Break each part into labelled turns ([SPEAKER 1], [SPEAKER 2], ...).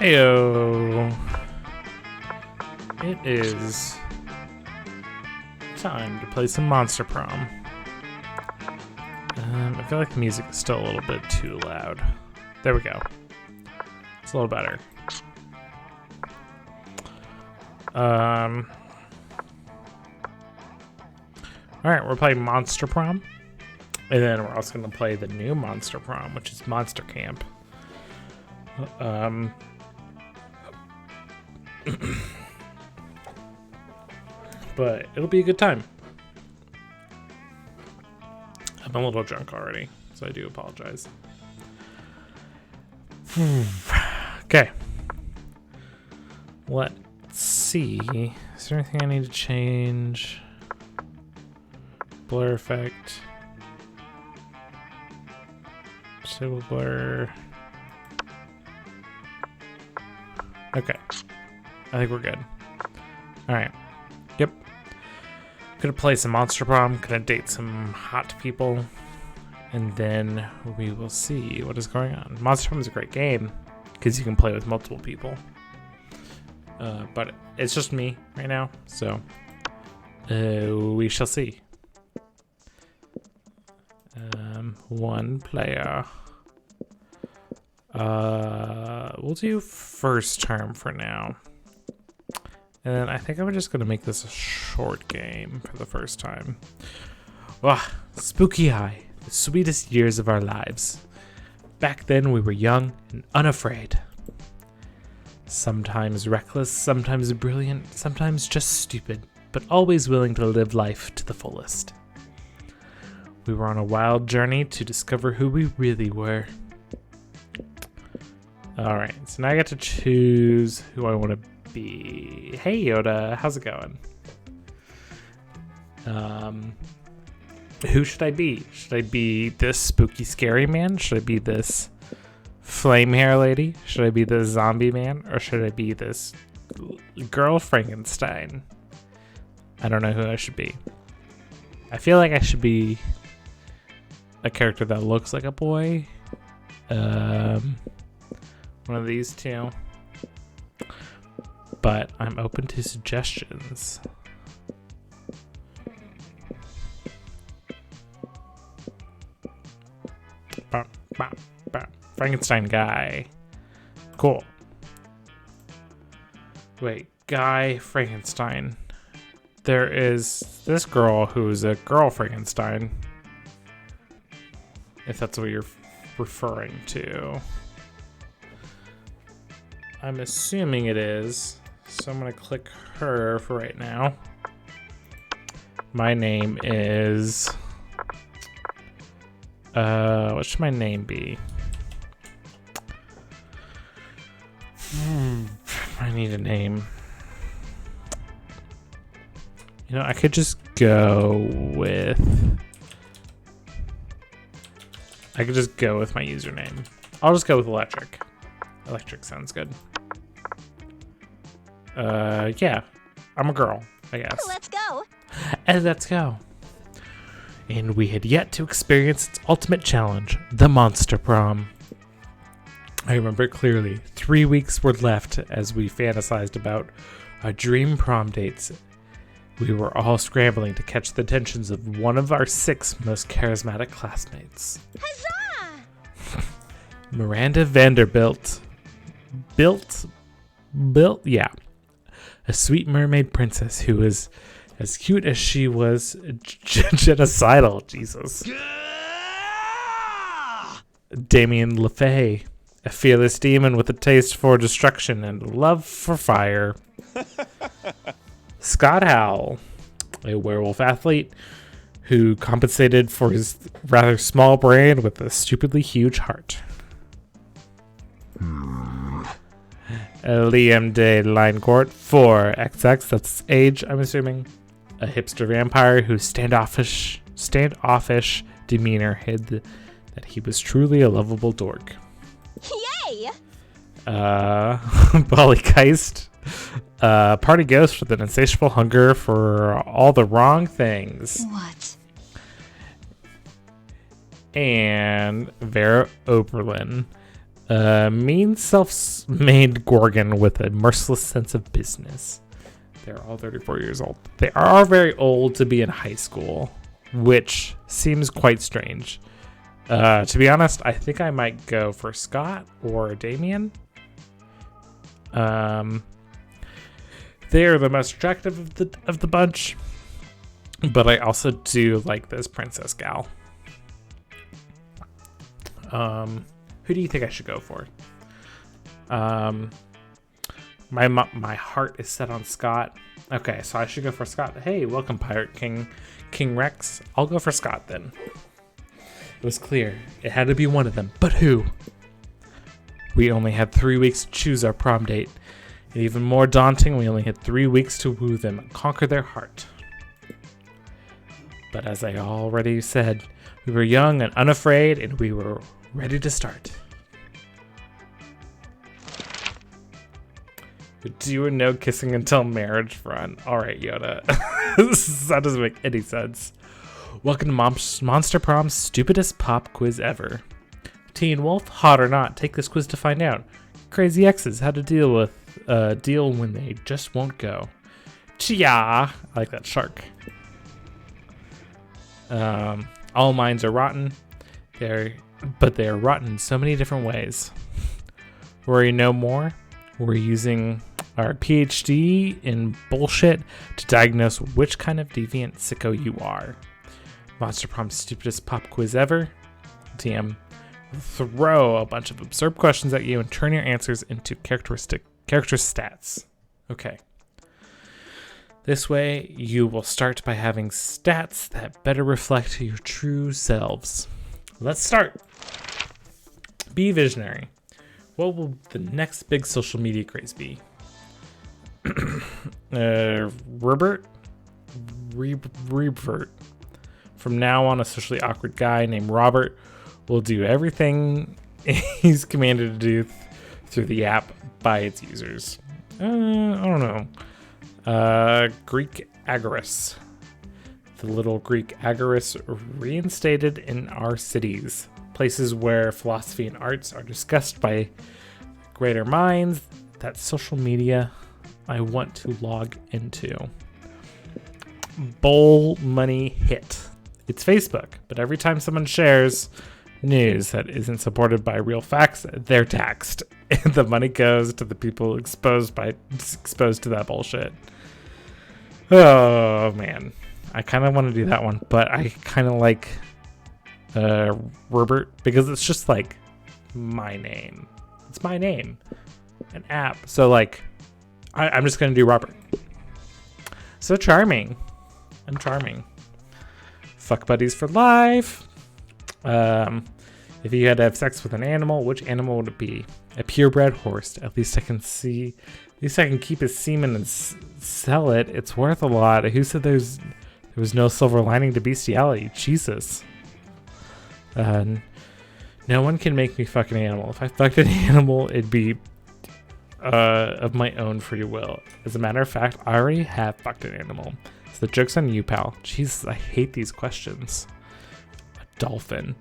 [SPEAKER 1] Heyo. It is time to play some Monster Prom. I feel like the music is still a little bit too loud. There we go. It's a little better. Alright, we're playing Monster Prom. And then we're also going to play the new Monster Prom, which is Monster Camp. But it'll be a good time. I'm a little drunk already, so I do apologize. Okay. Let's see. Is there anything I need to change? Blur effect. Disable blur. Okay. I think we're good. Alright. Yep. Gonna play some Monster Prom. Gonna date some hot people. And then we will see what is going on. Monster Prom is a great game because you can play with multiple people. But it's just me right now. So we shall see. One player. We'll do first term for now. And then I think I'm just going to make this a short game for the first time. Wow, spooky high, the sweetest years of our lives. Back then we were young and unafraid. Sometimes reckless, sometimes brilliant, sometimes just stupid, but always willing to live life to the fullest. We were on a wild journey to discover who we really were. Alright, so now I get to choose who I want to be. Hey Yoda, how's it going? Who should I be? Should I be this spooky scary man? Should I be this flame hair lady? Should I be this zombie man? Or should I be this girl Frankenstein? I don't know who I should be. I feel like I should be a character that looks like a boy. One of these two. But I'm open to suggestions. Frankenstein guy. Cool. Wait, guy Frankenstein. There is this girl who's a girl Frankenstein. If that's what you're referring to. I'm assuming it is. So I'm going to click her for right now. My name is... what should my name be? I need a name. You know, I could just go with... I could just go with my username. I'll just go with Electric. Electric sounds good. Yeah. I'm a girl, I guess.
[SPEAKER 2] Let's go.
[SPEAKER 1] And let's go. And we had yet to experience its ultimate challenge, the Monster Prom. I remember it clearly. 3 weeks were left as we fantasized about our dream prom dates. We were all scrambling to catch the attentions of one of our 6 most charismatic classmates.
[SPEAKER 2] Huzzah!
[SPEAKER 1] Miranda Vanderbilt. Built, yeah. A sweet mermaid princess who was as cute as she was genocidal. Jesus. Damien LeFay, a fearless demon with a taste for destruction and love for fire. Scott Howell, a werewolf athlete who compensated for his rather small brain with a stupidly huge heart. Liam de Linecourt, 4XX, that's age, I'm assuming. A hipster vampire whose standoffish demeanor hid that he was truly a lovable dork.
[SPEAKER 2] Yay!
[SPEAKER 1] Polygeist, party ghost with an insatiable hunger for all the wrong things.
[SPEAKER 2] What?
[SPEAKER 1] And Vera Oberlin, Mean self-made Gorgon with a merciless sense of business. They're all 34 years old. They are very old to be in high school, which seems quite strange. To be honest, I think I might go for Scott or Damien. They're the most attractive of the bunch, but I also do like this princess gal. Who do you think I should go for? My heart is set on Scott. Okay, so I should go for Scott. Hey, welcome, Pirate King Rex. I'll go for Scott then. It was clear. It had to be one of them. But who? We only had 3 weeks to choose our prom date. And even more daunting, we only had 3 weeks to woo them and conquer their heart. But as I already said, we were young and unafraid, and we were ready to start. Do and no kissing until marriage front. Alright, Yoda. That doesn't make any sense. Welcome to Monster Prom's stupidest pop quiz ever. Teen Wolf, hot or not, take this quiz to find out. Crazy exes, how to deal when they just won't go. Chia! I like that shark. All minds are rotten. But they are rotten in so many different ways. Worry no more. We're using our PhD in bullshit to diagnose which kind of deviant sicko you are. Monster Prom's stupidest pop quiz ever. TM. Throw a bunch of absurd questions at you and turn your answers into character stats. Okay. This way, you will start by having stats that better reflect your true selves. Let's start. Be visionary. What will the next big social media craze be? Revert. From now on, a socially awkward guy named Robert will do everything he's commanded to do through the app by its users. I don't know. Greek Agorist. The little Greek Agorist reinstated in our cities. Places where philosophy and arts are discussed by greater minds. That social media I want to log into. Bowl money hit. It's Facebook, but every time someone shares news that isn't supported by real facts, they're taxed. And the money goes to the people exposed to that bullshit. Oh man. I kind of want to do that one, but I kind of like Robert because it's just like my name. It's my name. An app. So like I'm just going to do Robert. So charming. I'm charming. Fuck buddies for life. If you had to have sex with an animal, which animal would it be? A purebred horse. At least I can keep his semen and sell it. It's worth a lot. Who said there was no silver lining to bestiality? Jesus. No one can make me fuck an animal. If I fucked an animal, it'd be of my own free will. As a matter of fact, I already have fucked an animal. So the joke's on you, pal. Jesus, I hate these questions. A dolphin.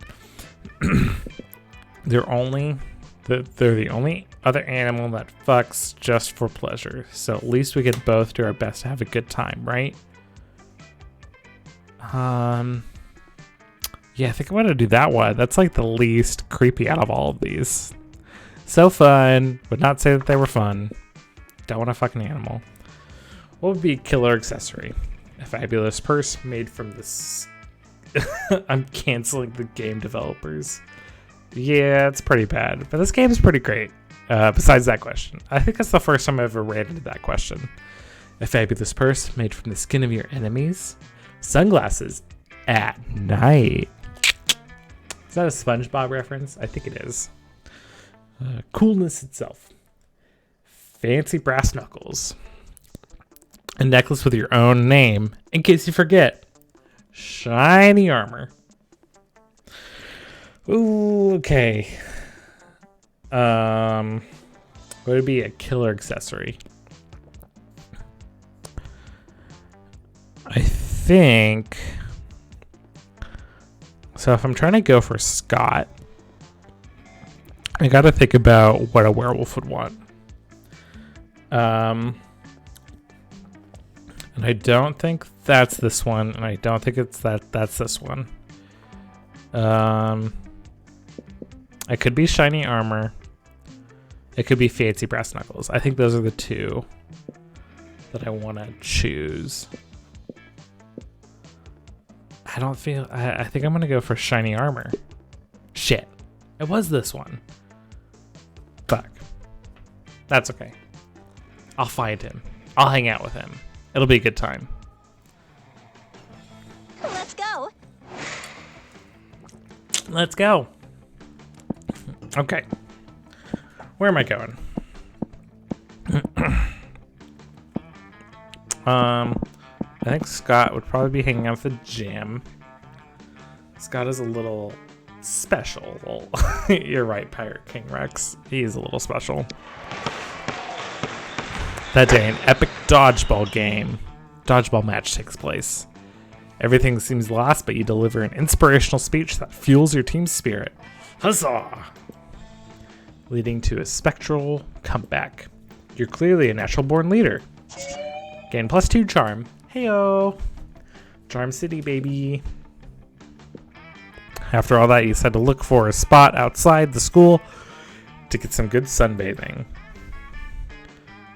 [SPEAKER 1] They're the only other animal that fucks just for pleasure. So at least we can both do our best to have a good time, right? Yeah, I think I'm gonna do that one. That's like the least creepy out of all of these. So fun. Would not say that they were fun. Don't want to fuck an animal. What would be a killer accessory? A fabulous purse made from this. I'm canceling the game developers. Yeah, it's pretty bad, but this game is pretty great. Besides that question, I think that's the first time I ever ran into that question. A fabulous purse made from the skin of your enemies. Sunglasses at night. Is that a SpongeBob reference? I think it is. Coolness itself. Fancy brass knuckles. A necklace with your own name, in case you forget. Shiny armor. Ooh, okay. What would be a killer accessory? I think. So if I'm trying to go for Scott, I gotta think about what a werewolf would want. And I don't think that's this one, and I don't think that's this one. It could be shiny armor. It could be fancy brass knuckles. I think those are the two that I want to choose. I think I'm gonna go for shiny armor. Shit, it was this one. Fuck. That's okay. I'll find him. I'll hang out with him. It'll be a good time.
[SPEAKER 2] Let's go.
[SPEAKER 1] Let's go. Okay. Where am I going? I think Scott would probably be hanging out with the gym. Scott is a little special. You're right, Pirate King Rex. He is a little special. That day, an epic dodgeball match takes place. Everything seems lost, but you deliver an inspirational speech that fuels your team's spirit. Huzzah! Leading to a spectral comeback. You're clearly a natural-born leader. Gain +2 charm. Heyo! Charm City, baby. After all that, you decide to look for a spot outside the school to get some good sunbathing.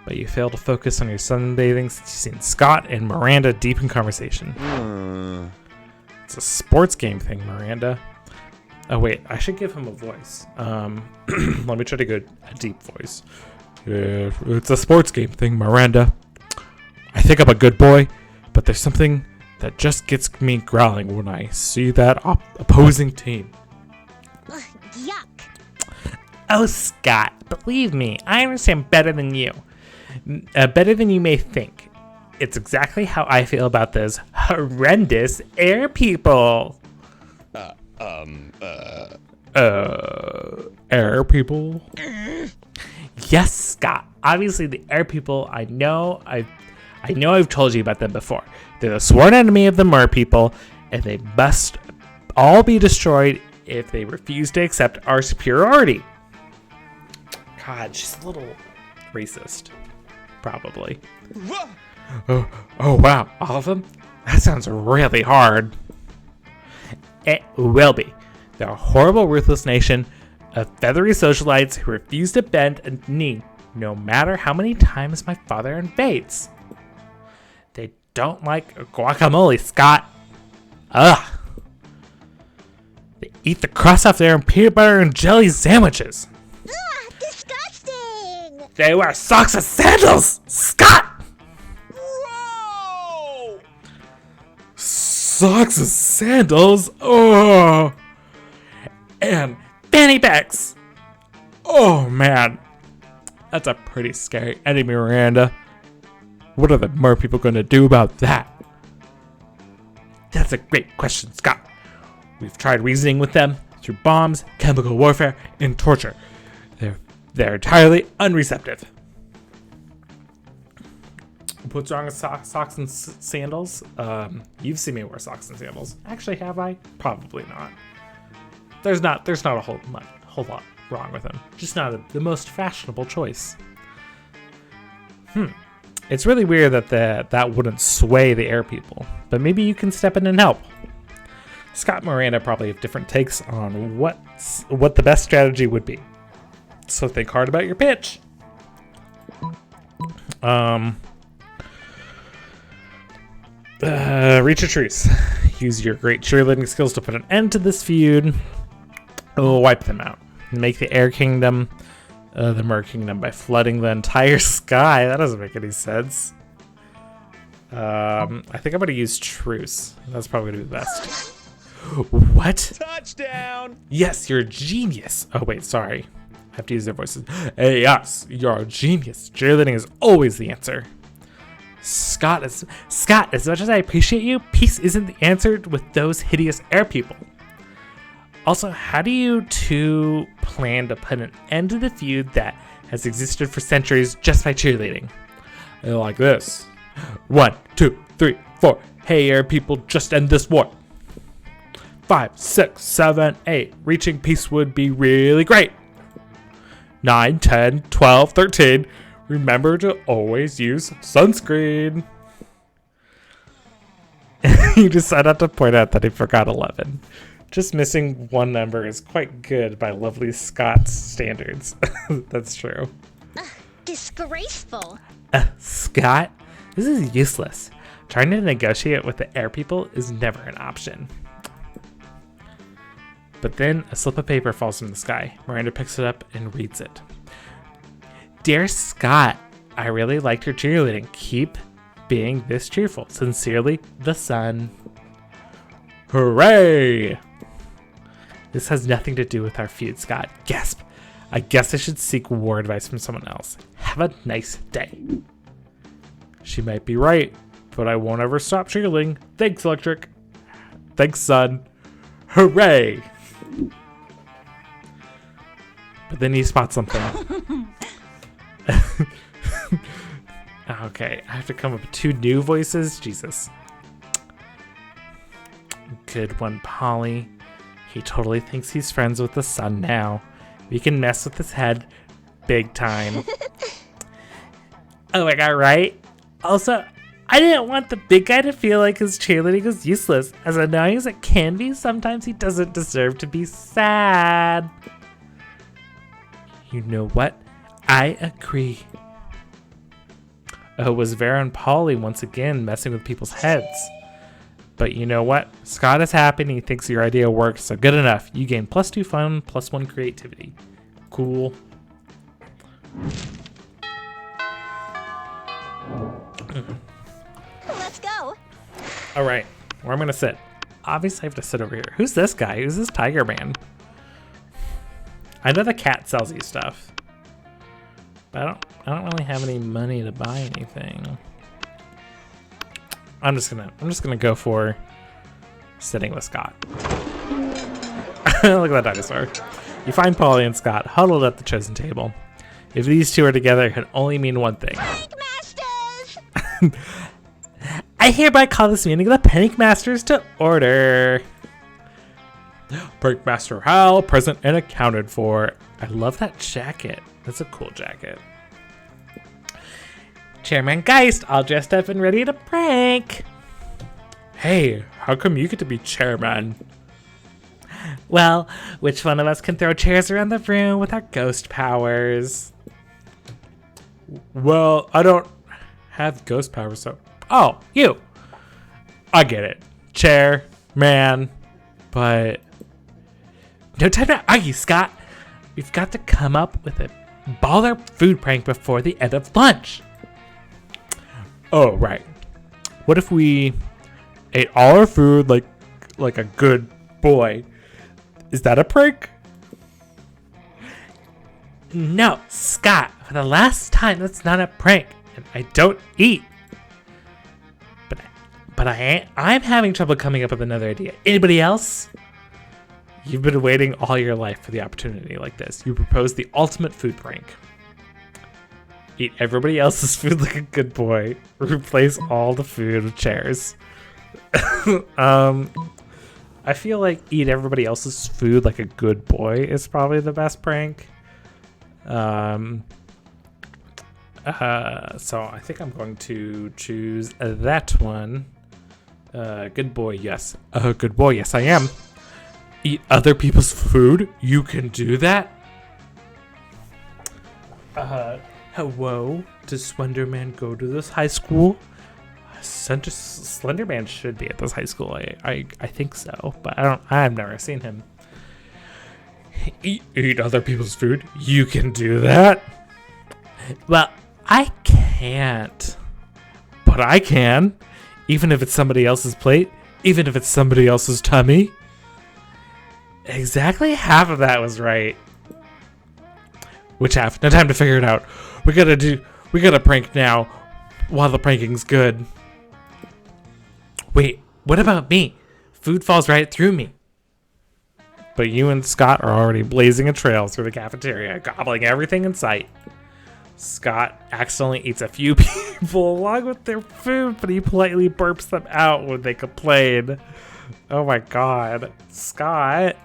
[SPEAKER 1] But you fail to focus on your sunbathing since you've seen Scott and Miranda deep in conversation. It's a sports game thing, Miranda. Oh wait, I should give him a voice. Let me try to go a deep voice. It's a sports game thing, Miranda. I think I'm a good boy, but there's something that just gets me growling when I see that opposing team.
[SPEAKER 2] Ugh, yuck.
[SPEAKER 1] Oh, Scott, believe me, I understand better than you. Better than you may think. It's exactly how I feel about those horrendous air people. Air people? Yes, Scott. Obviously, the air people, I know I've told you about them before. They're the sworn enemy of the mer people, and they must all be destroyed if they refuse to accept our superiority. God, she's a little racist. Probably. Oh, wow, all of them? That sounds really hard. It will be. They're a horrible, ruthless nation of feathery socialites who refuse to bend a knee, no matter how many times my father invades. They don't like guacamole, Scott. Ugh. They eat the crust off their peanut butter and jelly sandwiches.
[SPEAKER 2] Ugh, disgusting.
[SPEAKER 1] They wear socks and sandals, Scott.
[SPEAKER 3] Whoa!
[SPEAKER 1] Socks and sandals? Oh. And fanny packs. Oh, man. That's a pretty scary enemy, Miranda. What are the mer people going to do about that? That's a great question, Scott. We've tried reasoning with them through bombs, chemical warfare, and torture. They're entirely unreceptive. What's wrong with socks and sandals? You've seen me wear socks and sandals. Actually, have I? Probably not. There's not a whole lot wrong with them. Just not the most fashionable choice. It's really weird that wouldn't sway the air people, but maybe you can step in and help. Scott and Miranda probably have different takes on what the best strategy would be. So think hard about your pitch. Reach a truce. Use your great cheerleading skills to put an end to this feud. We'll wipe them out. Make the Air Kingdom the Mer Kingdom by flooding the entire sky. That doesn't make any sense. I think I'm going to use truce. That's probably going to be the best. What?
[SPEAKER 3] Touchdown!
[SPEAKER 1] Yes, you're a genius. Oh, wait, sorry. I have to use their voices. Hey, yes, you're a genius. Cheerleading is always the answer. Scott, as much as I appreciate you, peace isn't the answer with those hideous air people. Also, how do you two plan to put an end to the feud that has existed for centuries just by cheerleading? Like this. 1, 2, 3, 4. Hey, air people, just end this war. 5, 6, 7, 8. Reaching peace would be really great. 9, 10, 12, 13. Remember to always use sunscreen. You decided to point out that he forgot 11. Just missing one number is quite good by lovely Scott's standards. That's true.
[SPEAKER 2] Disgraceful.
[SPEAKER 1] Scott, this is useless. Trying to negotiate with the air people is never an option. But then a slip of paper falls from the sky. Miranda picks it up and reads it. Dear Scott, I really liked your cheerleading. Keep being this cheerful. Sincerely, the sun. Hooray! This has nothing to do with our feud, Scott. Gasp. I guess I should seek war advice from someone else. Have a nice day. She might be right, but I won't ever stop cheerleading. Thanks, Electric. Thanks, Sun. Hooray! But then he spots something. Okay, I have to come up with 2 new voices? Jesus. Good one, Polly. He totally thinks he's friends with the sun now. We can mess with his head big time. Oh my god, right? Also, I didn't want the big guy to feel like his cheerleading was useless. As annoying as it can be, sometimes he doesn't deserve to be sad. You know what? I agree. Oh, it was Vera and Polly once again messing with people's heads. But you know what? Scott is happy and he thinks your idea works, so good enough. You gain +2 fun, +1 creativity. Cool.
[SPEAKER 2] Let's go.
[SPEAKER 1] All right, where I'm gonna sit. Obviously, I have to sit over here. Who's this guy? Who's this tiger man? I know the cat sells you stuff, but I don't really have any money to buy anything. I'm just gonna go for sitting with Scott. Look at that dinosaur. You find Polly and Scott huddled at the chosen table. If these two are together, it can only mean one thing.
[SPEAKER 2] Panic Masters!
[SPEAKER 1] I hereby call this meeting of the Panic Masters to order. Panic Master Hal, present and accounted for. I love that jacket. That's a cool jacket. Chairman Geist, all dressed up and ready to prank. Hey, how come you get to be chairman? Well, which one of us can throw chairs around the room with our ghost powers? Well, I don't have ghost powers, so... Oh, you! I get it. Chair, man, but... No time to argue, Scott. We've got to come up with a baller food prank before the end of lunch. Oh, right. What if we ate all our food like a good boy? Is that a prank? No, Scott. For the last time, that's not a prank. And I don't eat. But I'm having trouble coming up with another idea. Anybody else? You've been waiting all your life for the opportunity like this. You propose the ultimate food prank. Eat everybody else's food like a good boy. Replace all the food with chairs. I feel like eat everybody else's food like a good boy is probably the best prank. So I think I'm going to choose that one. Good boy, yes. Good boy, yes I am. Eat other people's food? You can do that? Hello? Does Slenderman go to this high school? Slenderman should be at this high school. I think so, but I've never seen him. Eat other people's food? You can do that? Well, I can't. But I can. Even if it's somebody else's plate. Even if it's somebody else's tummy. Exactly half of that was right. Which half? No time to figure it out. We gotta prank now while the pranking's good. Wait, what about me? Food falls right through me. But you and Scott are already blazing a trail through the cafeteria, gobbling everything in sight. Scott accidentally eats a few people along with their food, but he politely burps them out when they complain. Oh my god. Scott.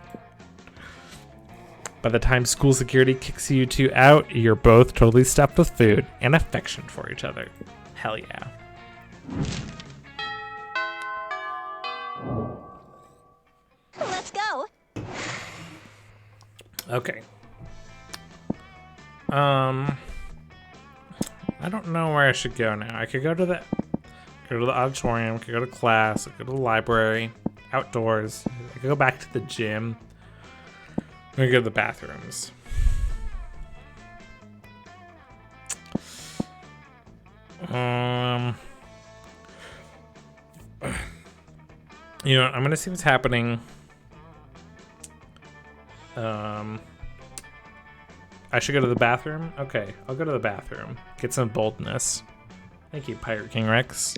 [SPEAKER 1] By the time school security kicks you two out, you're both totally stuffed with food and affection for each other. Hell yeah.
[SPEAKER 2] Let's go.
[SPEAKER 1] Okay. I don't know where I should go now. I could go to the auditorium, I could go to class, I could go to the library, outdoors. I could go back to the gym. I'm gonna go to the bathrooms. You know what? I'm gonna see what's happening. I should go to the bathroom? Okay, I'll go to the bathroom. Get some boldness. Thank you, Pirate King Rex.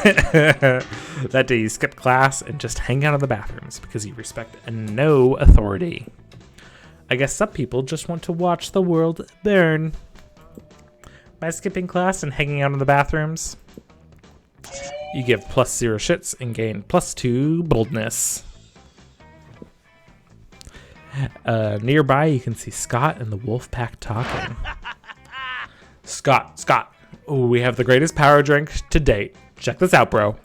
[SPEAKER 1] That day you skip class and just hang out in the bathrooms because you respect no authority. I guess some people just want to watch the world burn. By skipping class and hanging out in the bathrooms, you give +0 shits and gain +2 boldness. Nearby, you can see Scott and the wolf pack talking. Scott. Oh, we have the greatest power drink to date. Check this out, bro.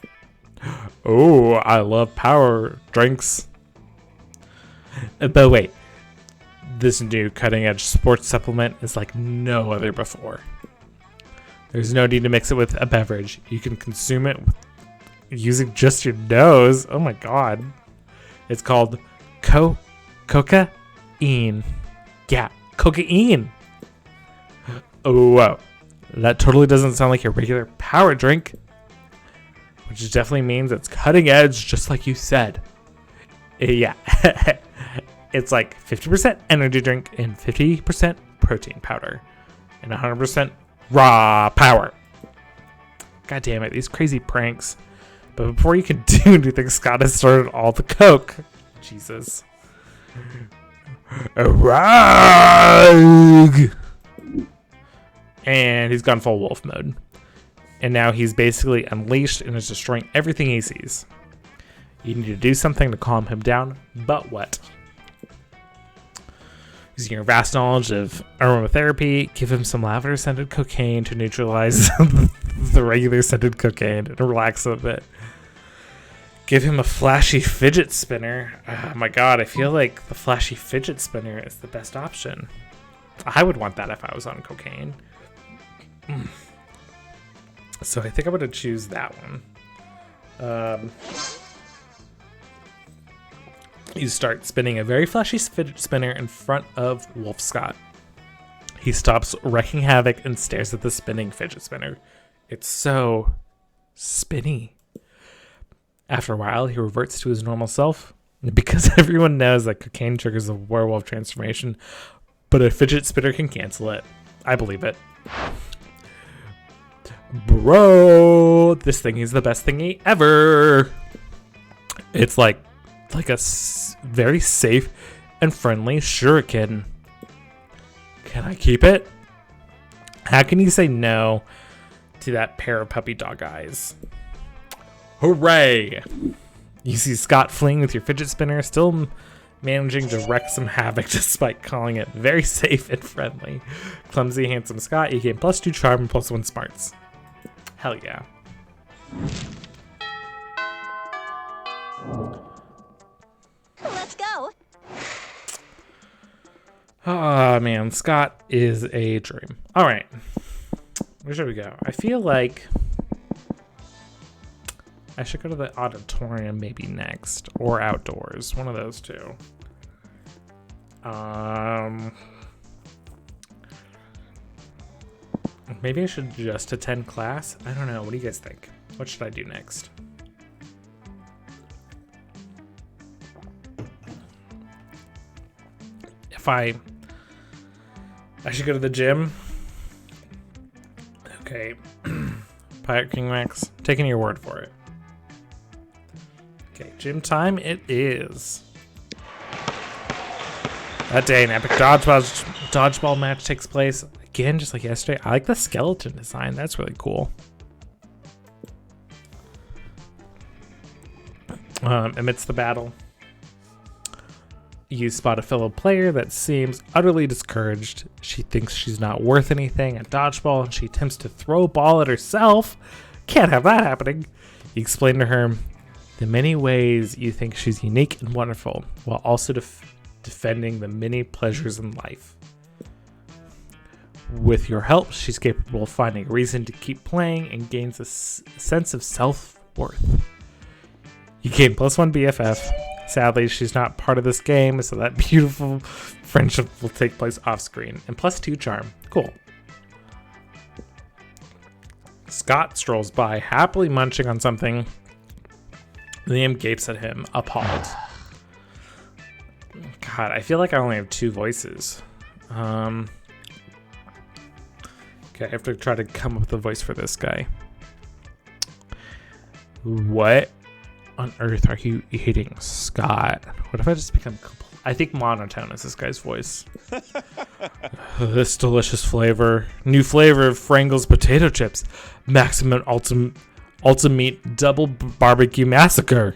[SPEAKER 1] Oh, I love power drinks. But wait, this new cutting-edge sports supplement is like no other before. There's no need to mix it with a beverage. You can consume it using just your nose. Oh my god. It's called cocaine. Yeah, cocaine. Oh, wow. That totally doesn't sound like your regular power drink. Which definitely means it's cutting edge, just like you said. Yeah. It's like 50% energy drink and 50% protein powder. And 100% raw power. God damn it, these crazy pranks. But before you can do anything, Scott has started all the coke. Jesus. Rogue! And he's gone full wolf mode. And now he's basically unleashed and is destroying everything he sees. You need to do something to calm him down, but what? Using your vast knowledge of aromatherapy, give him some lavender-scented cocaine to neutralize the regular scented cocaine and relax a bit. Give him a flashy fidget spinner. Oh my god, I feel like the flashy fidget spinner is the best option. I would want that if I was on cocaine. So I think I'm going to choose that one. You start spinning a very flashy fidget spinner in front of Wolf Scott. He stops wreaking havoc and stares at the spinning fidget spinner. It's so spinny. After a while, he reverts to his normal self because everyone knows that cocaine triggers a werewolf transformation, but a fidget spinner can cancel it. I believe it. Bro, this thing is the best thingy ever. It's like a very safe and friendly shuriken. Can I keep it? How can you say no to that pair of puppy dog eyes? Hooray! You see Scott fleeing with your fidget spinner, still managing to wreak some havoc despite calling it very safe and friendly. Clumsy, handsome Scott, you gain +2 charm and +1 smarts. Hell yeah.
[SPEAKER 2] Let's go.
[SPEAKER 1] Oh man, Scott is a dream. Alright. Where should we go? I feel like I should go to the auditorium maybe next. Or outdoors. One of those two. Maybe I should just attend class? I don't know. What do you guys think? What should I do next? I should go to the gym. Okay. Pirate King Rex, taking your word for it. Okay, gym time it is. That day, an epic dodgeball match takes place. Again, just like yesterday. I like the skeleton design. That's really cool. Amidst the battle, You spot a fellow player that seems utterly discouraged. She thinks she's not worth anything at dodgeball, and she attempts to throw a ball at herself. Can't have that happening. You explain to her the many ways you think she's unique and wonderful, while also defending the many pleasures in life. With your help, she's capable of finding a reason to keep playing and gains a sense of self-worth. You gain +1 BFF. Sadly, she's not part of this game, so that beautiful friendship will take place off-screen. And +2 charm. Cool. Scott strolls by, happily munching on something. Liam gapes at him, appalled. God, I feel like I only have 2 voices. Okay, I have to try to come up with a voice for this guy. What on earth are you eating, Scott? What if I just become... I think monotone is this guy's voice. This delicious flavor. New flavor of Frangel's potato chips. Maximum ultimate double barbecue massacre.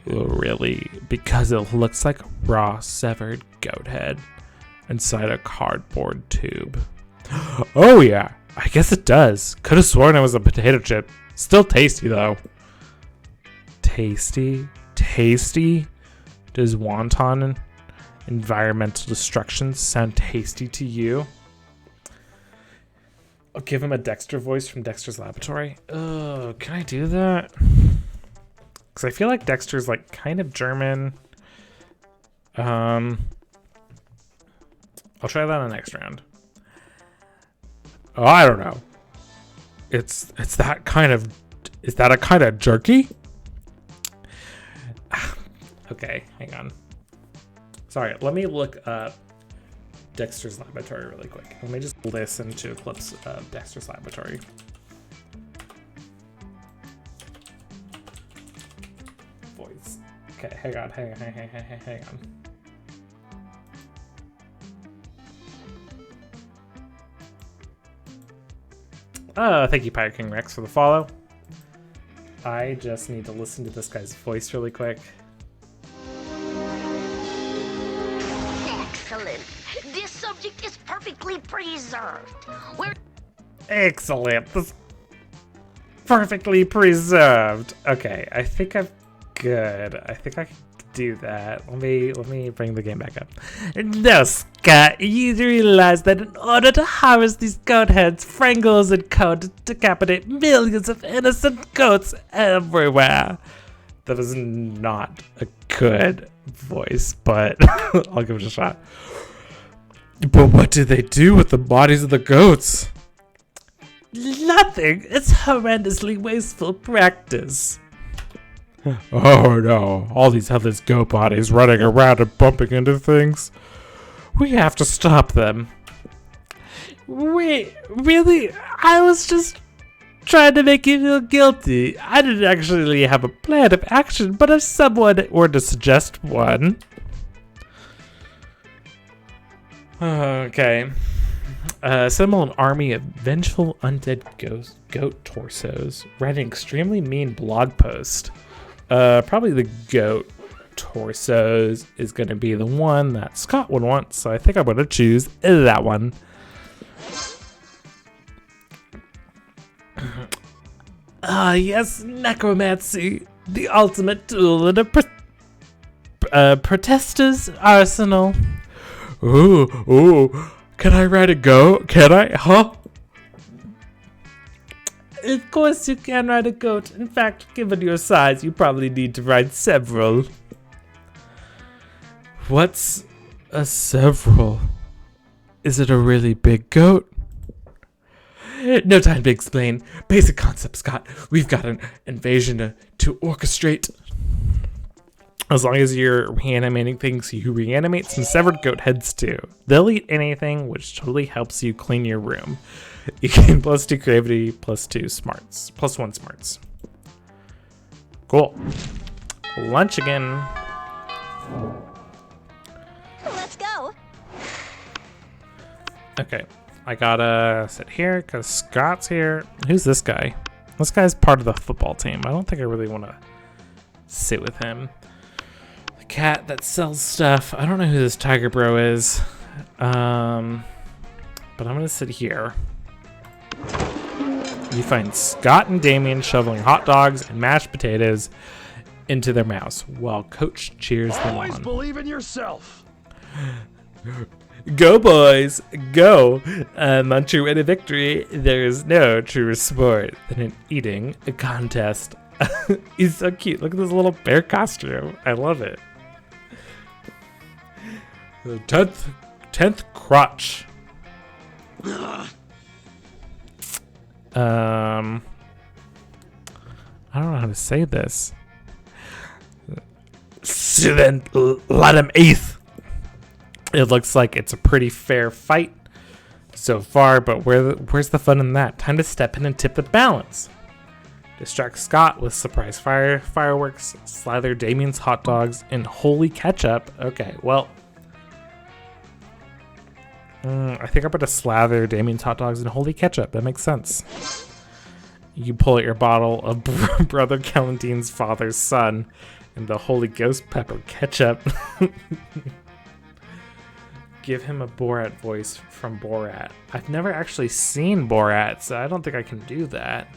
[SPEAKER 1] Really? Because it looks like raw severed goat head inside a cardboard tube. Oh yeah, I guess it does. Could have sworn it was a potato chip. Still tasty though. Tasty? Tasty? Does wonton and environmental destruction sound tasty to you? I'll give him a Dexter voice from Dexter's Laboratory. Oh, can I do that? Because I feel like Dexter's like kind of German. I'll try that on the next round. Oh, I don't know. It's that kind of... Is that a kind of jerky? Okay, hang on. Sorry, let me look up Dexter's Laboratory really quick. Let me just listen to clips of Dexter's Laboratory. Voice. Okay, hang on. Thank you, Pirate King Rex, for the follow. I just need to listen to this guy's voice really quick.
[SPEAKER 3] Excellent. This subject is perfectly preserved.
[SPEAKER 1] Excellent. This perfectly preserved. Okay, I think I'm good. I think I can do that. Let me bring the game back up. No, Scott, you realize that in order to harvest these goat heads, Frangles and Co. decapitate millions of innocent goats everywhere. That is not a good voice, but I'll give it a shot. But what do they do with the bodies of the goats? Nothing. It's horrendously wasteful practice. Oh no, all these headless goat bodies running around and bumping into things. We have to stop them. Wait, really? I was just trying to make you feel guilty. I didn't actually have a plan of action, but if someone were to suggest one... Okay. Assemble an army of vengeful undead goat torsos. Write an extremely mean blog post. Probably the goat torsos is going to be the one that Scott would want, so I think I'm going to choose that one. Yes, necromancy, the ultimate tool in a protester's arsenal. Ooh, can I ride a goat? Can I? Huh? Of course you can ride a goat. In fact, given your size, you probably need to ride several. What's a several? Is it a really big goat? No time to explain. Basic concept, Scott. We've got an invasion to orchestrate. As long as you're reanimating things, you reanimate some severed goat heads too. They'll eat anything, which totally helps you clean your room. You gain +2 creativity, +2 smarts, +1 smarts. Cool. Lunch again.
[SPEAKER 2] Let's go.
[SPEAKER 1] Okay, I gotta sit here because Scott's here. Who's this guy? This guy's part of the football team. I don't think I really want to sit with him. The cat that sells stuff. I don't know who this Tiger Bro is. But I'm gonna sit here. You find Scott and Damien shoveling hot dogs and mashed potatoes into their mouths while Coach cheers them on.
[SPEAKER 4] Always believe in yourself.
[SPEAKER 1] Go, boys, go. On true way to victory, there is no truer sport than an eating contest. He's so cute. Look at this little bear costume. I love it. The 10th crotch. I don't know how to say this. So then, let him 8th. It looks like it's a pretty fair fight so far, but where's the fun in that? Time to step in and tip the balance. Distract Scott with surprise fireworks, slather Damien's hot dogs in holy ketchup. Okay, well, I think I'm going to slather Damien's hot dogs in holy ketchup. That makes sense. You pull out your bottle of Brother Calentine's father's son and the Holy Ghost pepper ketchup. Give him a Borat voice from Borat. I've never actually seen Borat, so I don't think I can do that.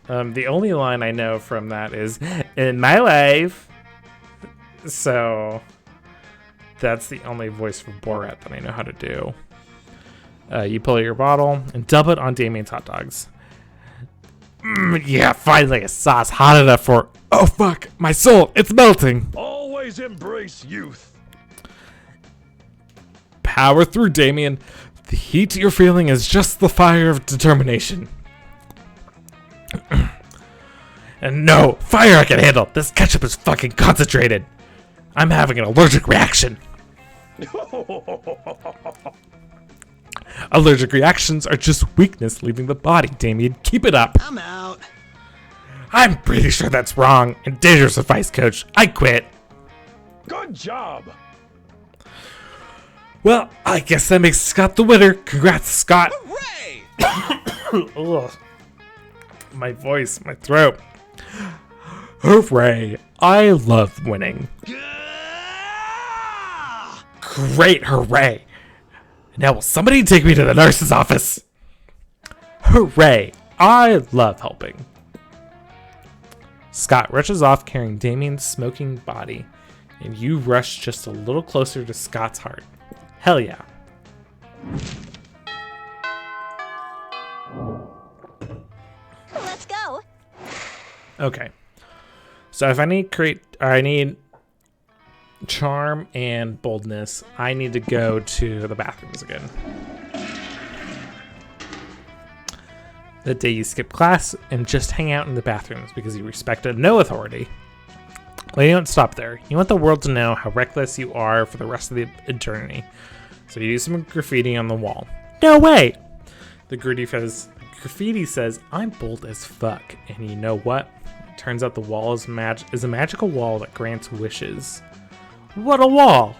[SPEAKER 1] The only line I know from that is, in my life. So that's the only voice for Borat that I know how to do. You pull out your bottle and dump it on Damien's hot dogs. Yeah, finally a sauce hot enough for... Oh fuck, my soul, it's melting.
[SPEAKER 4] Always embrace youth.
[SPEAKER 1] Power through, Damien. The heat you're feeling is just the fire of determination. And no, fire I can handle. This ketchup is fucking concentrated. I'm having an allergic reaction. Allergic reactions are just weakness leaving the body, Damien. Keep it up.
[SPEAKER 5] I'm out.
[SPEAKER 1] I'm pretty sure that's wrong and dangerous advice, Coach. I quit.
[SPEAKER 4] Good job.
[SPEAKER 1] Well, I guess that makes Scott the winner. Congrats, Scott.
[SPEAKER 5] Hooray!
[SPEAKER 1] Ugh. My voice, my throat. Hooray. I love winning. Great, hooray. Now will somebody take me to the nurse's office? Hooray. I love helping. Scott rushes off carrying Damien's smoking body, and you rush just a little closer to Scott's heart. Hell yeah.
[SPEAKER 2] Let's go.
[SPEAKER 1] Okay. So if I need charm and boldness, I need to go to the bathrooms again. That day you skip class and just hang out in the bathrooms because you respected no authority. Well, you don't stop there. You want the world to know how reckless you are for the rest of the eternity. So you do some graffiti on the wall. No way! The graffiti says, I'm bold as fuck. And you know what? It turns out the wall is a magical wall that grants wishes. What a wall!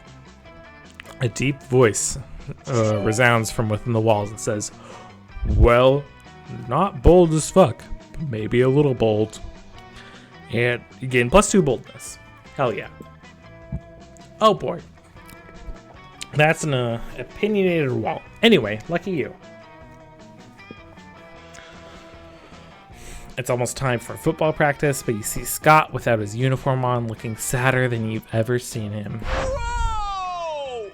[SPEAKER 1] A deep voice resounds from within the walls and says, well, not bold as fuck, but maybe a little bold. And you gain +2 boldness. Hell yeah. Oh boy. That's an opinionated wall. Anyway, lucky you. It's almost time for football practice, but you see Scott without his uniform on, looking sadder than you've ever seen him.
[SPEAKER 5] Whoa!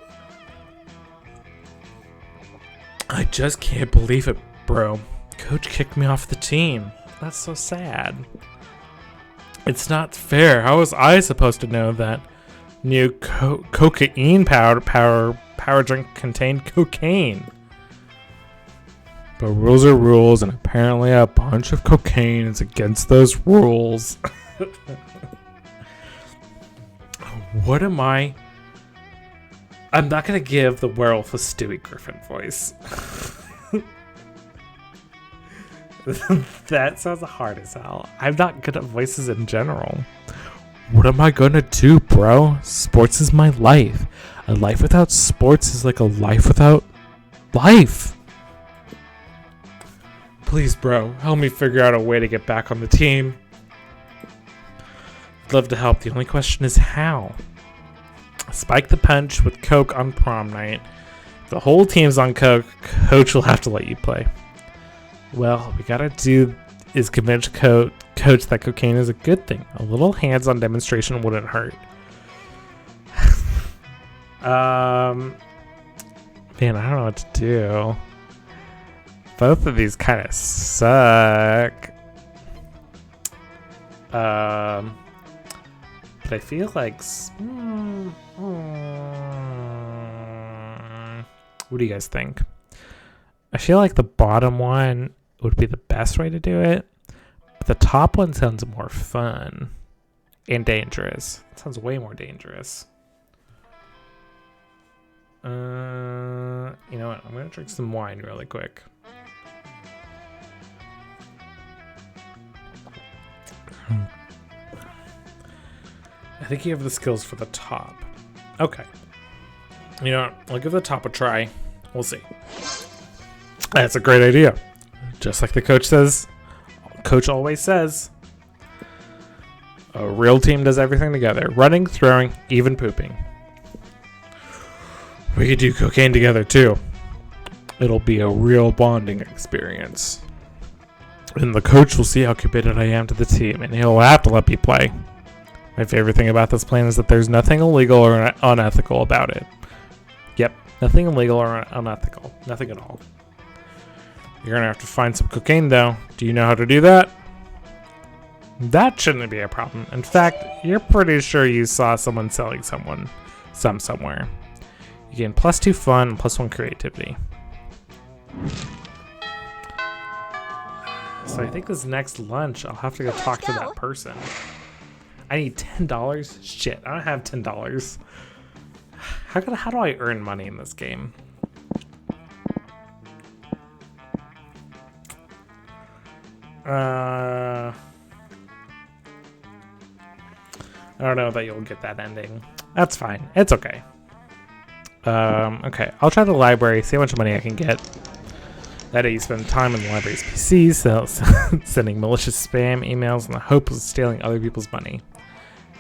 [SPEAKER 1] I just can't believe it, bro. Coach kicked me off the team. That's so sad. It's not fair. How was I supposed to know that new cocaine power drink contained cocaine? But rules are rules, and apparently a bunch of cocaine is against those rules. What am I? I'm not gonna give the werewolf a Stewie Griffin voice. That sounds hard as hell. I'm not good at voices in general. What am I gonna do, bro? Sports is my life. A life without sports is like a life without life. Please, bro, help me figure out a way to get back on the team. I'd love to help. The only question is how. Spike the punch with Coke on prom night. If the whole team's on Coke, coach will have to let you play. Well, what we gotta do is convince coach that cocaine is a good thing. A little hands-on demonstration wouldn't hurt. Man, I don't know what to do. Both of these kind of suck. But I feel like... what do you guys think? I feel like the bottom one would be the best way to do it. But the top one sounds more fun. And dangerous. It sounds way more dangerous. You know what? I'm going to drink some wine really quick. I think you have the skills for the top. Okay. You know what? I'll give the top a try. We'll see. That's a great idea. Just like the coach says. Coach always says. A real team does everything together. Running, throwing, even pooping. We could do cocaine together too. It'll be a real bonding experience. And the coach will see how committed I am to the team, and he'll have to let me play. My favorite thing about this plan is that there's nothing illegal or unethical about it. Yep, nothing illegal or unethical. Nothing at all. You're gonna have to find some cocaine though. Do you know how to do that? That shouldn't be a problem. In fact, you're pretty sure you saw someone selling some somewhere. You gain +2 fun and +1 creativity. So I think this next lunch, I'll have to go talk to that person. I need $10? Shit, I don't have $10. How do I earn money in this game? I don't know that you'll get that ending. That's fine. It's okay. Okay, I'll try the library, see how much money I can get. That day you spend time on the library's PCs, sending malicious spam emails in the hope of stealing other people's money.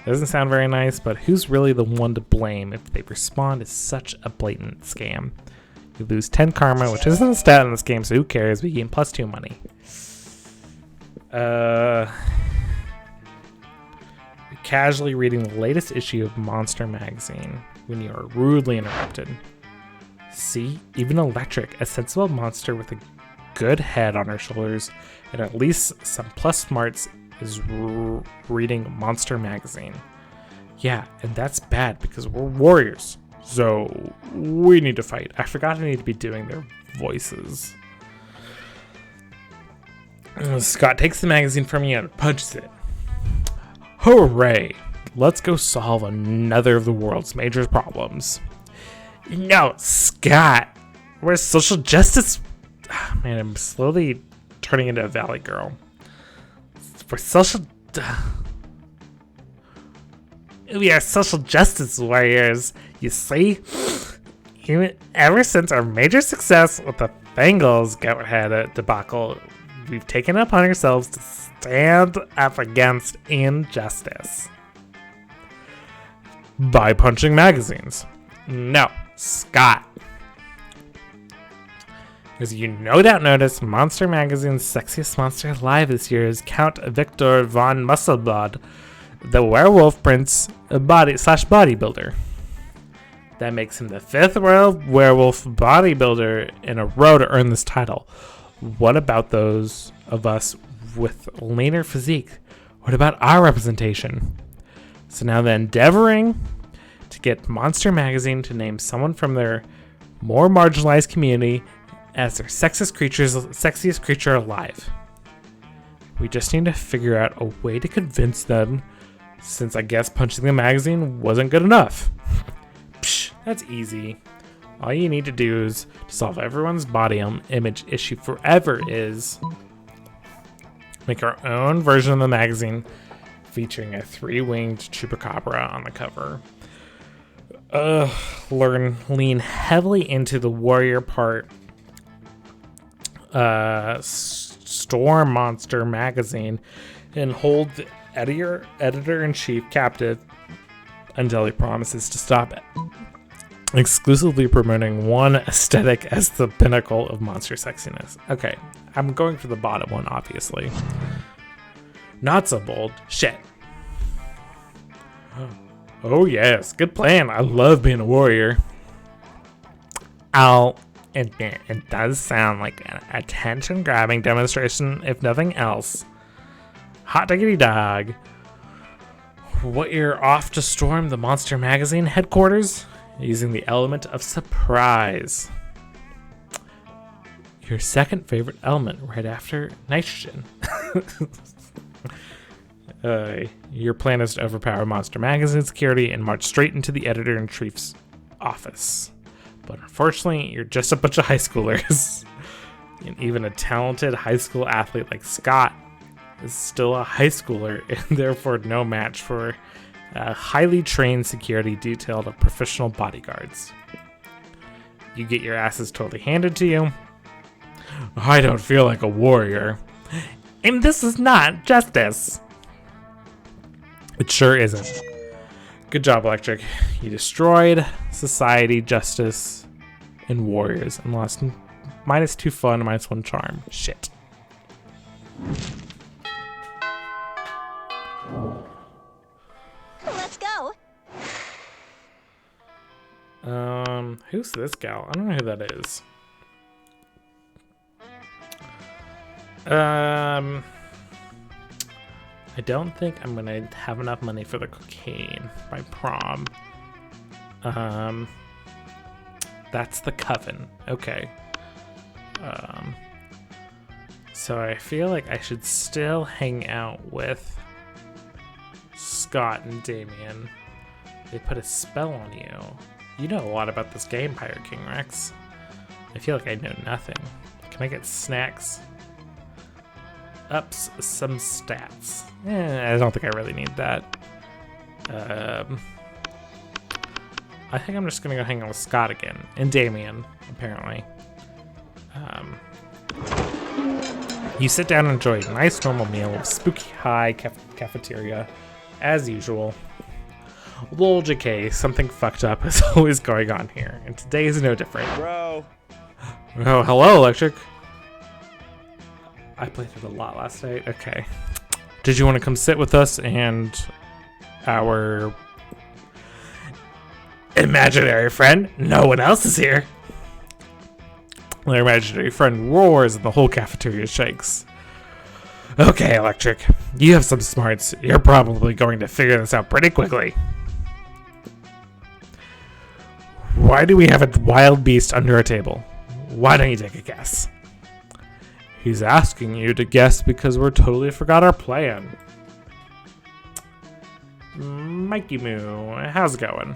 [SPEAKER 1] Doesn't sound very nice, but who's really the one to blame if they respond to such a blatant scam? You lose 10 karma, which isn't a stat in this game, so who cares? We gain +2 money. Casually reading the latest issue of Monster Magazine when you are rudely interrupted. See, even Electric, a sensible monster with a good head on her shoulders and at least some plus smarts, is reading Monster Magazine. Yeah, and that's bad because we're warriors, so we need to fight. I forgot I need to be doing their voices. Scott takes the magazine from you and punches it. Hooray! Let's go solve another of the world's major problems. No, Scott! We're social justice... Man, I'm slowly turning into a Valley Girl. We're social... We are social justice warriors, you see? Ever since our major success with the Bengals goat-head debacle, we've taken it upon ourselves to stand up against injustice. By punching magazines. No, Scott. As you no doubt noticed, Monster Magazine's sexiest monster alive this year is Count Victor von Musselblood, the werewolf prince bodybuilder. That makes him the 5th world werewolf bodybuilder in a row to earn this title. What about those of us with leaner physique? What about our representation? So now they're endeavoring to get Monster Magazine to name someone from their more marginalized community as their sexiest creature alive. We just need to figure out a way to convince them, since I guess punching the magazine wasn't good enough. Psh, that's easy. All you need to do is to solve everyone's body image issue forever is make our own version of the magazine featuring a 3-winged chupacabra on the cover. Lean heavily into the warrior part. Storm Monster Magazine and hold the editor-in-chief captive until he promises to stop exclusively promoting one aesthetic as the pinnacle of monster sexiness. Okay, I'm going for the bottom one, obviously. Not so bold. Shit. Oh yes, good plan. I love being a warrior. I'll admit, it does sound like an attention-grabbing demonstration, if nothing else. Hot diggity dog. What, you're off to storm the Monster Magazine headquarters? Using the element of surprise. Your second favorite element right after nitrogen. Your plan is to overpower Monster Magazine security and march straight into the editor-in-chief's office. But unfortunately, you're just a bunch of high schoolers. And even a talented high school athlete like Scott is still a high schooler and therefore no match for a highly trained security detail of professional bodyguards. You get your asses totally handed to you. I don't feel like a warrior. And this is not justice. It sure isn't. Good job, Electric. You destroyed society, justice, and warriors and lost -2 fun, -1 charm. Shit.
[SPEAKER 2] Let's go.
[SPEAKER 1] Who's this gal? I don't know who that is. I don't think I'm gonna have enough money for the cocaine by prom. That's the coven. Okay. So I feel like I should still hang out with Scott and Damien. They put a spell on you. You know a lot about this game, Pirate King Rex. I feel like I know nothing. Can I get snacks? Ups some stats. I don't think I really need that. I think I'm just gonna go hang out with Scott again. And Damien, apparently. You sit down and enjoy a nice normal meal of Spooky High cafeteria, as usual. Lol JK, something fucked up is always going on here, and today is no different.
[SPEAKER 5] Bro.
[SPEAKER 1] Oh, hello, Electric. I played it a lot last night. Okay. Did you want to come sit with us and our imaginary friend? No one else is here. Their imaginary friend roars and the whole cafeteria shakes. Okay, Electric. You have some smarts. You're probably going to figure this out pretty quickly. Why do we have a wild beast under a table? Why don't you take a guess? He's asking you to guess because we're totally forgot our plan. Mikey Moo, how's it going?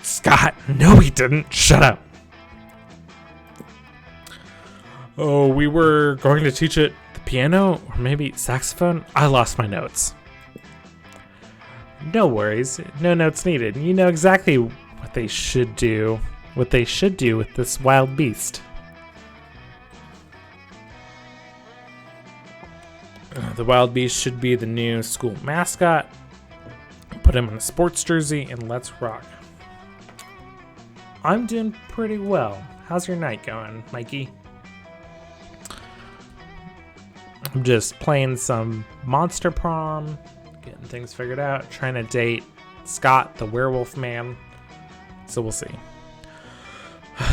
[SPEAKER 1] Scott, no he didn't. Shut up. Oh, we were going to teach it the piano or maybe saxophone? I lost my notes. No worries, no notes needed. You know exactly what they should do. What they should do with this wild beast. The wild beast should be the new school mascot. Put him in a sports jersey and let's rock. I'm doing pretty well. How's your night going, Mikey? I'm just playing some Monster Prom, getting things figured out, trying to date Scott, the werewolf man. So we'll see.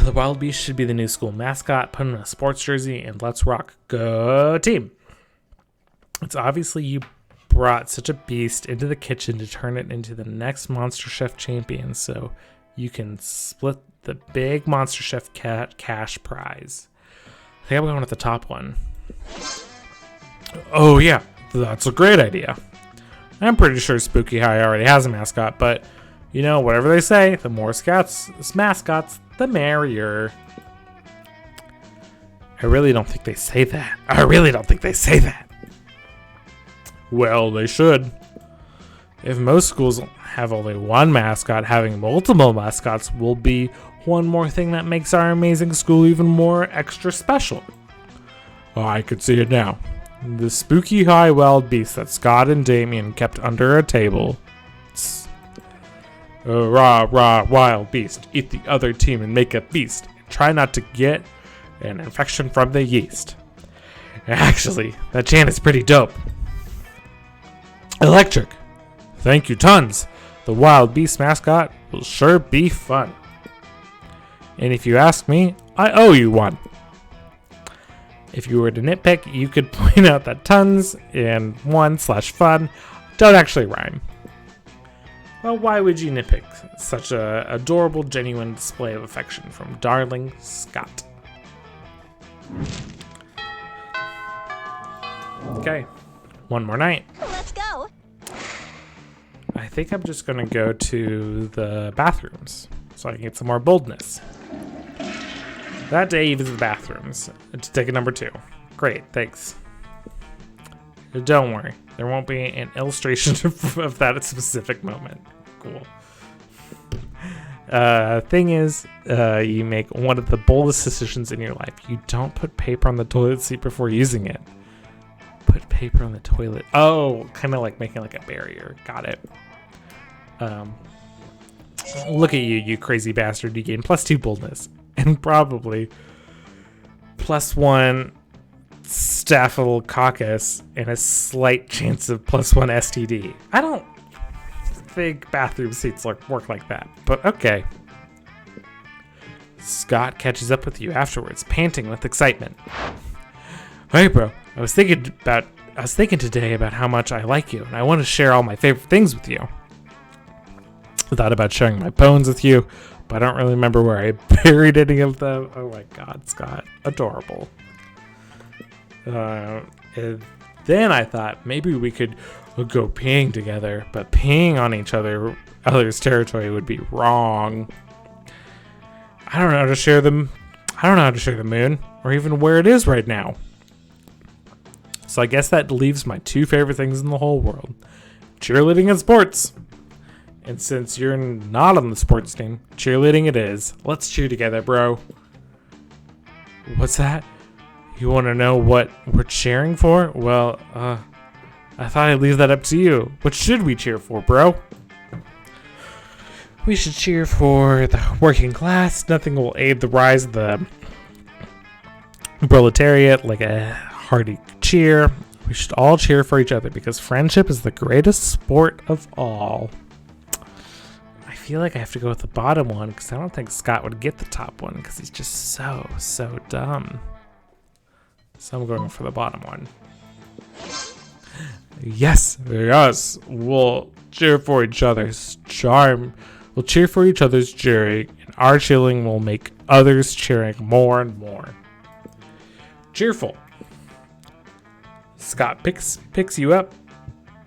[SPEAKER 1] The wild beast should be the new school mascot. Put him in a sports jersey and let's rock. Go team! It's obviously you brought such a beast into the kitchen to turn it into the next Monster Chef champion so you can split the big Monster Chef cash prize. I think I'm going with the top one. Oh yeah, that's a great idea. I'm pretty sure Spooky High already has a mascot, but you know, whatever they say, the more mascots, the merrier. I really don't think they say that. I really don't think they say that. Well, they should. If most schools have only one mascot, having multiple mascots will be one more thing that makes our amazing school even more extra special. Oh, I could see it now. The spooky high wild beast that Scott and Damien kept under a table. Rah, rah, wild beast. Eat the other team and make a feast. Try not to get an infection from the yeast. Actually, that chant is pretty dope. Electric. Thank you tons. The wild beast mascot will sure be fun. And if you ask me, I owe you one. If you were to nitpick, you could point out that tons and 1/fun don't actually rhyme. Well, why would you nitpick such a adorable, genuine display of affection from darling Scott? Okay, one more night.
[SPEAKER 2] Let's go.
[SPEAKER 1] I think I'm just gonna go to the bathrooms so I can get some more boldness. That day, you visit the bathrooms to take a number 2. Great, thanks. Don't worry, there won't be an illustration of that specific moment. Cool. Thing is, you make one of the boldest decisions in your life. You don't put paper on the toilet seat before using it. Put paper on the toilet. Oh, kind of like making like a barrier. Got it. Look at you, you crazy bastard. You gain +2 boldness. And probably +1 staphylococcus and a slight chance of +1 STD. I don't think bathroom seats work like that, but okay. Scott catches up with you afterwards, panting with excitement. Hey, bro. I was thinking today about how much I like you, and I want to share all my favorite things with you. I thought about sharing my bones with you, but I don't really remember where I buried any of them. Oh my God, Scott. Adorable. And then I thought maybe we could go peeing together, but peeing on each other's territory would be wrong. I don't know how to share them. I don't know how to share the moon, or even where it is right now. So I guess that leaves my 2 favorite things in the whole world. Cheerleading and sports. And since you're not on the sports team, cheerleading it is. Let's cheer together, bro. What's that? You want to know what we're cheering for? Well, I thought I'd leave that up to you. What should we cheer for, bro? We should cheer for the working class. Nothing will aid the rise of the proletariat like a hearty cheer. We should all cheer for each other because friendship is the greatest sport of all. I feel like I have to go with the bottom one because I don't think Scott would get the top one because he's just so dumb. So I'm going for the bottom one. Yes, we'll cheer for each other's charm. We'll cheer for each other's cheering, and our cheering will make others cheering more and more. Cheerful. Scott picks you up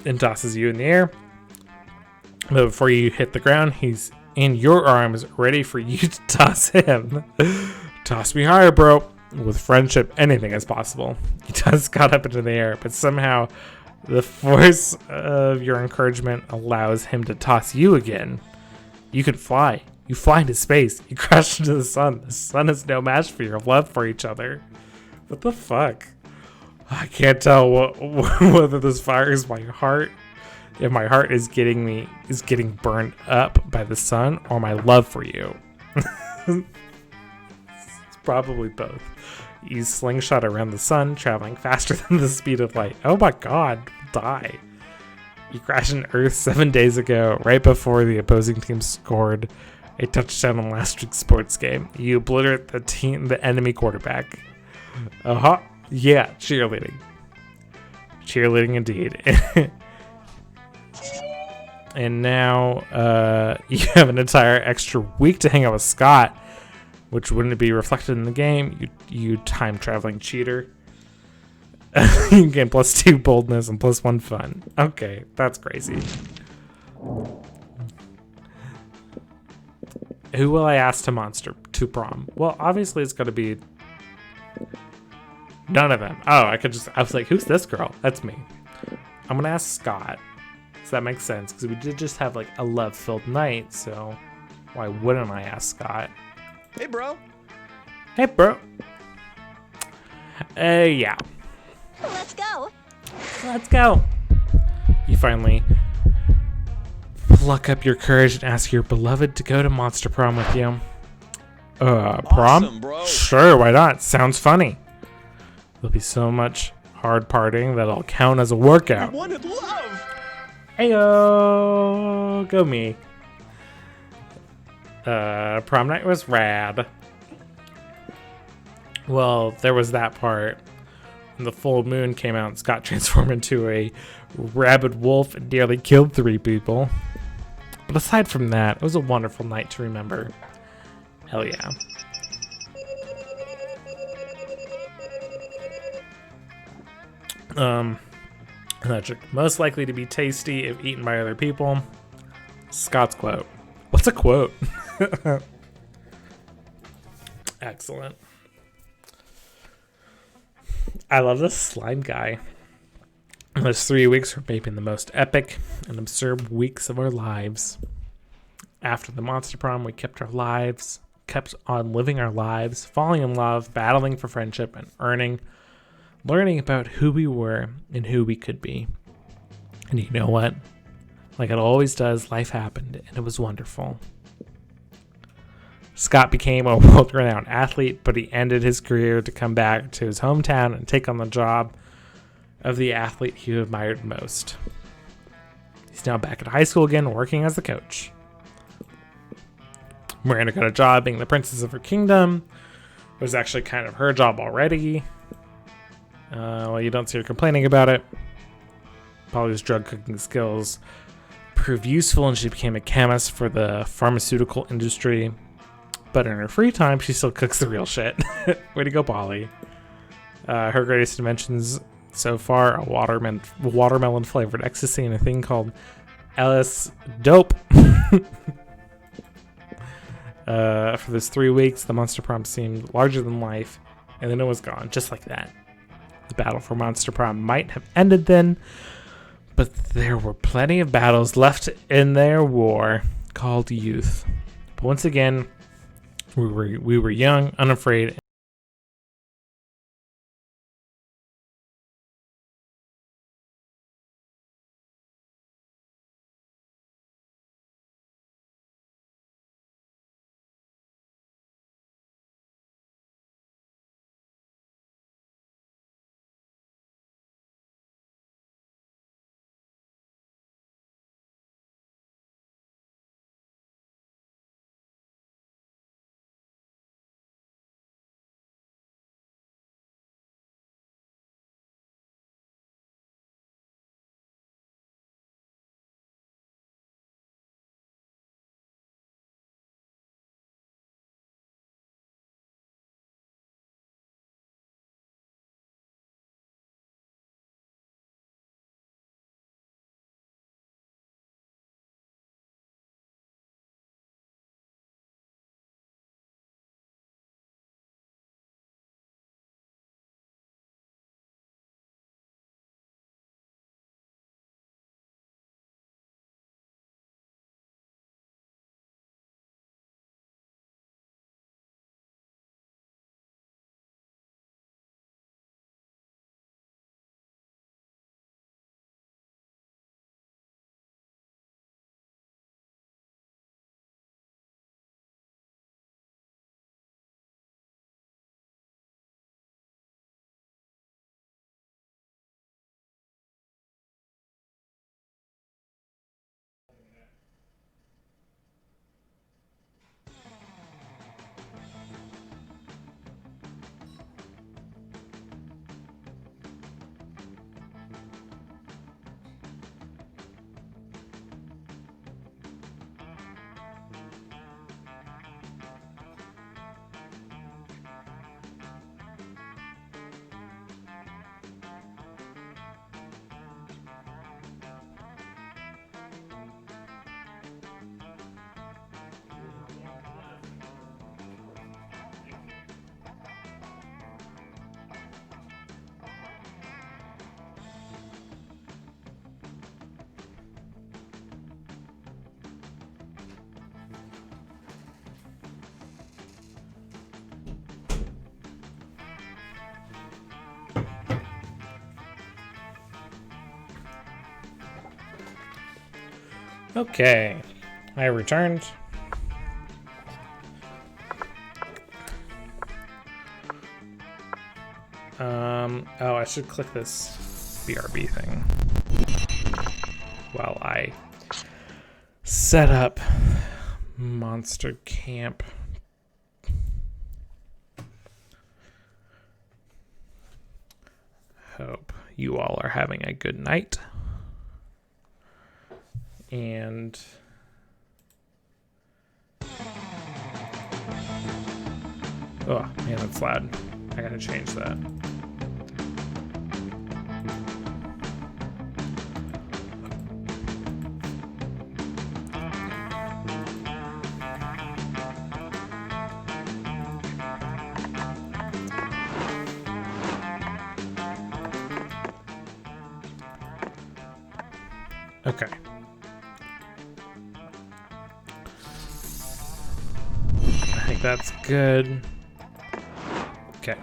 [SPEAKER 1] and tosses you in the air. But before you hit the ground, he's in your arms, ready for you to toss him. Toss me higher, bro. With friendship, anything is possible. He toss Scott up into the air, but somehow the force of your encouragement allows him to toss you again. You can fly. You fly into space. You crash into the sun. The sun is no match for your love for each other. What the fuck? I can't tell whether this fires my heart. If my heart is getting burned up by the sun, or my love for you. It's probably both. You slingshot around the sun, traveling faster than the speed of light. Oh my god, die. You crashed into Earth 7 days ago, right before the opposing team scored a touchdown in last week's sports game. You obliterate the enemy quarterback. Yeah, cheerleading. Cheerleading indeed. And now you have an entire extra week to hang out with Scott, which wouldn't be reflected in the game. You time traveling cheater. You gain +2 boldness and +1 fun. Okay, that's crazy. Who will I ask to prom? Well, obviously it's gonna be none of them. Oh, I was like, who's this girl? That's me. I'm gonna ask Scott. Does that make sense? Because we did just have like a love-filled night, so why wouldn't I ask Scott?
[SPEAKER 5] Hey, bro.
[SPEAKER 1] Hey, bro. Yeah.
[SPEAKER 2] Let's go.
[SPEAKER 1] Let's go. You finally pluck up your courage and ask your beloved to go to Monster Prom with you. Prom?
[SPEAKER 5] Awesome, bro.
[SPEAKER 1] Sure, why not? Sounds funny. There'll be so much hard partying that'll count as a workout.
[SPEAKER 5] Wanted love.
[SPEAKER 1] Heyo, go me. Prom night was rad. Well, there was that part. When the full moon came out, Scott transformed into a rabid wolf and nearly killed 3 people. But aside from that, it was a wonderful night to remember. Hell yeah. Electric. Most likely to be tasty if eaten by other people. Scott's quote. What's a quote? Excellent. I love this slime guy. Those 3 weeks were maybe the most epic and absurd weeks of our lives. After the Monster Prom, we kept on living our lives, falling in love, battling for friendship, and learning about who we were and who we could be. And you know what? Like it always does, life happened, and it was wonderful. Scott became a world-renowned athlete, but he ended his career to come back to his hometown and take on the job of the athlete he admired most. He's now back at high school again, working as a coach. Miranda got a job being the princess of her kingdom. It was actually kind of her job already. Well, you don't see her complaining about it. Polly's drug cooking skills proved useful, and she became a chemist for the pharmaceutical industry. But in her free time, she still cooks the real shit. Way to go, Polly. Her greatest inventions so far are watermelon flavored ecstasy and a thing called Ellis Dope. For those 3 weeks, the Monster Prom seemed larger than life, and then it was gone, just like that. The battle for Monster Prom might have ended then, but there were plenty of battles left in their war called youth. But once again, we were young, unafraid, Okay, I returned. Oh, I should click this BRB thing while I set up Monster Camp. Hope you all are having a good night. And oh man, that's loud. I gotta change that. Okay. I think that's good. Okay.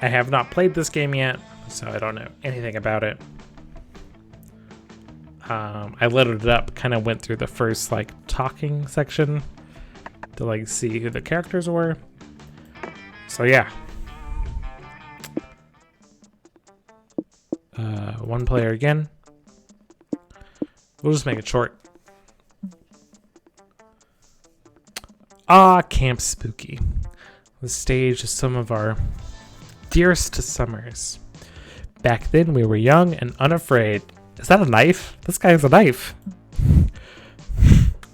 [SPEAKER 1] I have not played this game yet, so I don't know anything about it. I loaded it up, kind of went through the first like talking section to like see who the characters were. So yeah. One player again. We'll just make it short. Camp Spooky. The stage of some of our dearest summers. Back then we were young and unafraid. Is that a knife? This guy has a knife.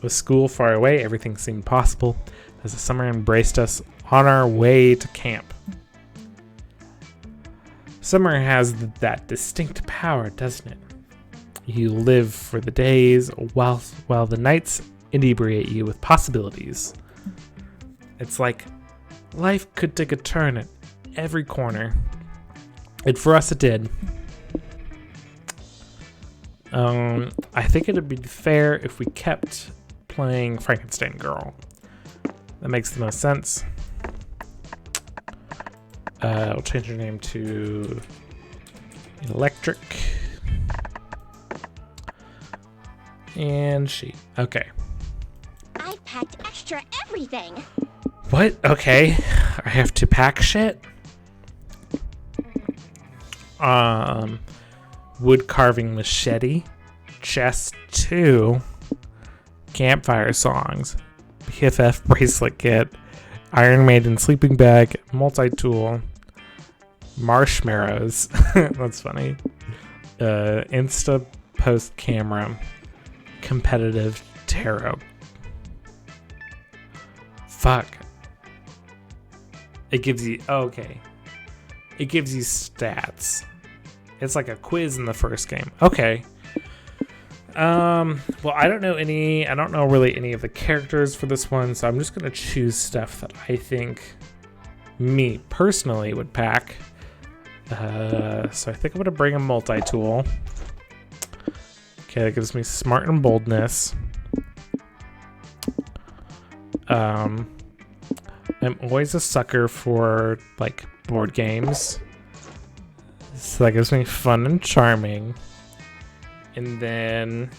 [SPEAKER 1] With school far away, everything seemed possible as the summer embraced us on our way to camp. Summer has that distinct power, doesn't it? You live for the days while the nights inebriate you with possibilities. It's like life could take a turn at every corner. And for us it did. I think it'd be fair if we kept playing Frankenstein Girl. That makes the most sense. We'll change her name to Electric. And she. Okay.
[SPEAKER 2] I packed extra everything.
[SPEAKER 1] What? Okay. I have to pack shit? Wood carving machete. Chest 2. Campfire songs. BFF bracelet kit. Iron Maiden sleeping bag. Multi-tool. Marshmallows. That's funny. Insta post camera. Competitive tarot. Fuck. It gives you okay. It gives you stats. It's like a quiz in the first game. Okay. Well, I don't know really any of the characters for this one, so I'm just gonna choose stuff that I think me personally would pack. So I think I'm gonna bring a multi-tool. Okay, that gives me smart and boldness. I'm always a sucker for like board games. So that gives me fun and charming. And then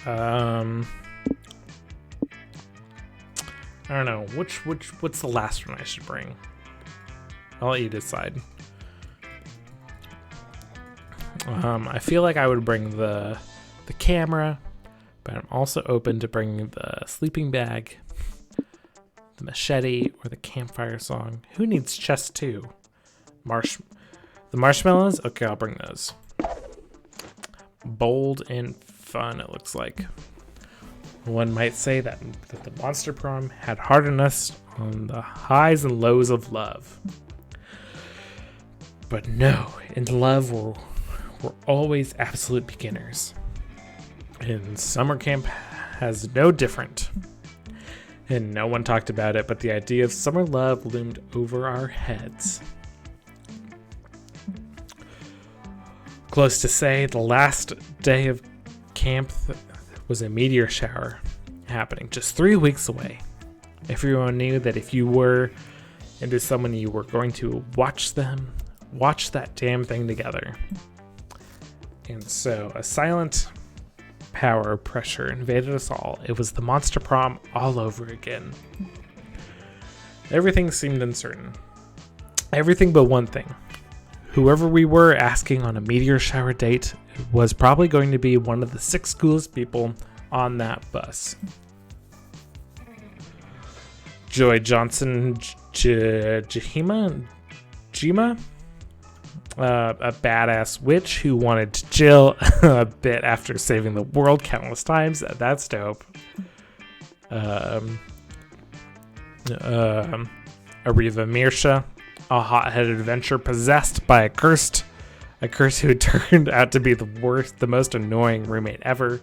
[SPEAKER 1] I don't know, what's the last one I should bring? I'll let you decide. I feel like I would bring the camera, but I'm also open to bringing the sleeping bag, the machete, or the campfire song. Who needs chest 2? The marshmallows? Okay, I'll bring those. Bold and fun, it looks like. One might say that the Monster Prom had hardened us on the highs and lows of love. But no, in love we're always absolute beginners. And summer camp has no different. And no one talked about it, but the idea of summer love loomed over our heads. Close to say, the last day of camp was a meteor shower happening just 3 weeks away. Everyone knew that if you were into someone, you were going to watch them watch that damn thing together. And so a silent power pressure invaded us all. It was the monster prom all over again. Everything seemed uncertain. Everything but one thing. Whoever we were asking on a meteor shower date was probably going to be one of the 6 coolest people on that bus. Joy Johnson Jima, a badass witch who wanted to chill a bit after saving the world countless times. That's dope. Ariva Mirsha, a hot-headed adventurer possessed by a curse who turned out to be the most annoying roommate ever.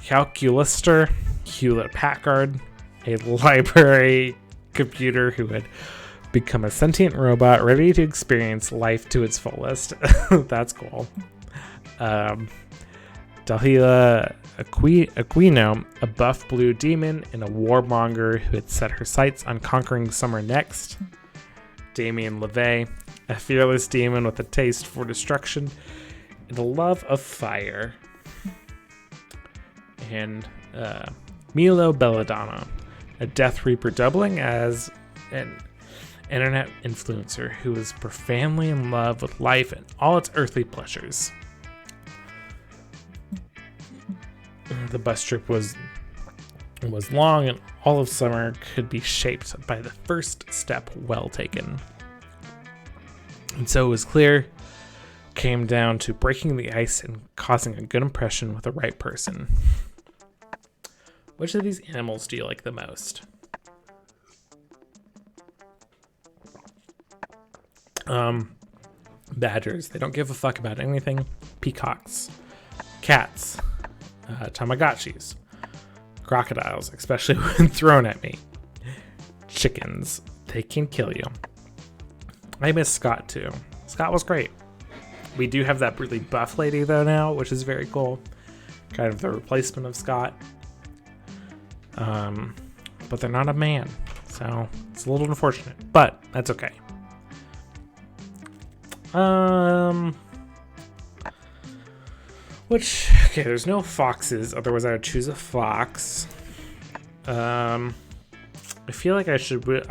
[SPEAKER 1] Calculister Hewlett Packard, a library computer who had become a sentient robot ready to experience life to its fullest. That's cool. Dahlia Aquino, a buff blue demon and a warmonger who had set her sights on conquering summer next. Damien LeVay, a fearless demon with a taste for destruction and a love of fire. And Milo Belladonna, a Death Reaper doubling as an internet influencer who is profoundly in love with life and all its earthly pleasures. The bus trip was long, and all of summer could be shaped by the first step well taken. And so it was clear, came down to breaking the ice and causing a good impression with the right person. Which of these animals do you like the most? Badgers, they don't give a fuck about anything. Peacocks. Cats. Tamagotchis. Crocodiles, especially when thrown at me. Chickens, they can kill you. I miss Scott too. Scott was great. We do have that really buff lady though now, which is very cool. Kind of the replacement of Scott. But they're not a man, so it's a little unfortunate, but that's okay. Okay, there's no foxes, otherwise I would choose a fox. I feel like I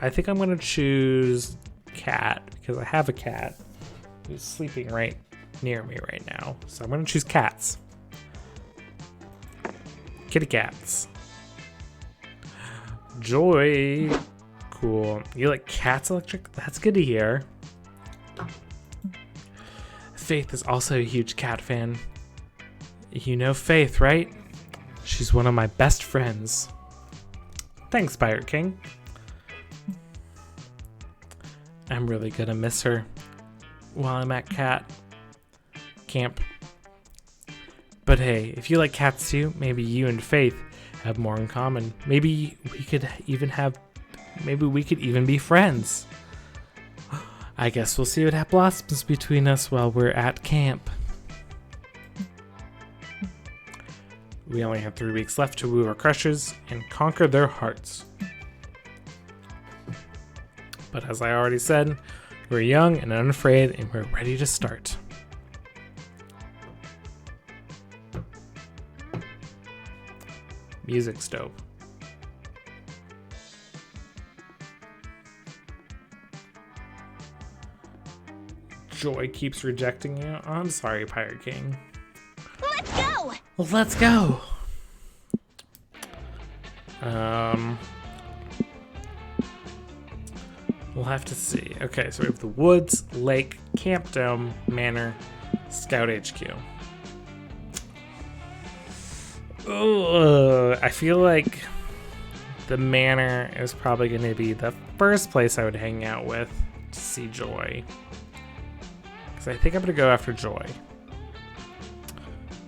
[SPEAKER 1] think I'm gonna choose cat, because I have a cat who's sleeping right near me right now, so I'm gonna choose cats. Kitty cats. Joy. Cool. You like cats electric? That's good to hear. Faith is also a huge cat fan. You know Faith, right? She's one of my best friends. Thanks, Pirate King. I'm really gonna miss her while I'm at cat camp. But hey, if you like cats too, maybe you and Faith have more in common. Maybe we could even be friends. I guess we'll see what blossoms between us while we're at camp. We only have 3 weeks left to woo our crushes and conquer their hearts. But as I already said, we're young and unafraid, and we're ready to start. Music's dope. Joy keeps rejecting you. Oh, I'm sorry, Pirate King.
[SPEAKER 2] Let's go!
[SPEAKER 1] Well, let's go. We'll have to see. Okay, so we have the Woods, Lake, Camp Dome, Manor, Scout HQ. I feel like the Manor is probably going to be the first place I would hang out with to see Joy. Because I think I'm going to go after Joy.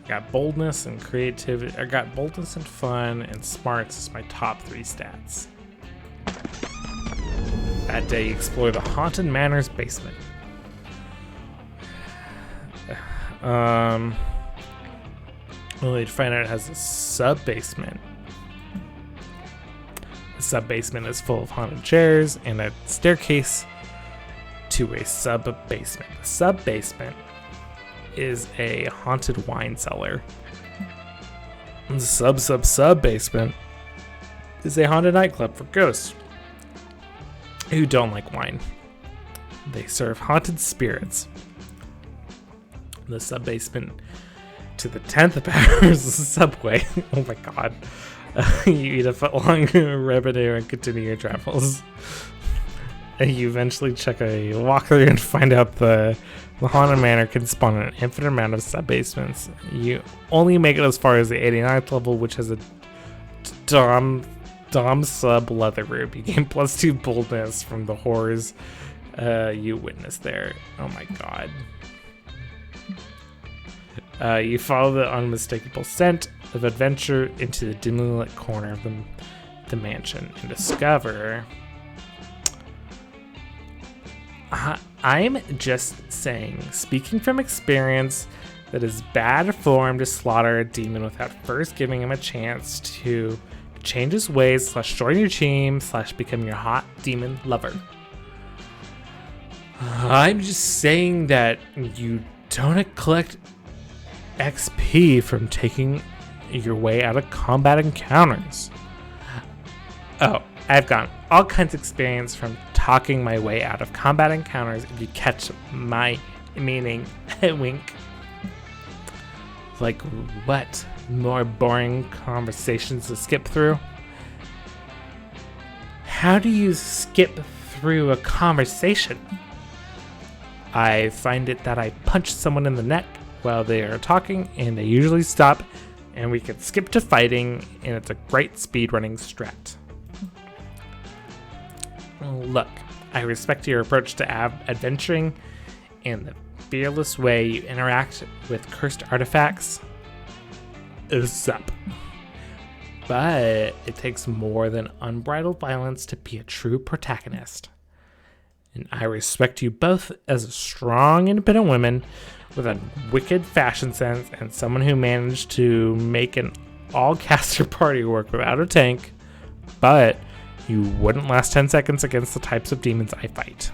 [SPEAKER 1] I got boldness and creativity. I got boldness and fun and smarts as my top 3 stats. That day, explore the Haunted Manor's basement. Only to find out it has a sub-basement. The sub-basement is full of haunted chairs and a staircase to a sub-basement. The sub-basement is a haunted wine cellar. The sub-basement is a haunted nightclub for ghosts who don't like wine. They serve haunted spirits. The sub-basement to the 10th power is the subway. Oh my god. You eat a foot-long revenue and continue your travels. And you eventually check a walkthrough and find out the haunted manor can spawn an infinite amount of sub-basements. You only make it as far as the 89th level, which has a Dom sub leather room. You gain +2 boldness from the horrors you witness there. Oh my god. You follow the unmistakable scent of adventure into the dimly lit corner of the mansion and discover... I'm just saying, speaking from experience, that it's bad form to slaughter a demon without first giving him a chance to change his ways / join your team / become your hot demon lover. I'm just saying that you don't collect XP from taking your way out of combat encounters. Oh, I've gotten all kinds of experience from talking my way out of combat encounters, if you catch my meaning. Wink. Like what? More boring conversations to skip through? How do you skip through a conversation? I find it that I punch someone in the neck while they are talking, and they usually stop, and we can skip to fighting, and it's a great speedrunning strat. Look, I respect your approach to adventuring and the fearless way you interact with cursed artifacts. Zup. But it takes more than unbridled violence to be a true protagonist. And I respect you both as a strong, independent women with a wicked fashion sense and someone who managed to make an all-caster party work without a tank, but you wouldn't last 10 seconds against the types of demons I fight.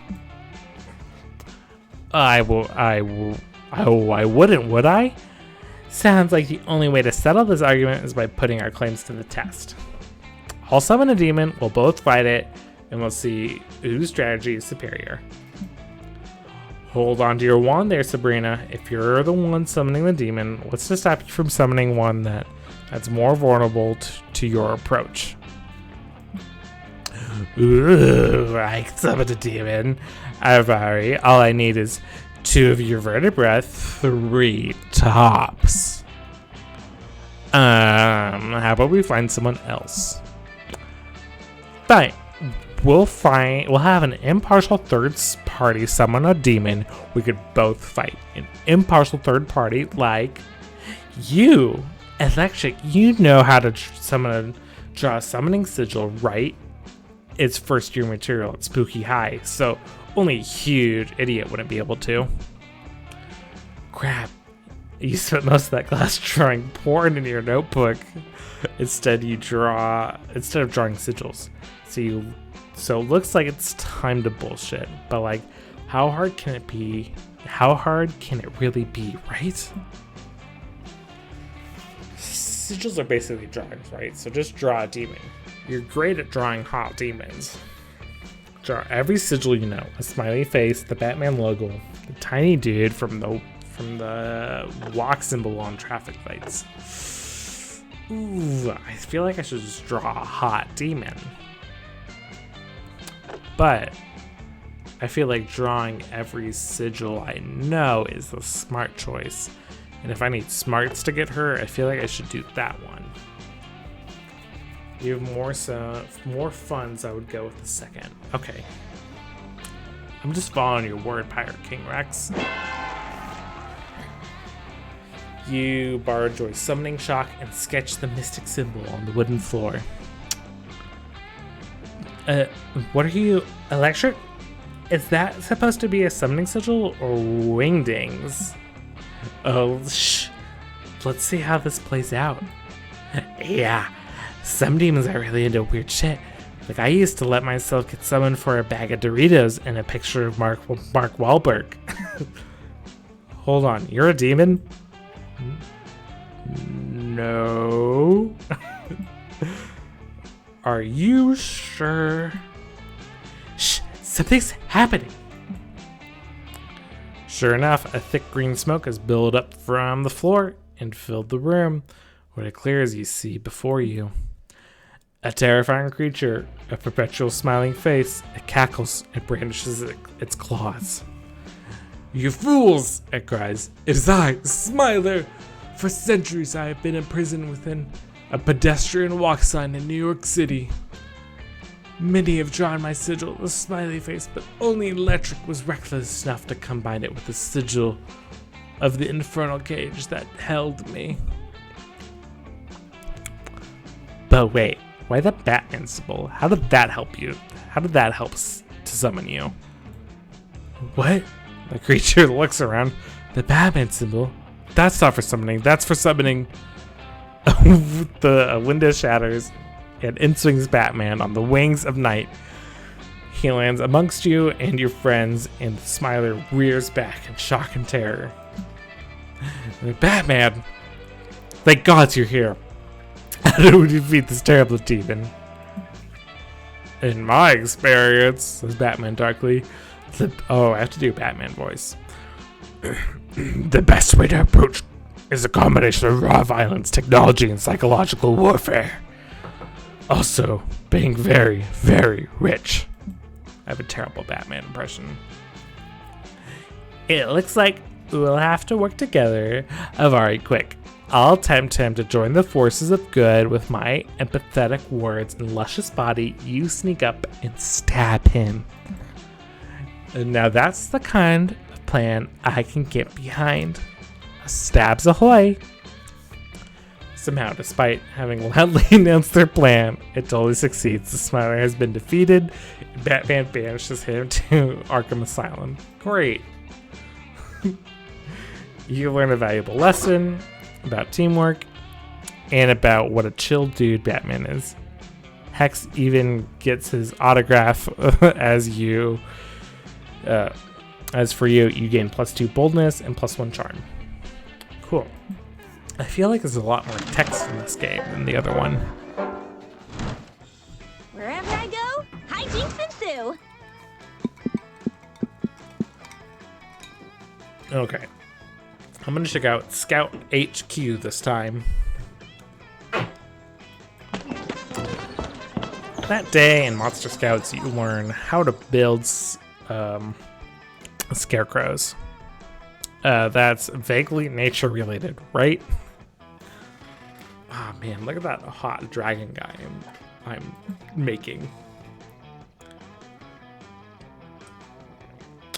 [SPEAKER 1] I wouldn't, would I? Sounds like the only way to settle this argument is by putting our claims to the test. I'll summon a demon, we'll both fight it, and we'll see whose strategy is superior. Hold on to your wand there, Sabrina. If you're the one summoning the demon, what's to stop you from summoning one that's more vulnerable to your approach? Ooh, I summoned a demon. Avari, all I need is 2 of your vertebrae, 3 tops. How about we find someone else? Fine. We'll have an impartial third party summon a demon we could both fight. An impartial third party like you. Electric, you know how to draw a summoning sigil, right? It's first year material at Spooky High, so only a huge idiot wouldn't be able to. Crap, you spent most of that class drawing porn in your notebook. Instead of drawing sigils. So it looks like it's time to bullshit, but like, how hard can it be? How hard can it really be, right? Sigils are basically drawings, right? So just draw a demon. You're great at drawing hot demons. Draw every sigil you know. A smiley face, the Batman logo, the tiny dude from the walk symbol on traffic lights. Ooh, I feel like I should just draw a hot demon. But I feel like drawing every sigil I know is the smart choice. And if I need smarts to get her, I feel like I should do that one. You have more funds, I would go with the second. Okay. I'm just following your word, Pirate King Rex. You borrow Joy's summoning shock and sketch the mystic symbol on the wooden floor. What are you, Electric? Is that supposed to be a summoning sigil or wingdings? Oh, shh. Let's see how this plays out. Yeah. Some demons are really into weird shit. Like, I used to let myself get summoned for a bag of Doritos and a picture of Mark Wahlberg. Hold on, you're a demon? No. Are you sure? Shh, something's happening. Sure enough, a thick green smoke has built up from the floor and filled the room. When it clears, you see before you a terrifying creature, a perpetual smiling face. It cackles and brandishes its claws. You fools, it cries. It is I, Smiler. For centuries I have been imprisoned within a pedestrian walk sign in New York City. Many have drawn my sigil, the smiley face, but only Electric was reckless enough to combine it with the sigil of the infernal cage that held me. But wait, why the Batman symbol? How did that help you? How did that help to summon you? What? The creature looks around. The Batman symbol? That's not for summoning. That's for summoning. The window shatters and in swings Batman on the wings of night. He lands amongst you and your friends, and the Smiler rears back in shock and terror. Batman! Thank God you're here. How do we defeat this terrible demon? In my experience, says Batman darkly. Oh, I have to do a Batman voice. The best way to approach is a combination of raw violence, technology, and psychological warfare. Also, being very, very rich. I have a terrible Batman impression. It looks like we'll have to work together. Very quick. I'll tempt him to join the forces of good with my empathetic words and luscious body. You sneak up and stab him. And now that's the kind of plan I can get behind. Stabs ahoy! Somehow, despite having loudly announced their plan, it totally succeeds. The Smiler has been defeated. Batman banishes him to Arkham Asylum. Great. You learn a valuable lesson about teamwork and about what a chill dude Batman is. Hex even gets his autograph as for you, you gain +2 boldness and +1 charm. Cool. I feel like there's a lot more text in this game than the other one.
[SPEAKER 2] Wherever I go, hijinks ensue.
[SPEAKER 1] Okay. I'm gonna check out Scout HQ this time. That day in Monster Scouts, you learn how to build scarecrows. That's vaguely nature related, right? Ah, man, look at that hot dragon guy I'm making.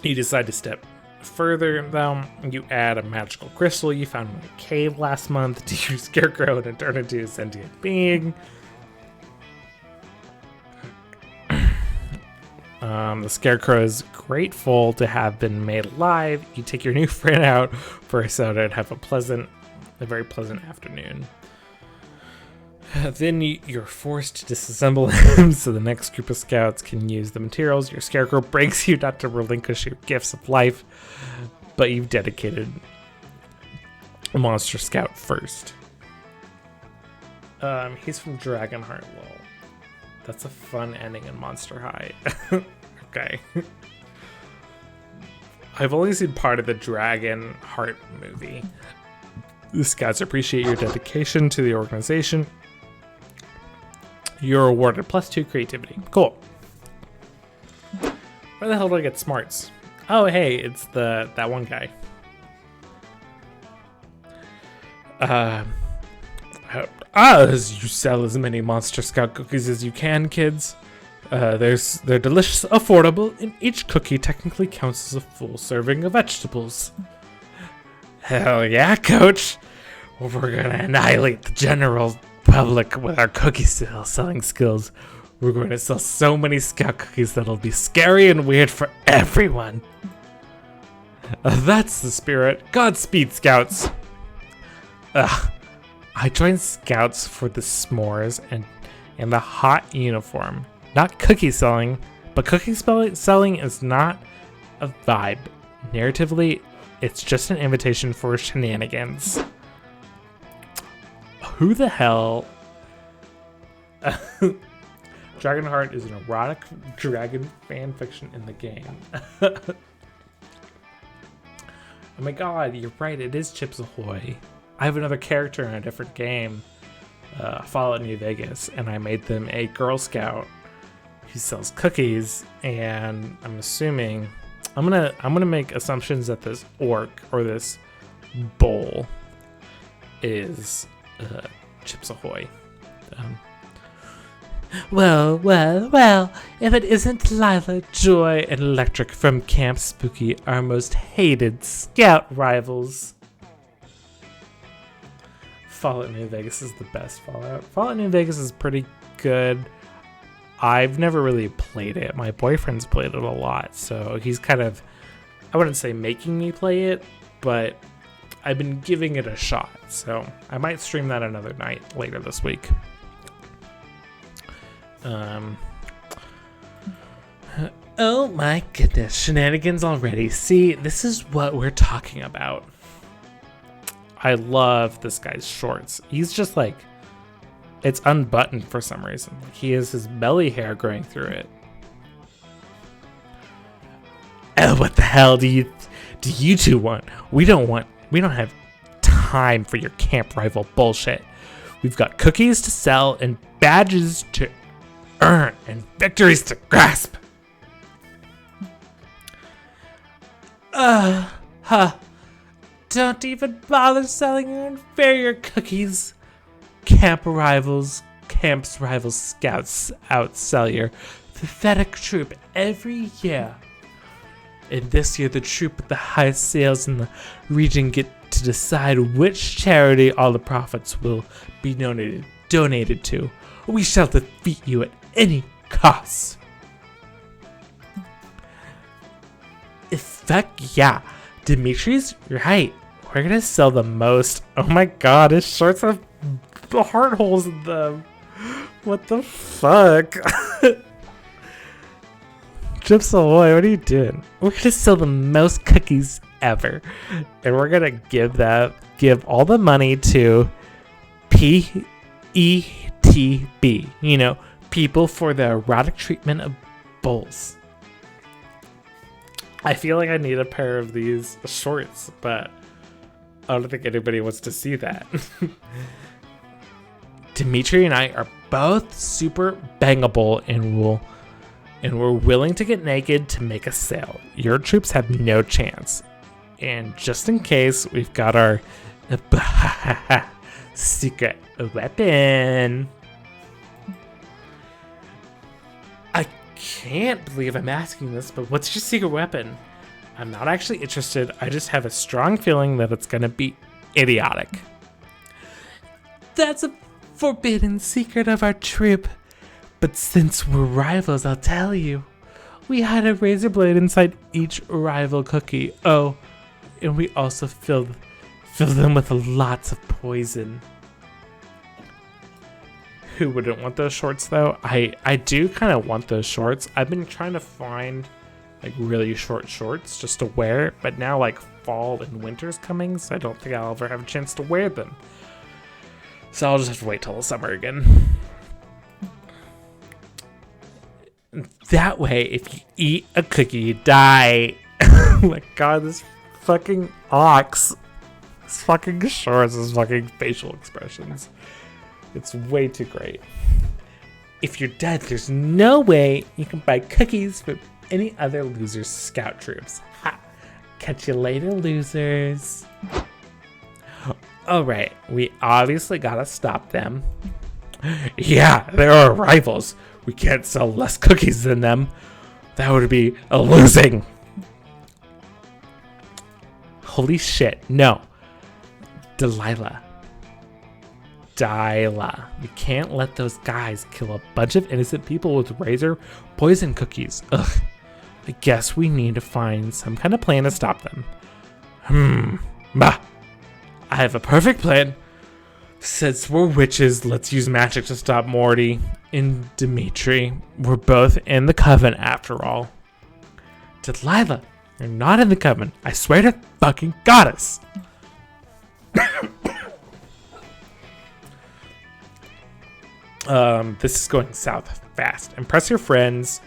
[SPEAKER 1] You decide to step further, though. You add a magical crystal you found in a cave last month to your scarecrow and turn into a sentient being. The scarecrow is grateful to have been made alive. You take your new friend out for a soda and have a very pleasant afternoon. Then you're forced to disassemble him so the next group of scouts can use the materials. Your scarecrow begs you not to relinquish your gifts of life, but you've dedicated a monster scout first. He's from Dragonheart, lol. That's a fun ending in Monster High. Okay. I've only seen part of the Dragonheart movie. The scouts appreciate your dedication to the organization. You're awarded +2 creativity. Cool. Where the hell do I get smarts? Oh, hey, it's that one guy. As you sell as many Monster Scout cookies as you can, kids. They're delicious, affordable, and each cookie technically counts as a full serving of vegetables. Hell yeah, coach! We're gonna annihilate the general public with our cookie selling skills. We're going to sell so many Scout cookies that'll be scary and weird for everyone. That's the spirit. Godspeed, Scouts! I joined Scouts for the s'mores and the hot uniform. not cookie selling, but selling is not a vibe. Narratively, it's just an invitation for shenanigans. Who the hell? Dragonheart is an erotic dragon fan fiction in the game. Oh my god, you're right, it is Chips Ahoy. I have another character in a different game, Fallout New Vegas, and I made them a Girl Scout who sells cookies, and I'm assuming I'm gonna make assumptions that this orc or this bowl is Chips Ahoy. Well, if it isn't Lila, Joy, and Electric from Camp Spooky, our most hated scout rivals. Fallout New Vegas is the best Fallout. Fallout New Vegas is pretty good. I've never really played it. My boyfriend's played it a lot, so he's kind of, I wouldn't say making me play it, but I've been giving it a shot. So I might stream that another night later this week. Oh my goodness, shenanigans already. See, this is what we're talking about. I love this guy's shorts. He's just like, it's unbuttoned for some reason. He has his belly hair growing through it. Oh, what the hell do you two want? We don't have time for your camp rival bullshit. We've got cookies to sell and badges to earn and victories to grasp. Don't even bother selling your inferior cookies. Camp's rivals scouts outsell your pathetic troop every year. And this year, the troop with the highest sales in the region get to decide which charity all the profits will be donated to. We shall defeat you at any cost. Fuck yeah. Dimitri's right. We're gonna sell the most. Oh my god, his shorts have heart holes in them. What the fuck? Chips Ahoy, what are you doing? We're gonna sell the most cookies ever. And we're gonna give all the money to PETB. You know, people for the erotic treatment of bulls. I feel like I need a pair of these shorts, but I don't think anybody wants to see that. Dimitri and I are both super bangable and we're willing to get naked to make a sale. Your troops have no chance. And just in case, we've got our secret weapon. I can't believe I'm asking this, but what's your secret weapon? I'm not actually interested. I just have a strong feeling that it's gonna be idiotic. That's a forbidden secret of our troop. But since we're rivals, I'll tell you. We hide a razor blade inside each rival cookie. Oh, and we also fill them with lots of poison. Who wouldn't want those shorts though? I do kind of want those shorts. I've been trying to find like really short shorts just to wear, but now like fall and winter's coming, so I don't think I'll ever have a chance to wear them. So I'll just have to wait till the summer again. That way, if you eat a cookie, you die. Oh my god, this fucking ox. This fucking shorts, this fucking facial expressions. It's way too great. If you're dead, there's no way you can buy cookies from any other loser's scout troops. Ha! Catch you later, losers. Alright, we obviously gotta stop them. Yeah, they're our rivals. We can't sell less cookies than them. That would be a losing. Holy shit, no. Delilah. We can't let those guys kill a bunch of innocent people with razor poison cookies. Ugh. I guess we need to find some kind of plan to stop them. Bah. I have a perfect plan. Since we're witches, let's use magic to stop Morty and Dimitri. We're both in the coven after all. Delilah, you're not in the coven. I swear to fucking goddess. This is going south fast. Impress your friends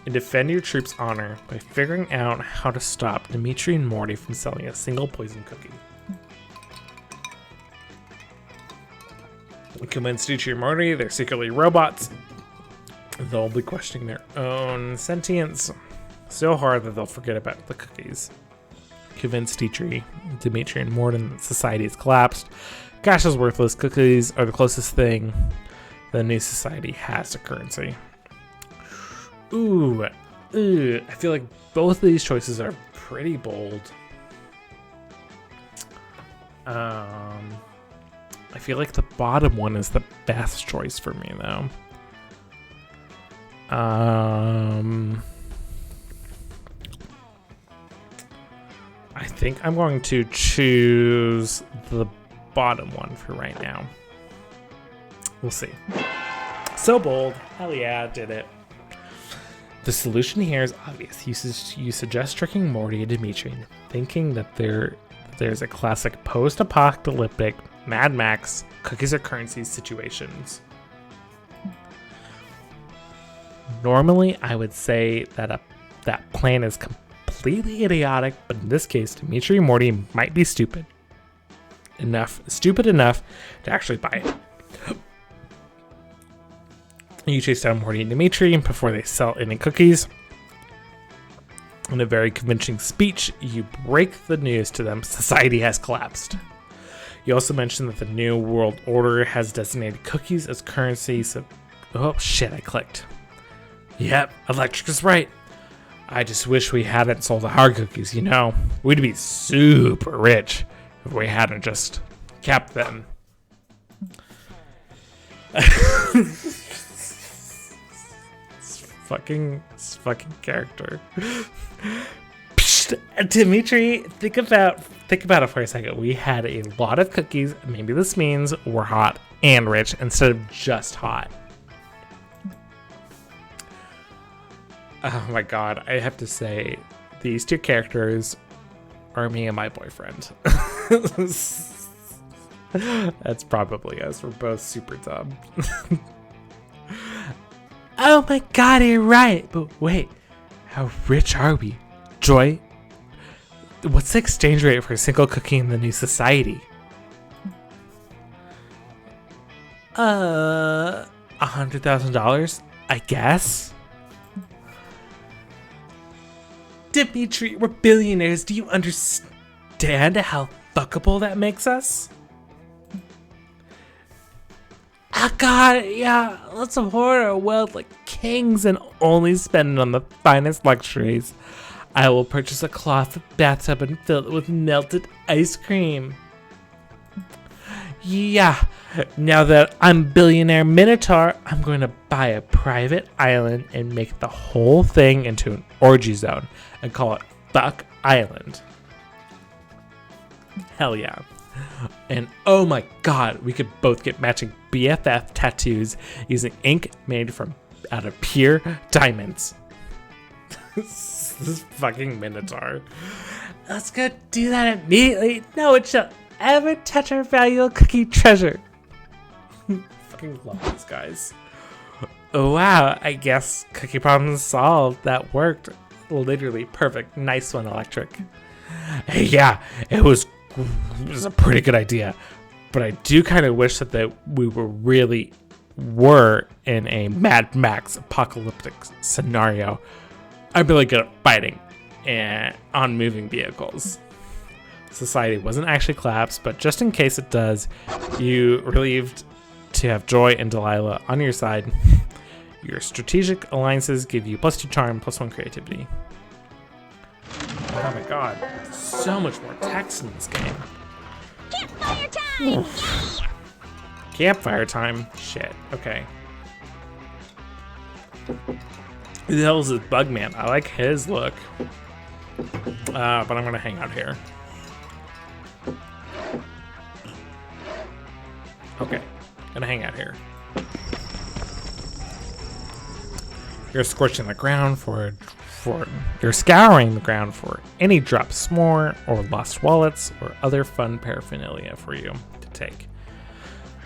[SPEAKER 1] and defend your troops' honor by figuring out how to stop Dimitri and Morty from selling a single poison cookie. Convince Dimitri and Morty they're secretly robots. They'll be questioning their own sentience so hard that they'll forget about the cookies. Convince Dimitri and Morty that society has collapsed. Cash is worthless. Cookies are the closest thing the new society has to currency. Ooh, I feel like both of these choices are pretty bold. I feel like the bottom one is the best choice for me, though. I think I'm going to choose the bottom one for right now. We'll see. So bold. Hell yeah, did it. The solution here is obvious. You suggest tricking Morty and Dimitri, thinking that there's a classic post-apocalyptic Mad Max cookies or currency situations. Normally, I would say that that plan is completely idiotic, but in this case, Dimitri and Morty might be stupid enough to actually buy it. You chase down Morty and Dimitri before they sell any cookies. In a very convincing speech, you break the news to them: society has collapsed. You also mentioned that the New World Order has designated cookies as currency, so... Oh shit, I clicked. Yep, Electric is right. I just wish we hadn't sold the hard cookies, you know? We'd be super rich if we hadn't just kept them. This fucking character. Dimitri, think about it for a second. We had a lot of cookies. Maybe this means we're hot and rich instead of just hot. Oh my god, I have to say, these two characters are me and my boyfriend. That's probably us. We're both super dumb. Oh my god, you're right. But wait, how rich are we? Joy, what's the exchange rate for a single cookie in the new society? $100,000, I guess. Dimitri, we're billionaires. Do you understand how fuckable that makes us? Oh god, yeah, let's hoard our wealth like kings and only spend it on the finest luxuries. I will purchase a cloth bathtub and fill it with melted ice cream. Yeah, now that I'm billionaire Minotaur, I'm going to buy a private island and make the whole thing into an orgy zone and call it Fuck Island. Hell yeah. And oh my god, we could both get matching BFF tattoos using ink made out of pure diamonds. This fucking Minotaur. Let's go do that immediately. No one shall ever touch our valuable cookie treasure. Fucking love these guys. Oh wow, I guess cookie problem solved. That worked. Literally perfect. Nice one, Electric. Hey, yeah, it was a pretty good idea, but I do kind of wish that we were in a Mad Max apocalyptic scenario. I'm really good at fighting and on moving vehicles. Society wasn't actually collapsed, but just in case it does, you relieved to have Joy and Delilah on your side. Your strategic alliances give you +2 charm, +1 creativity. Oh my god, so much more text in this game.
[SPEAKER 2] Campfire time! Yeah!
[SPEAKER 1] Campfire time? Shit, okay. Who the hell is this Bugman? I like his look. But I'm gonna hang out here. Okay, gonna hang out here. You're scorching the ground for you're scouring the ground for any dropped s'more or lost wallets or other fun paraphernalia for you to take.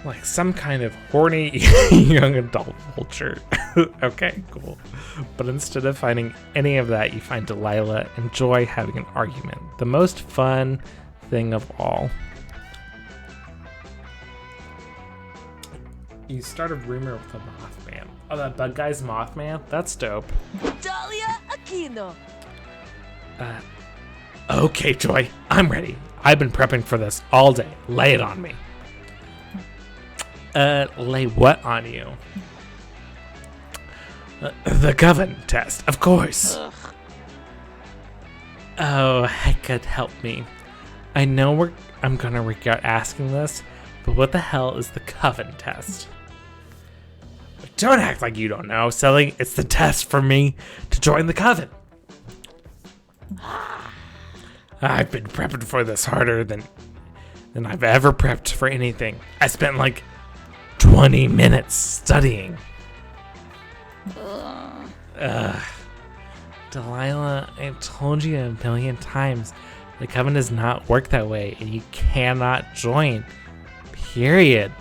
[SPEAKER 1] Like some kind of horny young adult vulture. Okay, cool. But instead of finding any of that, you find Delilah enjoy having an argument. The most fun thing of all. You start a rumor with the Mothman. Oh, that bug guy's Mothman? That's dope.
[SPEAKER 6] Dahlia Aquino.
[SPEAKER 1] Okay, Joy. I'm ready. I've been prepping for this all day. Lay it on me. Lay what on you? The Coven test, of course.
[SPEAKER 6] Ugh.
[SPEAKER 1] Oh, heck, could help me. I know I'm gonna regret asking this, but what the hell is the Coven test? Don't act like you don't know, Sully. It's the test for me to join the Coven. I've been prepping for this harder than I've ever prepped for anything. I spent like 20 minutes studying. Delilah, I've told you a million times, the Coven does not work that way, and you cannot join. Period.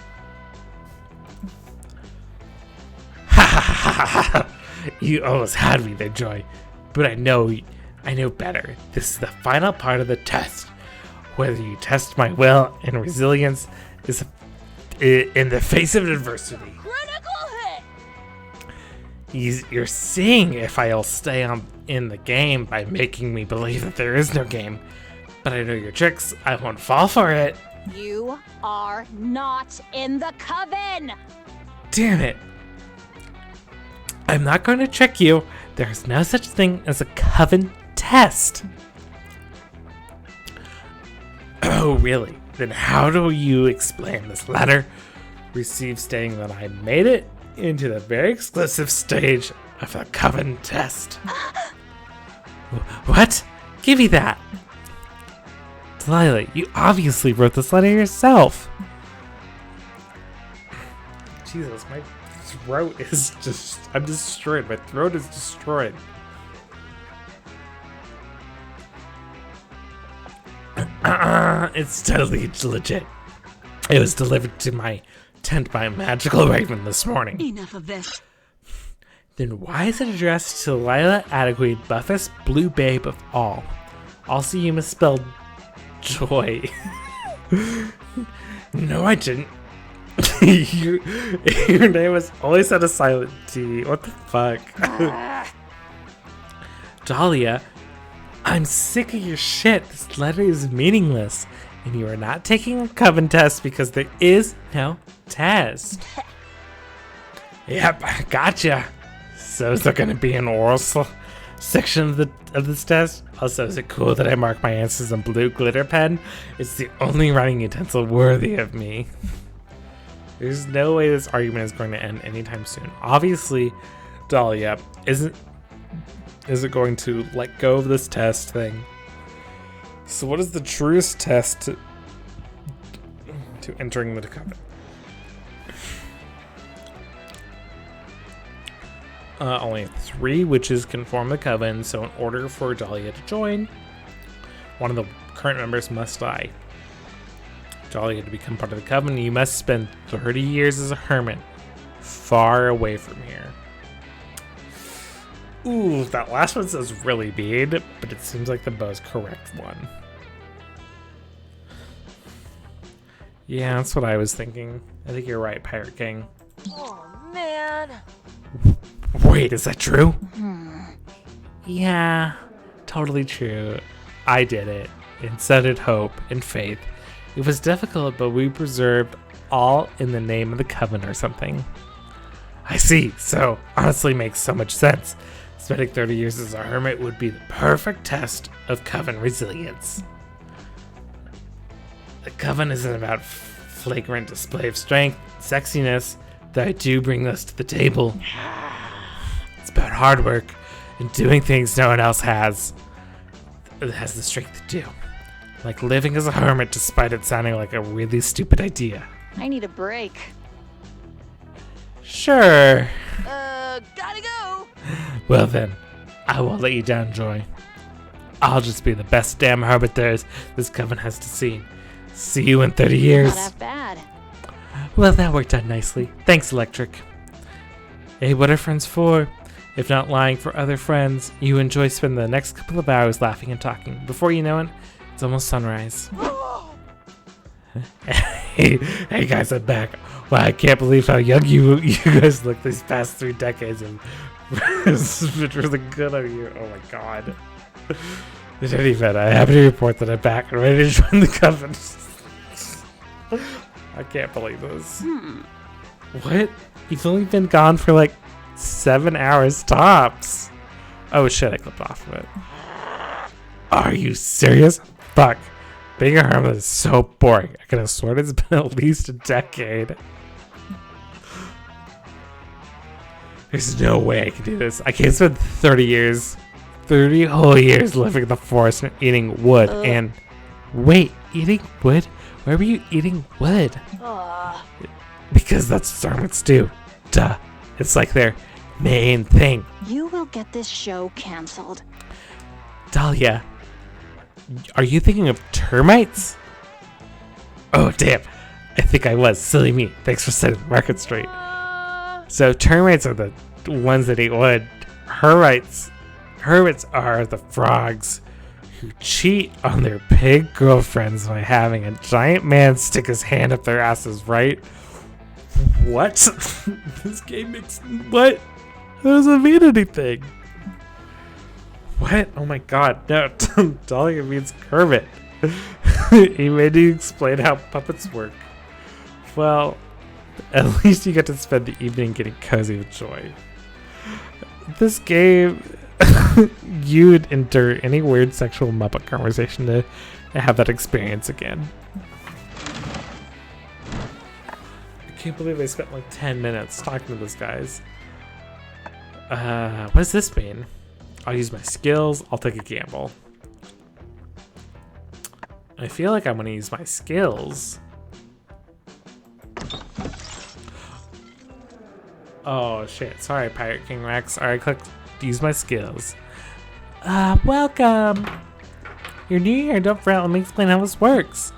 [SPEAKER 1] Ha ha ha ha ha! You almost had me there, Joy. But I know better. This is the final part of the test. Whether you test my will and resilience is in the face of adversity.
[SPEAKER 6] Critical hit.
[SPEAKER 1] You're seeing if I'll stay in the game by making me believe that there is no game. But I know your tricks. I won't fall for it.
[SPEAKER 2] You are not in the Coven.
[SPEAKER 1] Damn it. I'm not going to trick you. There's no such thing as a Coven test. Oh, really? Then how do you explain this letter received stating that I made it into the very exclusive stage of the Coven test? What? Give me that. Delilah, you obviously wrote this letter yourself. Jesus, my throat is just... I'm destroyed. My throat is destroyed. It's totally legit. It was delivered to my tent by a magical raven this morning.
[SPEAKER 6] Enough of this.
[SPEAKER 1] Then why is it addressed to Lila Adequate, buffest blue babe of all? Also, you misspelled joy. No, I didn't. Your name was always had a silent T. What the fuck? Dahlia, I'm sick of your shit. This letter is meaningless. And you are not taking a Coven test because there is no test. Yep, gotcha. So is there going to be an oral section of this test? Also, is it cool that I mark my answers in blue glitter pen? It's the only writing utensil worthy of me. There's no way this argument is going to end anytime soon. Obviously, Dahlia isn't going to let go of this test thing. So what is the truest test to entering the Coven? Only 3 witches can form the Coven, so in order for Dahlia to join, one of the current members must die. Dahlia, to become part of the Coven, you must spend 30 years as a hermit, far away from here. Ooh, that last one says really mean, but it seems like the most correct one. Yeah, that's what I was thinking. I think you're right, Pirate King.
[SPEAKER 6] Oh, man.
[SPEAKER 1] Wait, is that true? Yeah, totally true. I did it, and so did hope and faith. It was difficult, but we preserved all in the name of the Coven or something. I see, so honestly makes so much sense. Spending 30 years as a hermit would be the perfect test of Coven resilience. The Coven isn't about flagrant display of strength, sexiness, though I do bring those to the table. It's about hard work and doing things no one else has the strength to do. Like living as a hermit despite it sounding like a really stupid idea.
[SPEAKER 2] I need a break.
[SPEAKER 1] Sure.
[SPEAKER 6] Gotta go.
[SPEAKER 1] Well then, I won't let you down, Joy. I'll just be the best damn arbiters this coven has to see. See you in 30 years.
[SPEAKER 2] Not half bad.
[SPEAKER 1] Well, that worked out nicely. Thanks, Electric. Hey, what are friends for? If not lying for other friends, you enjoy spending the next couple of hours laughing and talking. Before you know it, it's almost sunrise. Hey guys, I'm back. Wow, I can't believe how young you guys look these past 3 decades. It's been really good of you. Oh my god. In any event, I'm happy to report that I'm back and ready to join the coven. I can't believe this. What? You've only been gone for like 7 hours tops. Oh shit, I clipped off of it. Are you serious? Fuck. Being a hermit is so boring. I could have sworn it's been at least a decade. There's no way I can do this. I can't spend 30 whole years living in the forest and eating wood. And wait, eating wood? Why were you eating wood? Because that's what hermits do. Duh. It's like their main thing.
[SPEAKER 2] You will get this show canceled.
[SPEAKER 1] Dahlia, are you thinking of termites? Oh, damn. I think I was. Silly me. Thanks for setting the record straight. So termites are the ones that eat wood. Hermits are the frogs who cheat on their pig girlfriends by having a giant man stick his hand up their asses, right? What? This game makes... What? That doesn't mean anything. What? Oh my god, no. Dahlia means Kermit. He made you explain how puppets work. Well, at least you get to spend the evening getting cozy with Joy. This game, you'd endure any weird sexual Muppet conversation to have that experience again. I can't believe I spent like 10 minutes talking to those guys. What does this mean? I'll use my skills. I'll take a gamble. I feel like I'm going to use my skills. Oh, shit. Sorry, Pirate King Rex. Alright, click use my skills. Welcome. You're new here. Don't fret. Let me explain how this works.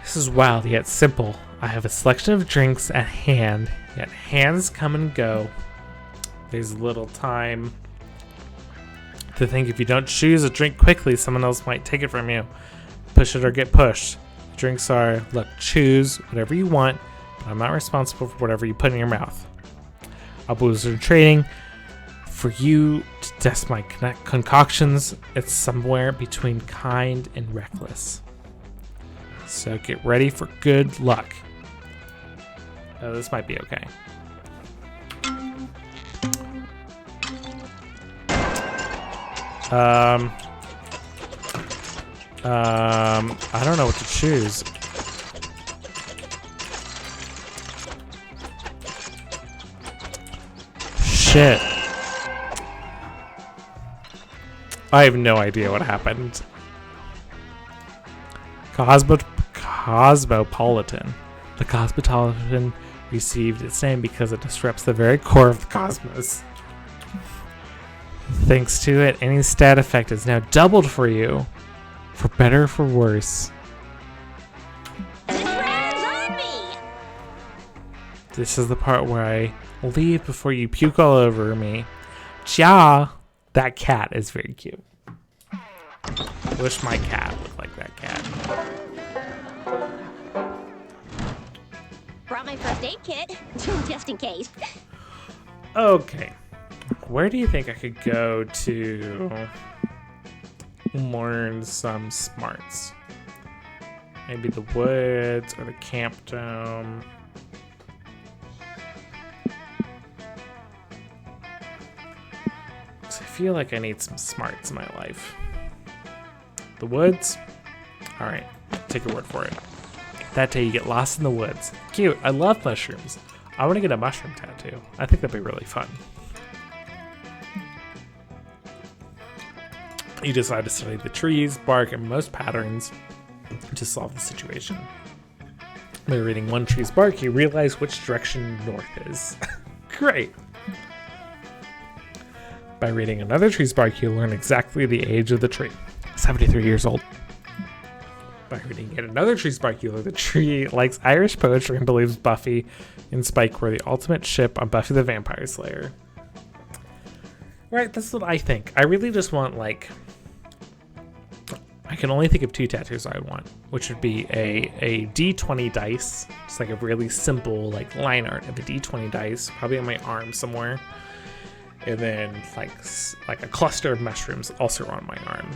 [SPEAKER 1] This is wild yet simple. I have a selection of drinks at hand, yet hands come and go. There's little time to think. If you don't choose a drink quickly, someone else might take it from you. Push it or get pushed. Drinks are, look, choose whatever you want, but I'm not responsible for whatever you put in your mouth. I'll booze your trading for you to test my concoctions. It's somewhere between kind and reckless. So get ready for good luck. Oh, this might be okay. I don't know what to choose. Shit. I have no idea what happened. Cosmopolitan. The Cosmopolitan received its name because it disrupts the very core of the cosmos. Thanks to it, any stat effect is now doubled for you. For better or for worse.
[SPEAKER 3] Surprise on me!
[SPEAKER 1] This is the part where I leave before you puke all over me. Ja! That cat is very cute. Wish my cat looked like that cat.
[SPEAKER 3] Brought my first aid kit, just in case.
[SPEAKER 1] Okay. Where do you think I could go to learn some smarts? Maybe the woods or the camp dome. I feel like I need some smarts in my life. The woods? Alright, take your word for it. That day you get lost in the woods. Cute, I love mushrooms. I want to get a mushroom tattoo. I think that'd be really fun. You decide to study the trees, bark, and most patterns to solve the situation. By reading one tree's bark, you realize which direction north is. Great. By reading another tree's bark, you learn exactly the age of the tree. 73 years old. By reading yet another tree's bark, you learn the tree likes Irish poetry and believes Buffy and Spike were the ultimate ship on Buffy the Vampire Slayer. Right, that's what I think. I really just want, like... I can only think of 2 tattoos I want, which would be a D20 dice, just like a really simple like line art of a D20 dice, probably on my arm somewhere, and then like a cluster of mushrooms also on my arm.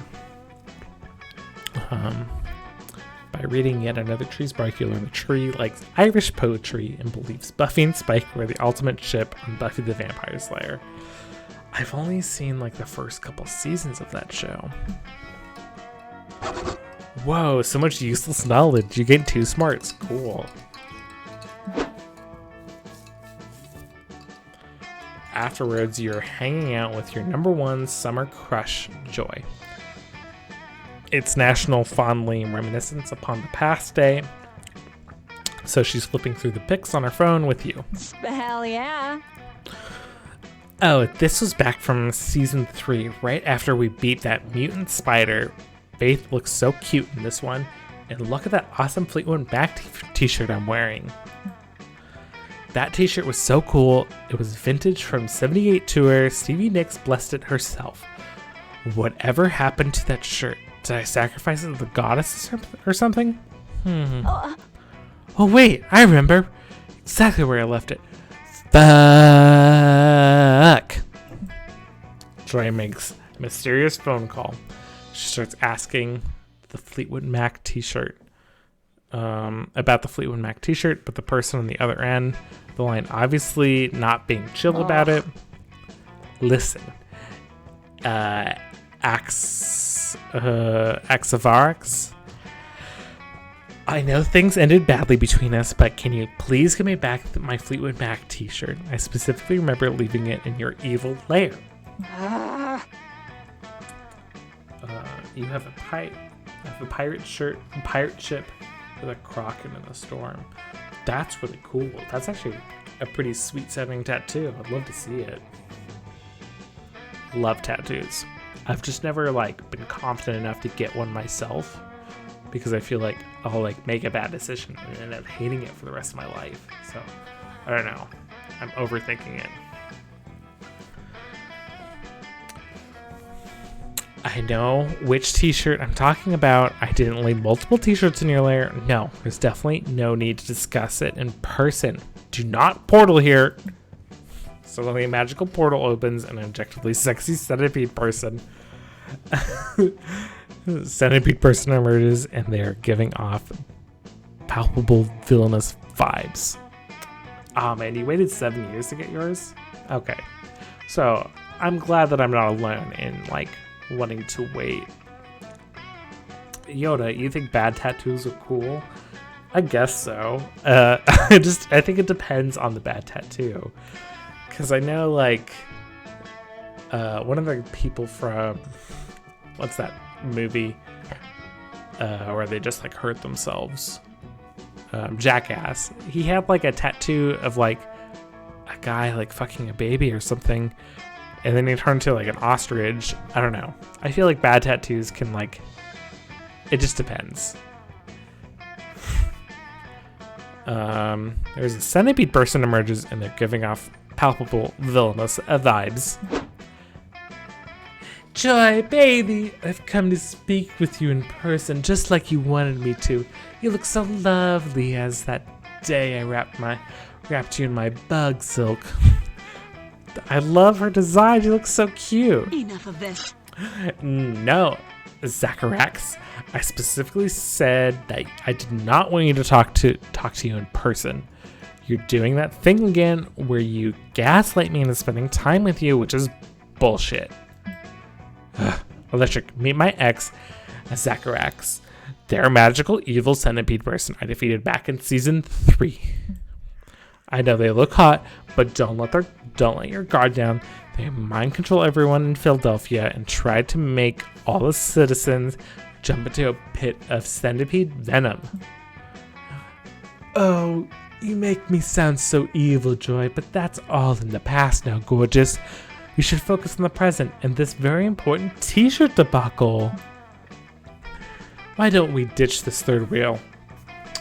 [SPEAKER 1] By reading yet another tree's bark, you learn the tree likes Irish poetry and believes Buffy and Spike were the ultimate ship on Buffy the Vampire Slayer. I've only seen like the first couple seasons of that show. Whoa, so much useless knowledge. You gain 2 smarts. Cool. Afterwards, you're hanging out with your #1 summer crush, Joy. It's National Fondly Reminiscence upon the past day, so she's flipping through the pics on her phone with you.
[SPEAKER 2] Hell yeah.
[SPEAKER 1] Oh, this was back from season 3, right after we beat that mutant spider. Faith looks so cute in this one, and look at that awesome Fleetwood Mac t-shirt I'm wearing. That t-shirt was so cool. It was vintage from 78 tour. Stevie Nicks blessed it herself. Whatever happened to that shirt? Did I sacrifice it to the goddess or something? Oh wait, I remember exactly where I left it. Fuck. Joy makes a mysterious phone call. She starts asking the Fleetwood Mac t-shirt about the Fleetwood Mac t-shirt, but the person on the other end, the line obviously not being chill about it. Listen, Axavarex, I know things ended badly between us, but can you please give me back my Fleetwood Mac t-shirt? I specifically remember leaving it in your evil lair. You have a pirate ship with a kraken in a storm. That's really cool. That's actually a pretty sweet sounding tattoo. I'd love to see it. Love tattoos. I've just never like been confident enough to get one myself because I feel like I'll like make a bad decision and end up hating it for the rest of my life. So I don't know. I'm overthinking it. I know which t-shirt I'm talking about. I didn't leave multiple t-shirts in your lair. No, there's definitely no need to discuss it in person. Do not portal here. Suddenly a magical portal opens and an objectively sexy centipede person. Centipede person emerges and they are giving off palpable villainous vibes. Oh man, you waited 7 years to get yours? Okay. So I'm glad that I'm not alone in like wanting to wait. Yoda, you think bad tattoos are cool? I guess so. I think it depends on the bad tattoo. Because I know, like, one of the people from, what's that movie where they just, like, hurt themselves? Jackass. He had, like, a tattoo of, like, a guy, like, fucking a baby or something. And then he turned into, like, an ostrich. I don't know. I feel like bad tattoos can, like, it just depends. There's a centipede person emerges and they're giving off palpable villainous vibes. Joy, baby, I've come to speak with you in person just like you wanted me to. You look so lovely as that day I wrapped you in my bug silk. I love her design. You look so cute.
[SPEAKER 6] Enough of this.
[SPEAKER 1] No, Zacharax. I specifically said that I did not want you to talk to you in person. You're doing that thing again where you gaslight me into spending time with you, which is bullshit. Electric, meet my ex, Zacharax. They're a magical evil centipede person I defeated back in season 3. I know they look hot, but don't let your guard down. They mind control everyone in Philadelphia and try to make all the citizens jump into a pit of centipede venom. Oh, you make me sound so evil, Joy, but that's all in the past now, gorgeous. You should focus on the present and this very important t-shirt debacle. Why don't we ditch this third wheel?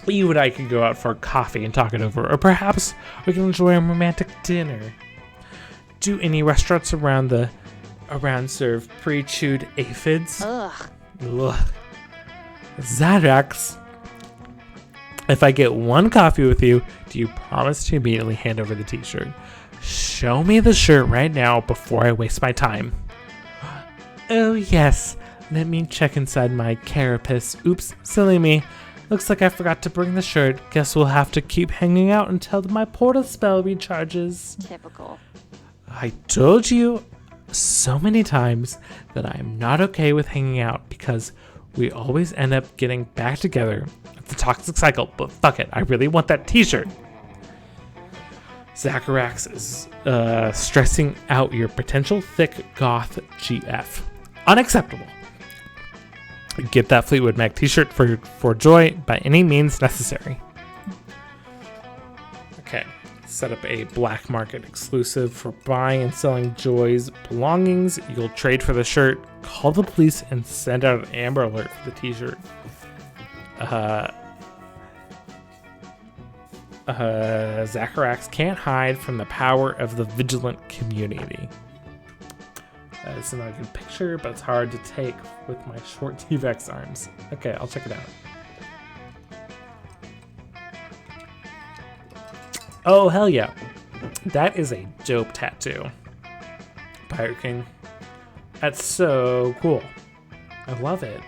[SPEAKER 1] You and I can go out for coffee and talk it over, or perhaps we can enjoy a romantic dinner. Do any restaurants around serve pre-chewed aphids?
[SPEAKER 2] Ugh.
[SPEAKER 1] Ugh. Xanax. If I get one coffee with you, do you promise to immediately hand over the t-shirt? Show me the shirt right now before I waste my time. Oh yes, let me check inside my carapace. Oops, silly me. Looks like I forgot to bring the shirt. Guess we'll have to keep hanging out until my portal spell recharges.
[SPEAKER 2] Typical.
[SPEAKER 1] I told you so many times that I am not okay with hanging out because we always end up getting back together. It's a toxic cycle, but fuck it. I really want that t-shirt. Zacharax is stressing out your potential thick goth GF. Unacceptable. Get that Fleetwood Mac t-shirt for Joy by any means necessary. Okay, set up a black market exclusive for buying and selling Joy's belongings. You'll trade for the shirt, call the police, and send out an Amber Alert for the t-shirt. Zacharax can't hide from the power of the vigilant community. It's not a good picture, but it's hard to take with my short T-Rex arms. Okay, I'll check it out. Oh, hell yeah. That is a dope tattoo. Pirate King. That's so cool. I love it.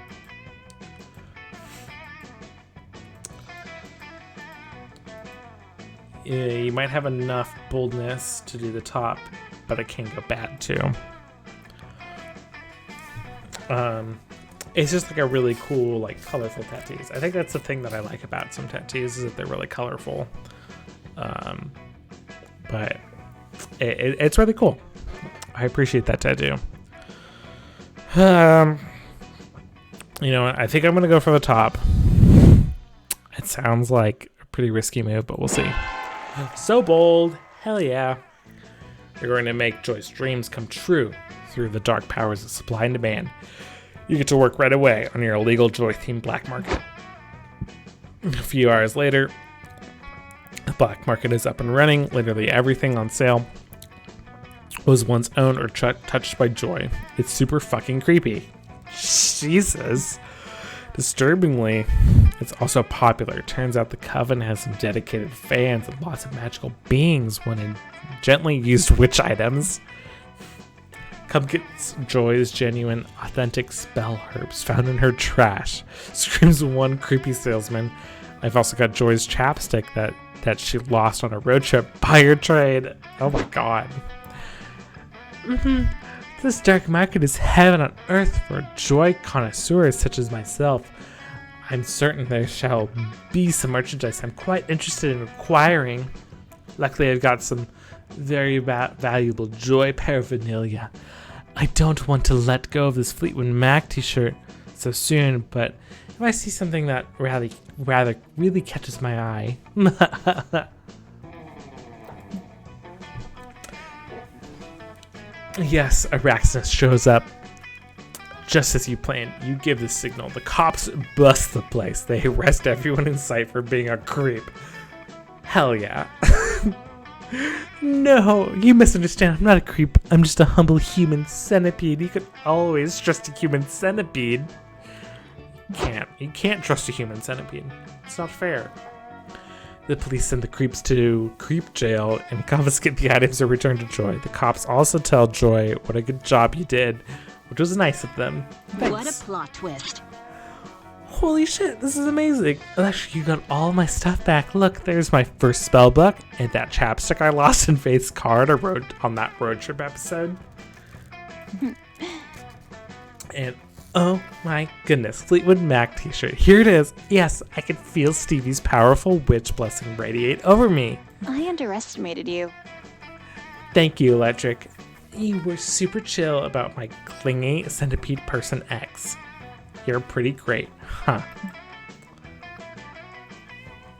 [SPEAKER 1] Yeah, you might have enough boldness to do the top, but it can go bad too. It's just like a really cool, like colorful tattoos. I think that's the thing that I like about some tattoos is that they're really colorful. But it's really cool. I appreciate that tattoo. You know what? I think I'm gonna go for the top. It sounds like a pretty risky move, but we'll see. So bold. Hell yeah. You're going to make Joy's dreams come true through the dark powers of supply and demand. You get to work right away on your illegal Joy-themed black market. A few hours later, the black market is up and running. Literally everything on sale was once owned or touched by Joy. It's super fucking creepy. Jesus. Disturbingly, it's also popular. Turns out the Coven has some dedicated fans and lots of magical beings wanting gently used witch items. Come get Joy's genuine, authentic spell herbs found in her trash, screams one creepy salesman. I've also got Joy's chapstick that she lost on a road trip by her trade. Oh my god. This dark market is heaven on earth for Joy connoisseurs such as myself. I'm certain there shall be some merchandise I'm quite interested in acquiring. Luckily, I've got some very valuable Joy paraphernalia. I don't want to let go of this Fleetwood Mac t-shirt so soon, but if I see something that rather really catches my eye... Yes, Araxinus shows up. Just as you planned, you give the signal. The cops bust the place. They arrest everyone in sight for being a creep. Hell yeah. No, you misunderstand. I'm not a creep. I'm just a humble human centipede. You can always trust a human centipede. You can't trust a human centipede. It's not fair. The police send the creeps to creep jail and confiscate the items and return to Joy. The cops also tell Joy what a good job you did, which was nice of them. Thanks.
[SPEAKER 2] What a plot twist.
[SPEAKER 1] Holy shit, this is amazing. Actually, you got all my stuff back. Look, there's my first spell book and that chapstick I lost in Faith's card on that road trip episode. And oh my goodness, Fleetwood Mac t-shirt. Here it is. Yes, I can feel Stevie's powerful witch blessing radiate over me.
[SPEAKER 2] I underestimated you.
[SPEAKER 1] Thank you, Electric. You were super chill about my clingy centipede person X. You're pretty great, huh?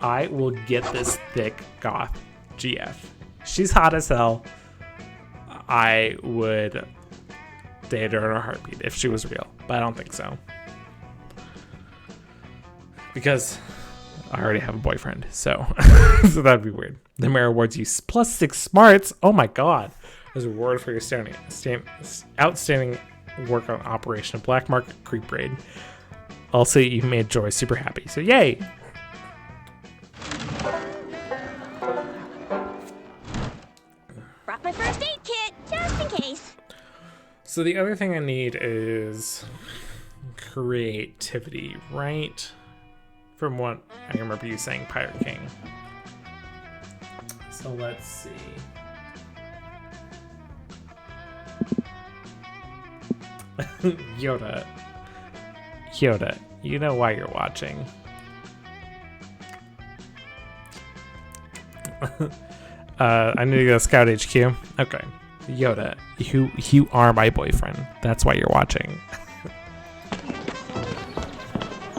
[SPEAKER 1] I will get this thick goth GF. She's hot as hell. I would date her in a heartbeat if she was real, but I don't think so. Because I already have a boyfriend, so so that'd be weird. The mayor awards you +6 smarts. Oh my god. As a reward for your outstanding work on Operation Black Market Creep Raid. Also, you made Joy super happy, so yay!
[SPEAKER 2] Brought my first aid kit, just in case.
[SPEAKER 1] So the other thing I need is creativity, right? From what I remember you saying, Pirate King. So let's see. Yoda, you know why you're watching. I need to go to Scout HQ. Okay. Yoda, you are my boyfriend. That's why you're watching.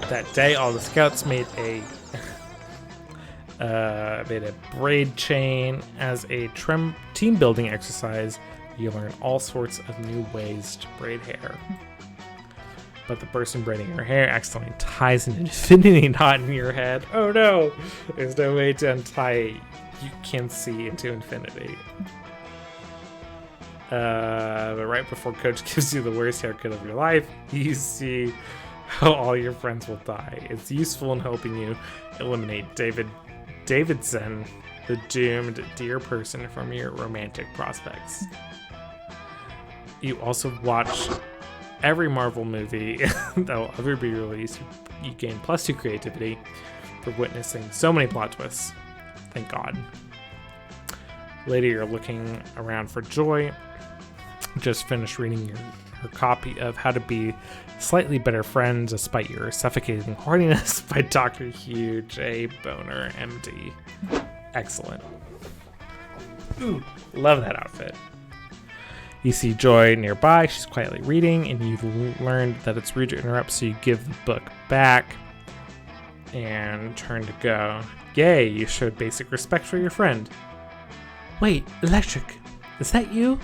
[SPEAKER 1] That day, all the scouts made a braid chain as a team building exercise. You learn all sorts of new ways to braid hair. But the person braiding your hair accidentally ties an infinity knot in your head. Oh no! There's no way to untie it. You can see into infinity. But right before Coach gives you the worst haircut of your life, you see how all your friends will die. It's useful in helping you eliminate Davidson, the doomed dear person, from your romantic prospects. You also watch every Marvel movie that will ever be released. You gain +2 creativity for witnessing so many plot twists. Thank God. Later, you're looking around for Joy. Just finished reading her copy of How to Be Slightly Better Friends Despite Your Suffocating Horniness by Dr. Hugh J. Boner, MD. Excellent. Ooh, love that outfit. You see Joy nearby. She's quietly reading, and you've learned that it's rude to interrupt, so you give the book back and turn to go. Yay, you showed basic respect for your friend. Wait, Electric, is that you?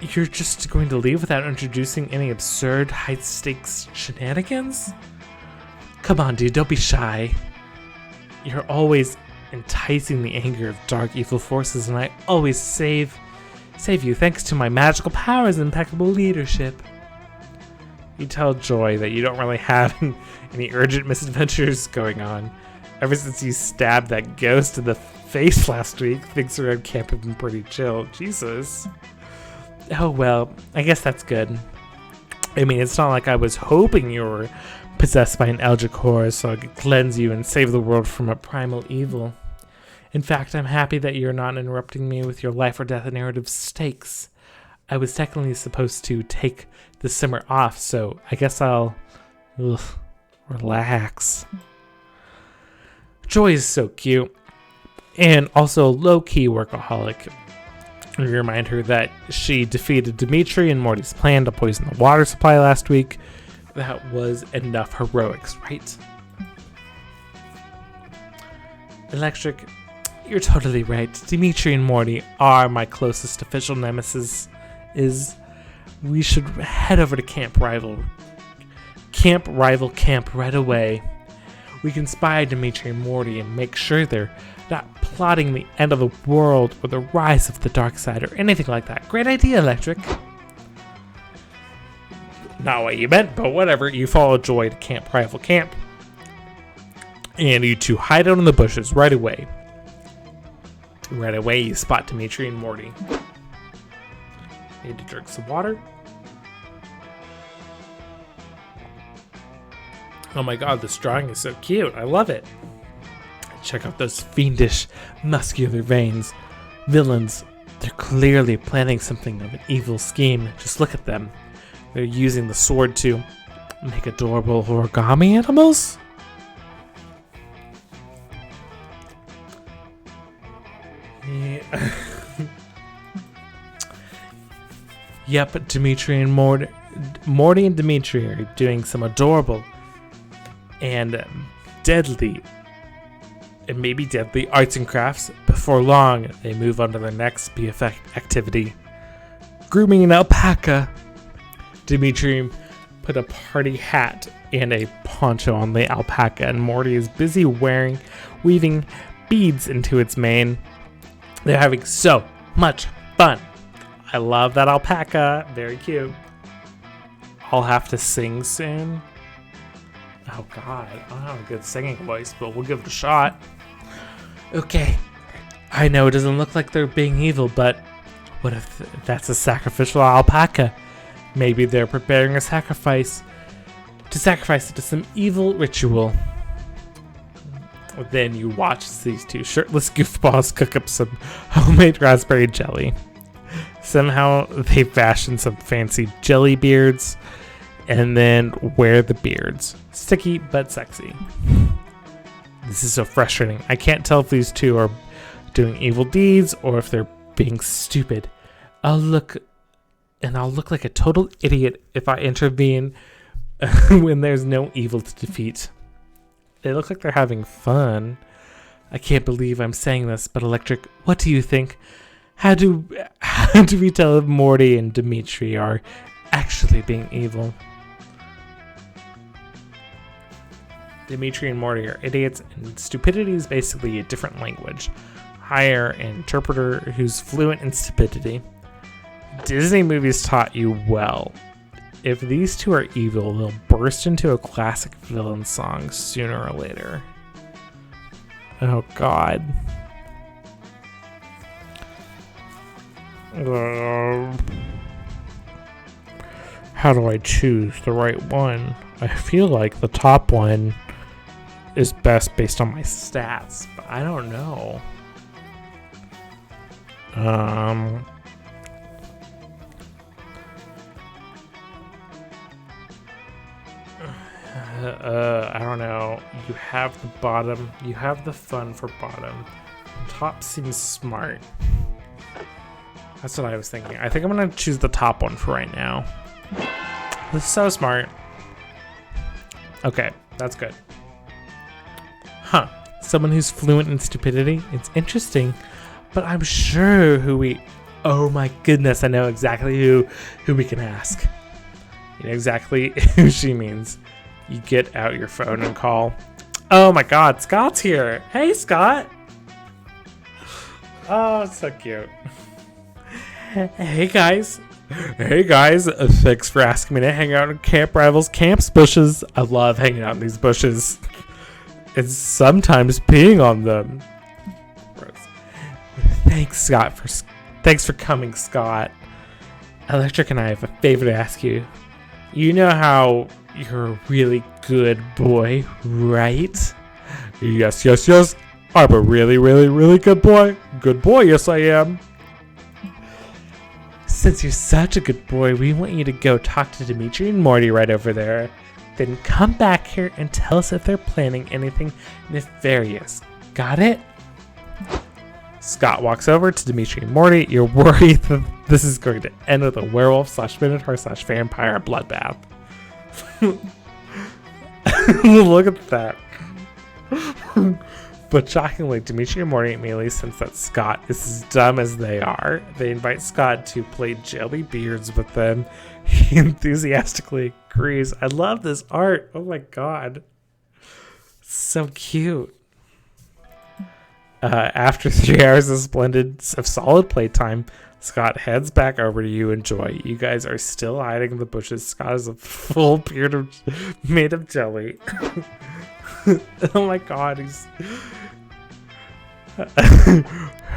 [SPEAKER 1] You're just going to leave without introducing any absurd high-stakes shenanigans? Come on, dude, don't be shy. You're always enticing the anger of dark evil forces, and I always save you thanks to my magical powers and impeccable leadership. You tell Joy that you don't really have any urgent misadventures going on. Ever since you stabbed that ghost in the face last week, things around camp have been pretty chill. Jesus. Oh well, I guess that's good. I mean, it's not like I was hoping you were possessed by an eldritch horror so I could cleanse you and save the world from a primal evil. In fact, I'm happy that you're not interrupting me with your life or death narrative stakes. I was technically supposed to take the summer off, so I guess I'll relax. Joy is so cute, and also low-key workaholic. You remind her that she defeated Dimitri and Morty's plan to poison the water supply last week. That was enough heroics, right? Electric, you're totally right. Dimitri and Morty are my closest official nemesis. We should head over to Camp Rival Camp right away. We can spy Dimitri and Morty and make sure they're not plotting the end of the world or the rise of the dark side or anything like that. Great idea, Electric. Not what you meant, but whatever. You follow Joy to Camp Rival Camp, and you two hide out in the bushes right away. Right away, you spot Dimitri and Morty. Need to drink some water. Oh my god, this drawing is so cute. I love it. Check out those fiendish, muscular veins. Villains, they're clearly planning something of an evil scheme. Just look at them. They're using the sword to make adorable origami animals? Yeah. Yep, Dimitri and Morty and Dimitri are doing some adorable and deadly and maybe deadly arts and crafts. Before long, they move on to their next BFF activity. Grooming an alpaca. Dimitri put a party hat and a poncho on the alpaca, and Morty is busy weaving beads into its mane. They're having so much fun. I love that alpaca. Very cute. I'll have to sing soon. Oh god, I don't have a good singing voice, but we'll give it a shot. Okay, I know it doesn't look like they're being evil, but what if that's a sacrificial alpaca? Maybe they're preparing a sacrifice to sacrifice it to some evil ritual. Then you watch as these two shirtless goofballs cook up some homemade raspberry jelly. Somehow they fashion some fancy jelly beards and then wear the beards. Sticky but sexy. This is so frustrating. I can't tell if these two are doing evil deeds or if they're being stupid. I'll look like a total idiot if I intervene when there's no evil to defeat. They look like they're having fun. I can't believe I'm saying this, but Electric, what do you think? How do we tell if Morty and Dimitri are actually being evil? Dimitri and Morty are idiots, and stupidity is basically a different language. Hire an interpreter who's fluent in stupidity. Disney movies taught you well. If these two are evil, they'll burst into a classic villain song sooner or later. Oh god. How do I choose the right one? I feel like the top one is best based on my stats, but I don't know. I don't know. You have the bottom. You have the fun for bottom. Top seems smart. That's what I was thinking. I think I'm gonna choose the top one for right now. This is so smart. Okay, that's good. Huh. Someone who's fluent in stupidity? It's interesting, but I'm sure who we... Oh my goodness, I know exactly who we can ask. You know exactly who she means. You get out your phone and call. Oh my god, Scott's here. Hey, Scott. Oh, it's so cute. Hey guys. Hey guys, thanks for asking me to hang out in Camp Rivals Camp's bushes. I love hanging out in these bushes. It's sometimes peeing on them. Thanks, Scott. Thanks for coming, Scott. Electric and I have a favor to ask you. You know how you're a really good boy, right? Yes, yes, yes. I'm a really, really, really good boy. Good boy, yes I am. Since you're such a good boy, we want you to go talk to Dimitri and Morty right over there. Then come back here and tell us if they're planning anything nefarious. Got it? Scott walks over to Dimitri and Morty. You're worried that this is going to end with a werewolf/minotaur/vampire bloodbath. Look at that. But shockingly, Dimitri and Morty immediately sense that Scott is as dumb as they are. They invite Scott to play jelly beards with them. He enthusiastically agrees. I love this art. Oh my god. So cute. After 3 hours of solid playtime, Scott heads back over to you and Joy. You guys are still hiding in the bushes. Scott has a full beard made of jelly. Oh my god, he's...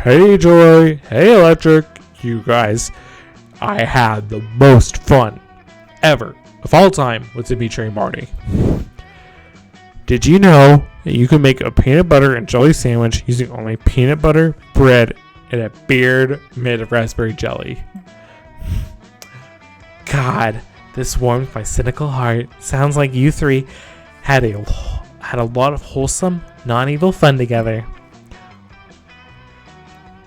[SPEAKER 1] Hey Joy, hey Electric, you guys, I had the most fun ever of all time with Dimitri and Marty. Did you know that you can make a peanut butter and jelly sandwich using only peanut butter, bread, and a beard made of raspberry jelly? God, this warms my cynical heart. Sounds like you three had a lot of wholesome, non-evil fun together.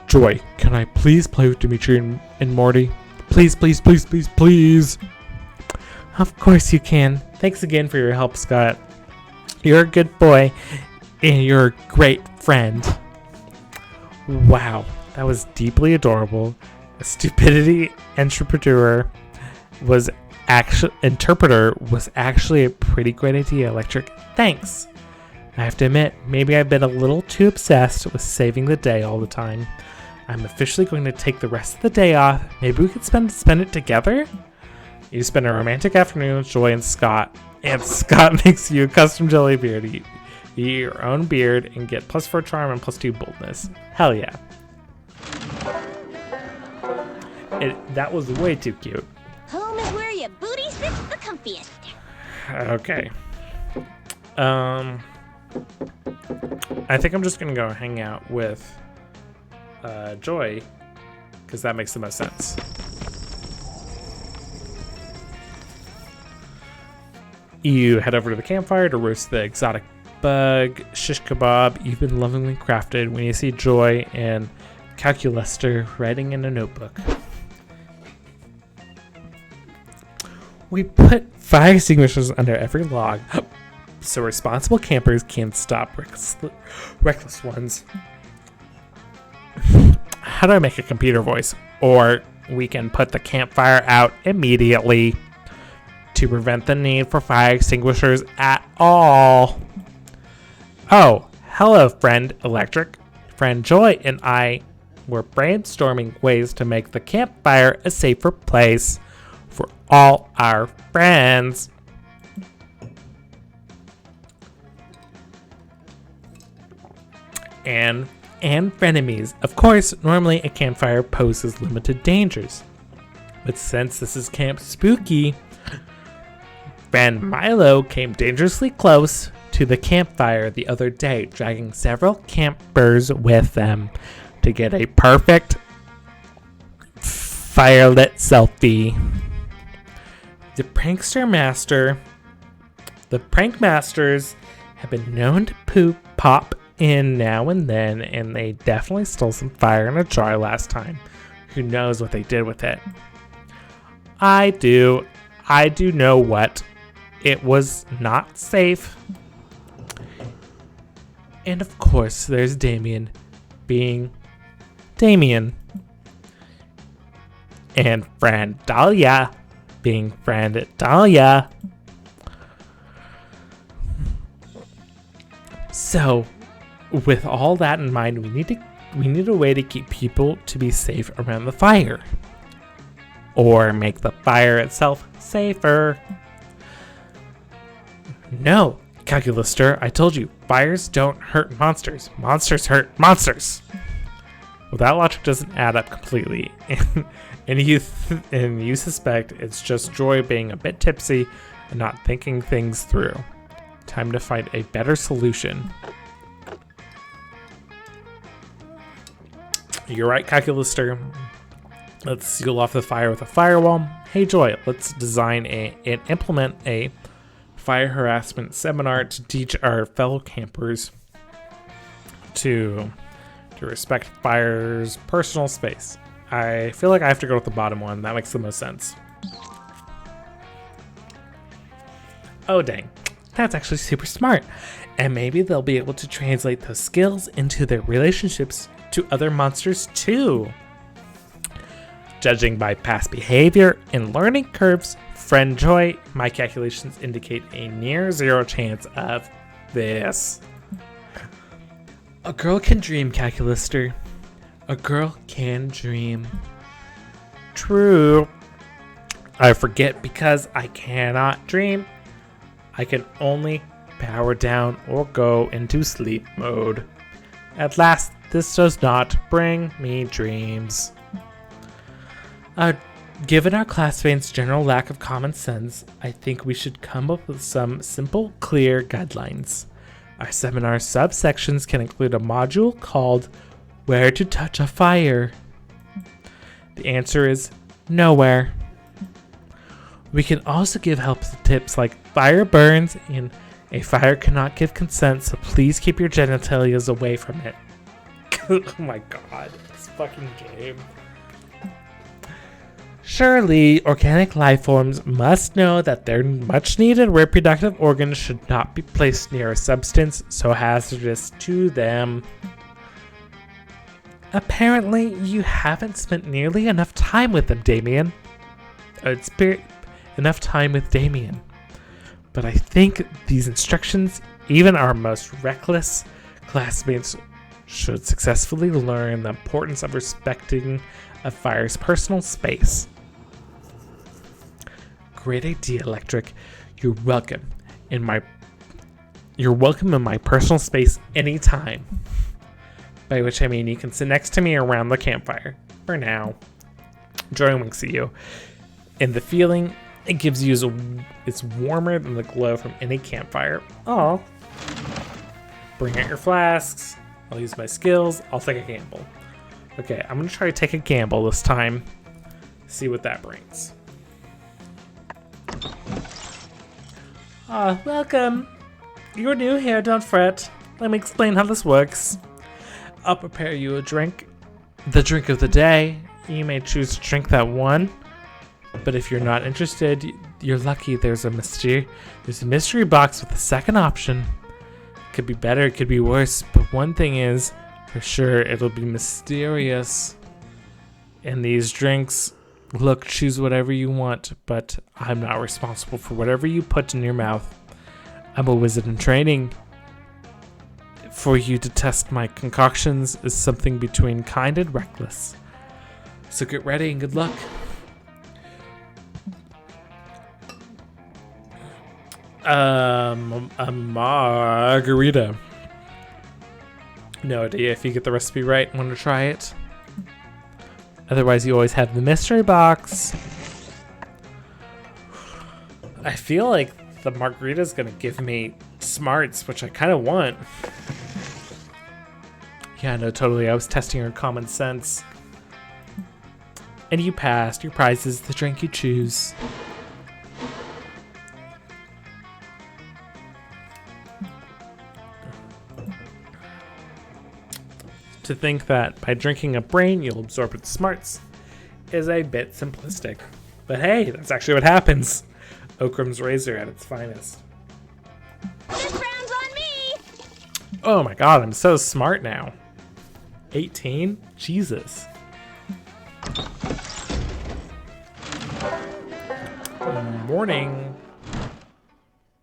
[SPEAKER 1] Joy, can I please play with Dimitri and Morty? Please, please, please, please, please. Of course you can. Thanks again for your help, Scott. You're a good boy, and you're a great friend. Wow, that was deeply adorable. A stupidity interpreter was actually a pretty great idea, Electric. Thanks. I have to admit, maybe I've been a little too obsessed with saving the day all the time. I'm officially going to take the rest of the day off. Maybe we could spend it together? You spend a romantic afternoon with Joy and Scott. And Scott makes you a custom jelly beard. You eat your own beard and get +4 charm and +2 boldness. Hell yeah. That was way too cute.
[SPEAKER 2] Home is where your booty sits the comfiest.
[SPEAKER 1] Okay. I think I'm just gonna go hang out with Joy, because that makes the most sense. You head over to the campfire to roast the exotic bug shish kebab you've been lovingly crafted when you see Joy and Calculuster writing in a notebook. We put fire extinguishers under every log so responsible campers can stop reckless ones. How do I make a computer voice? Or we can put the campfire out immediately to prevent the need for fire extinguishers at all. Oh, hello, friend Electric. Friend Joy and I were brainstorming ways to make the campfire a safer place for all our friends. And frenemies. Of course, normally a campfire poses limited dangers. But since this is Camp Spooky, friend Milo came dangerously close to the campfire the other day, dragging several campers with them to get a perfect firelit selfie. The prank masters have been known to pop in now and then, and they definitely stole some fire in a jar last time. Who knows what they did with it? I do know what. It was not safe. And of course, there's Damien being Damien. And friend Dahlia being friend Dahlia. So, with all that in mind, we need a way to keep people to be safe around the fire. Or make the fire itself safer. No, Calculuster, I told you, fires don't hurt monsters. Monsters hurt monsters. Well, that logic doesn't add up completely. And you suspect it's just Joy being a bit tipsy and not thinking things through. Time to find a better solution. You're right, Calculuster. Let's seal off the fire with a firewall. Hey Joy, let's design and implement a fire harassment seminar to teach our fellow campers to respect fire's personal space. I feel like I have to go with the bottom one. That makes the most sense. Oh dang, that's actually super smart. And maybe they'll be able to translate those skills into their relationships to other monsters too. Judging by past behavior and learning curves, friend Joy, my calculations indicate a near zero chance of this. A girl can dream, Calculuster. A girl can dream. True. I forget because I cannot dream. I can only power down or go into sleep mode. At last, this does not bring me dreams. Given our classmates' general lack of common sense, I think we should come up with some simple, clear guidelines. Our seminar subsections can include a module called Where to Touch a Fire. The answer is nowhere. We can also give helpful tips like fire burns and a fire cannot give consent, so please keep your genitalias away from it. Oh my god, this fucking game. Surely, organic life forms must know that their much needed reproductive organs should not be placed near a substance so hazardous to them. Apparently, you haven't spent nearly enough time with them, Damien. Enough time with Damien. But I think these instructions, even our most reckless classmates, should successfully learn the importance of respecting a fire's personal space. Great idea, Electric. You're welcome in my personal space anytime. By which I mean you can sit next to me around the campfire. For now. Joy winks at you. And the feeling it gives you it's warmer than the glow from any campfire. Oh. Bring out your flasks. I'll use my skills. I'll take a gamble. Okay, I'm gonna try to take a gamble this time. See what that brings. Welcome. You're new here, don't fret. Let me explain how this works. I'll prepare you a drink. The drink of the day. You may choose to drink that one. But if you're not interested, you're lucky there's a mystery box with a second option. Could be better, it could be worse, but one thing is, for sure, it'll be mysterious. And these drinks, look, choose whatever you want, but I'm not responsible for whatever you put in your mouth. I'm a wizard in training. For you to test my concoctions is something between kind and reckless. So get ready and good luck. A margarita. No idea if you get the recipe right and want to try it. Otherwise, you always have the mystery box. I feel like the margarita is going to give me smarts, which I kind of want. Yeah, no, totally. I was testing your common sense. And you passed. Your prize is the drink you choose. To think that by drinking a brain you'll absorb its smarts is a bit simplistic. But hey, that's actually what happens. Okram's razor at its finest.
[SPEAKER 2] This round's on me!
[SPEAKER 1] Oh my god, I'm so smart now. 18? Jesus. Morning.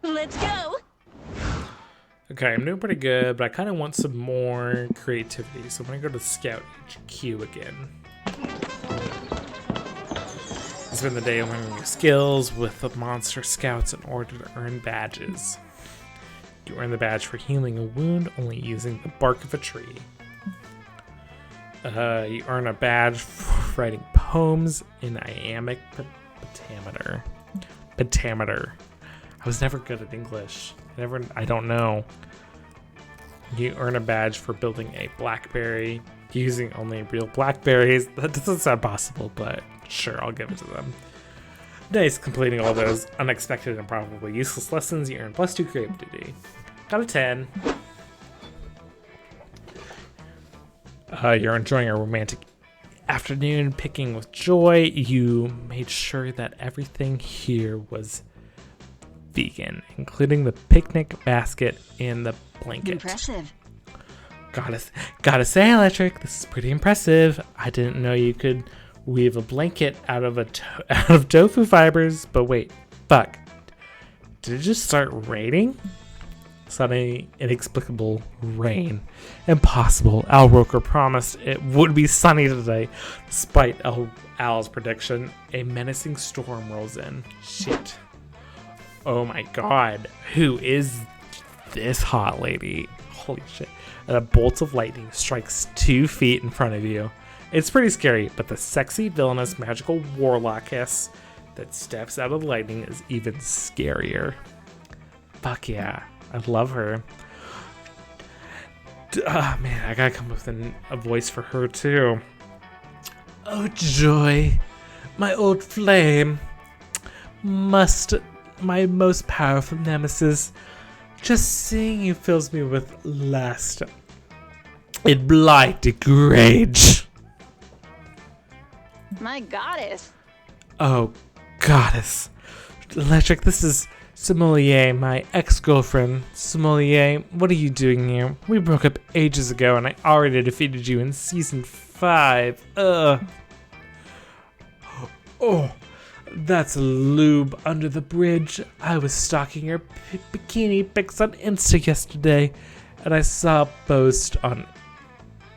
[SPEAKER 2] Let's go!
[SPEAKER 1] Okay, I'm doing pretty good, but I kind of want some more creativity. So I'm going to go to Scout HQ again. It's been the day of learning new skills with the monster scouts in order to earn badges. You earn the badge for healing a wound only using the bark of a tree. You earn a badge for writing poems in iambic pentameter. Pentameter. I was never good at English. I don't know. You earn a badge for building a blackberry using only real blackberries. That doesn't sound possible, but sure, I'll give it to them. Nice, completing all those unexpected and probably useless lessons. You earn +2 creativity. Got a 10. You're enjoying a romantic afternoon picking with Joy. You made sure that everything here was vegan, including the picnic basket and the blanket.
[SPEAKER 2] Impressive.
[SPEAKER 1] Gotta say, Electric, this is pretty impressive. I didn't know you could weave a blanket out of out of tofu fibers. But wait, fuck, did it just start raining? Suddenly, inexplicable rain. Impossible. Al Roker promised it would be sunny today. Despite Al's prediction, a menacing storm rolls in. Shit. Oh my god. Who is this hot lady? Holy shit. And a bolt of lightning strikes 2 feet in front of you. It's pretty scary, but the sexy, villainous, magical warlockess that steps out of the lightning is even scarier. Fuck yeah. I love her. Man, I gotta come up with a voice for her too. Oh, Joy, my old flame. My most powerful nemesis. Just seeing you fills me with lust and blighted rage.
[SPEAKER 2] My goddess.
[SPEAKER 1] Oh, goddess. Electric, this is Sommelier, my ex-girlfriend. Sommelier, what are you doing here? We broke up ages ago and I already defeated you in season 5. Ugh. Oh, that's lube under the bridge. I was stalking your bikini pics on Insta yesterday, and I saw a post on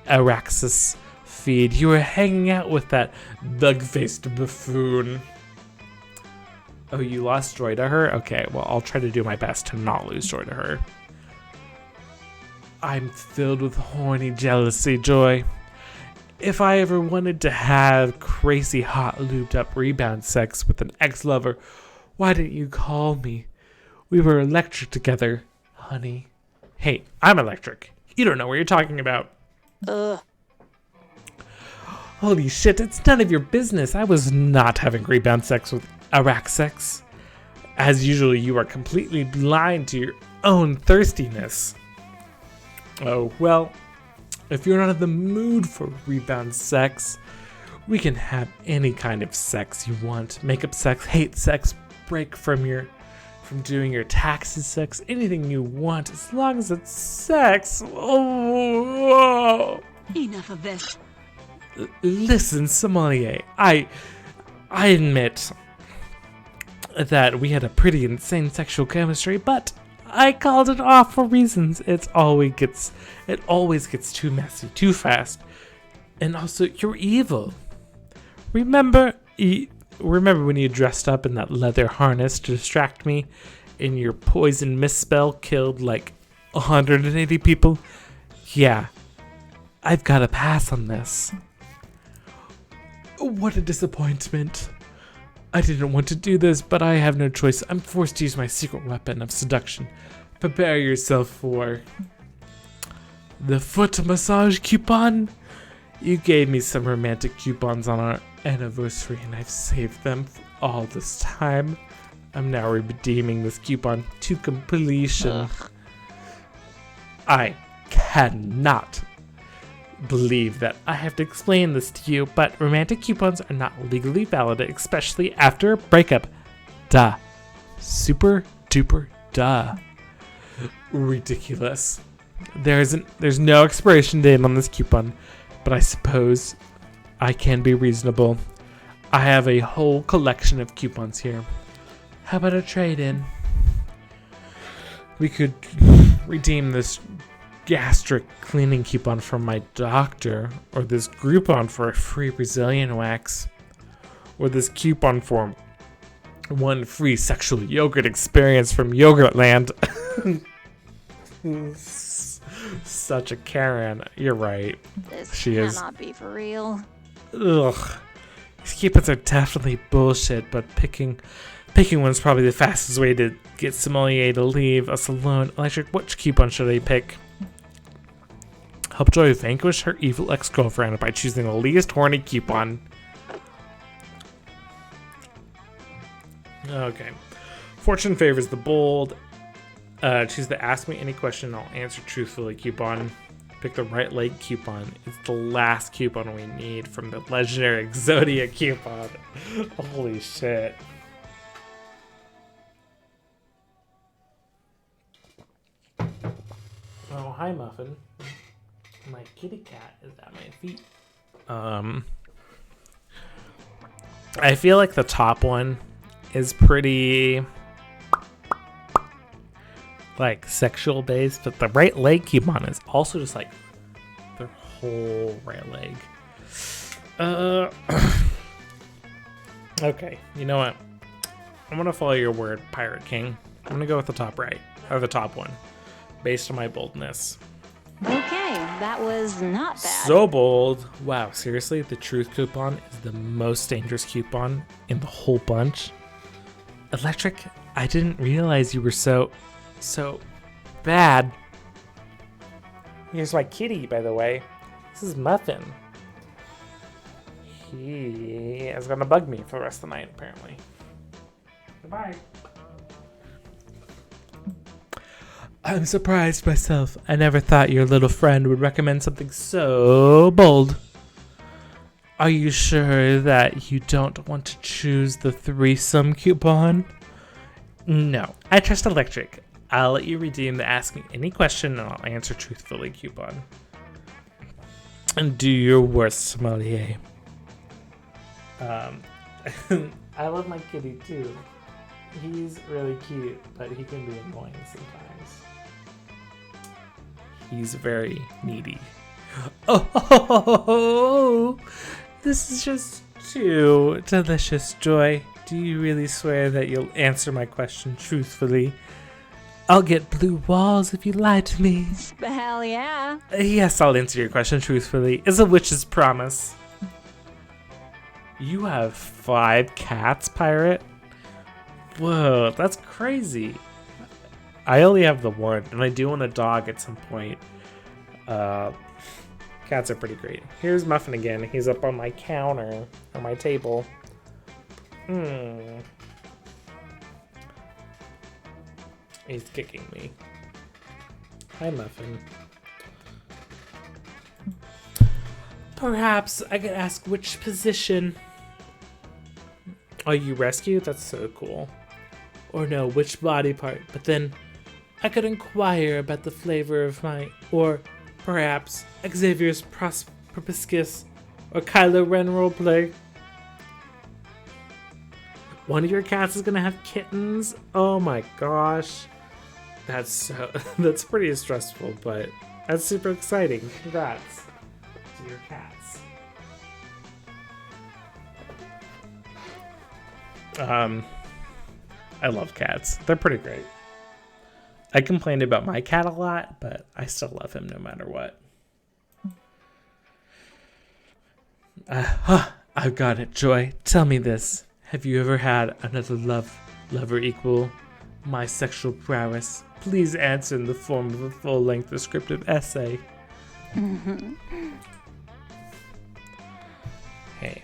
[SPEAKER 1] Araxis feed. You were hanging out with that bug-faced buffoon. Oh, you lost joy to her? Okay, well, I'll try to do my best to not lose joy to her. I'm filled with horny jealousy, Joy. If I ever wanted to have crazy hot lubed up rebound sex with an ex-lover, why didn't you call me? We were electric together, honey. Hey, I'm electric. You don't know what you're talking about. Holy shit, it's none of your business. I was not having rebound sex with Araxex. As usual, you are completely blind to your own thirstiness. Oh, well, if you're not in the mood for rebound sex, we can have any kind of sex you want. Makeup sex, hate sex, break from doing your taxes sex, anything you want, as long as it's sex. Oh.
[SPEAKER 6] Enough of this.
[SPEAKER 1] Listen, Sommelier, I admit that we had a pretty insane sexual chemistry, but I called it off for reasons. It always gets too messy, too fast. And also, you're evil. Remember when you dressed up in that leather harness to distract me, and your poison misspell killed like 180 people? Yeah, I've got to pass on this. What a disappointment. I didn't want to do this, but I have no choice. I'm forced to use my secret weapon of seduction. Prepare yourself for the foot massage coupon. You gave me some romantic coupons on our anniversary, and I've saved them for all this time. I'm now redeeming this coupon to completion.
[SPEAKER 6] Ugh.
[SPEAKER 1] I cannot believe that I have to explain this to you, but romantic coupons are not legally valid, especially after a breakup. Duh. Super duper duh. Ridiculous. There's no expiration date on this coupon, but I suppose I can be reasonable. I have a whole collection of coupons here. How about a trade-in? We could redeem this gastric cleaning coupon from my doctor, or this Groupon for a free Brazilian wax, or this coupon for one free sexual yogurt experience from Yogurtland. Such a Karen. You're right.
[SPEAKER 2] This
[SPEAKER 1] She
[SPEAKER 2] cannot
[SPEAKER 1] is.
[SPEAKER 2] be for real.
[SPEAKER 1] Ugh. These coupons are definitely bullshit, but picking one's probably the fastest way to get Sommelier to leave us alone. Electric, which coupon should I pick? Help Joy vanquish her evil ex-girlfriend by choosing the least horny coupon. Okay. Fortune favors the bold. Choose the ask me any question I'll answer truthfully coupon. Pick the right leg coupon. It's the last coupon we need from the legendary Exodia coupon. Holy shit. Oh, hi, Muffin. My kitty cat is at my feet. I feel like the top one is pretty like sexual based, but the right leg coupon is also just like their whole right leg. Okay, you know what? I'm gonna follow your word, Pirate King. I'm gonna go with the top right, or the top one, based on my boldness.
[SPEAKER 2] Okay, that was not bad.
[SPEAKER 1] So bold. Wow, seriously, the truth coupon is the most dangerous coupon in the whole bunch. Electric, I didn't realize you were so bad. Here's my kitty, by the way. This is Muffin. He is gonna bug me for the rest of the night, apparently. Goodbye. I'm surprised myself. I never thought your little friend would recommend something so bold. Are you sure that you don't want to choose the threesome coupon? No. I trust Electric. I'll let you redeem the ask me any question and I'll answer truthfully coupon. And do your worst, sommelier. I love my kitty too. He's really cute, but he can be annoying sometimes. He's very needy. Oh, this is just too delicious, Joy. Do you really swear that you'll answer my question truthfully? I'll get blue walls if you lie to me.
[SPEAKER 2] Hell yeah.
[SPEAKER 1] Yes, I'll answer your question truthfully. It's a witch's promise. You have 5 cats, Pirate? Whoa, that's crazy. I only have the 1, and I do want a dog at some point. Cats are pretty great. Here's Muffin again. He's up on my counter, or my table. He's kicking me. Hi, Muffin. Perhaps I could ask which position. Oh, you rescued? That's so cool. Or no, which body part. But then I could inquire about the flavor of my... Or perhaps Xavier's proboscis or Kylo Ren roleplay. One of your cats is gonna have kittens? Oh my gosh. That's pretty stressful, but that's super exciting. Congrats to your cats. I love cats. They're pretty great. I complained about my cat a lot, but I still love him no matter what. I've got it, Joy. Tell me this. Have you ever had another lover equal my sexual prowess? Please answer in the form of a full-length descriptive essay. Hey.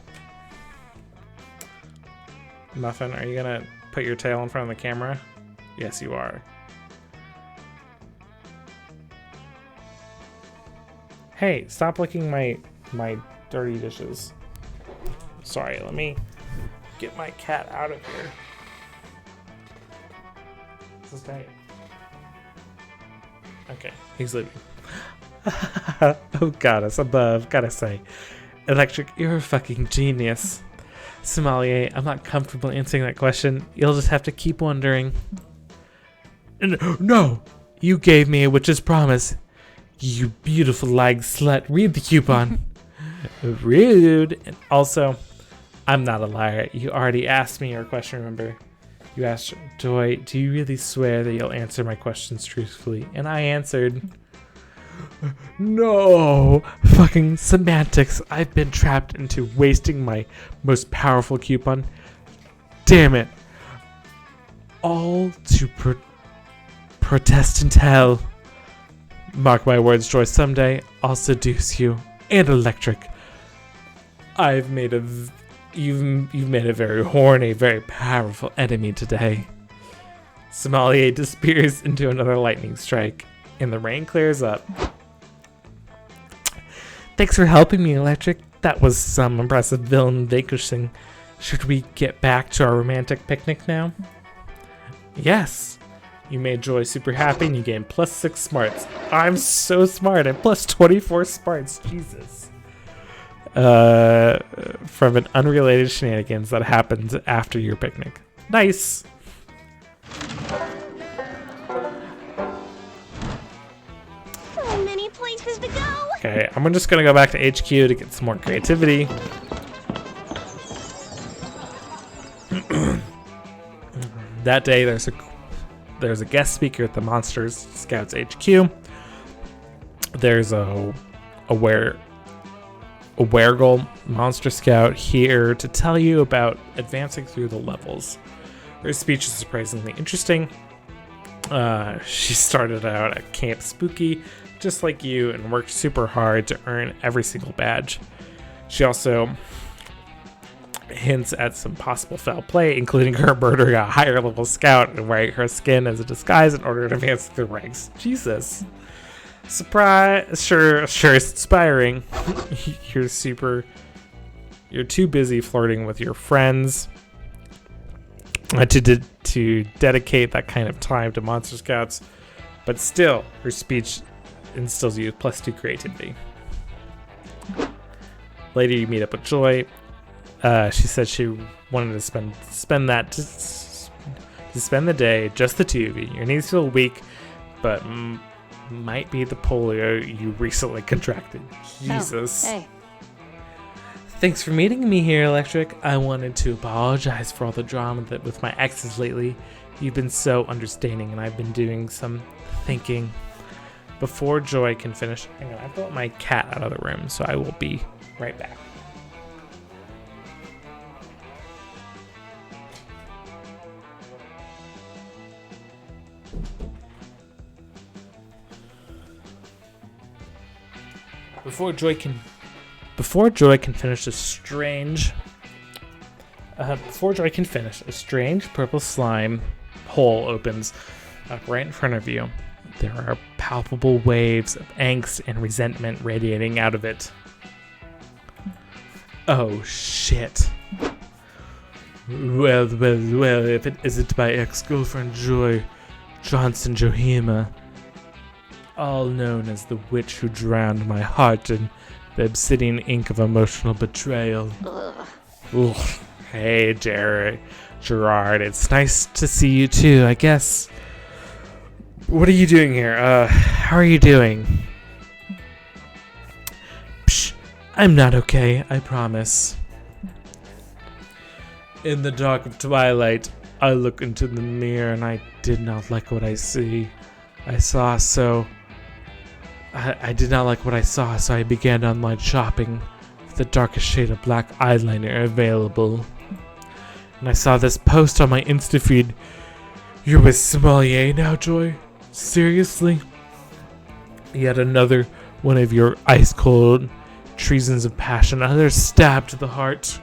[SPEAKER 1] Muffin, are you gonna put your tail in front of the camera? Yes, you are. Hey, stop licking my dirty dishes. Sorry, let me get my cat out of here. This is tight. Okay, he's leaving. Oh, goddess above, gotta say. Electric, you're a fucking genius. Sommelier, I'm not comfortable answering that question. You'll just have to keep wondering. No! You gave me a witch's promise. You beautiful lag slut. Read the coupon. Rude. And also, I'm not a liar. You already asked me your question, remember? You asked, Joy, do you really swear that you'll answer my questions truthfully? And I answered, no! Fucking semantics. I've been trapped into wasting my most powerful coupon. Damn it. All to protest and tell. Mark my words, Joy, someday I'll seduce you. And Electric. You've made a very horny, very powerful enemy today. Sommelier disappears into another lightning strike, and the rain clears up. Thanks for helping me, Electric. That was some impressive villain vanquishing. Should we get back to our romantic picnic now? Yes. You made Joy super happy and you gained +6 smarts. I'm so smart. I'm +24 smarts. Jesus. From an unrelated shenanigans that happened after your picnic. Nice.
[SPEAKER 2] So many places to go.
[SPEAKER 1] Okay, I'm just gonna go back to HQ to get some more creativity. That day, there's a guest speaker at the Monsters Scouts HQ. There's a Weregold Monster Scout here to tell you about advancing through the levels. Her speech is surprisingly interesting. She started out at Camp Spooky, just like you, and worked super hard to earn every single badge. She also hints at some possible foul play, including her murdering a higher level scout and wearing her skin as a disguise in order to advance through the ranks. Jesus. Surprise. Sure, it's inspiring. You're super You're too busy flirting with your friends to dedicate that kind of time to Monster Scouts. But still, her speech instills you with +2 creativity. Later, you meet up with Joy. She said she wanted to spend the day, just the two of you. Your knees feel weak, but might be the polio you recently contracted. Jesus.
[SPEAKER 2] Oh, hey.
[SPEAKER 1] Thanks for meeting me here, Electric. I wanted to apologize for all the drama that with my exes lately. You've been so understanding, and I've been doing some thinking. Before Joy can finish, hang on, I've got my cat out of the room, so I will be right back. Before Joy can finish, a strange purple slime hole opens up right in front of you. There are palpable waves of angst and resentment radiating out of it. Oh shit. Well, if it isn't my ex-girlfriend Joy Johnson Johima, all known as the witch who drowned my heart in the obsidian ink of emotional betrayal. Ugh. Hey, Gerard, it's nice to see you too, I guess. What are you doing here? How are you doing? Psh, I'm not okay, I promise. In the dark of twilight, I look into the mirror and I did not like what I see. I did not like what I saw, so I began online shopping for the darkest shade of black eyeliner available. And I saw this post on my Insta feed. You're with Sommelier now, Joy? Seriously? Yet another one of your ice-cold treasons of passion, another stab to the heart.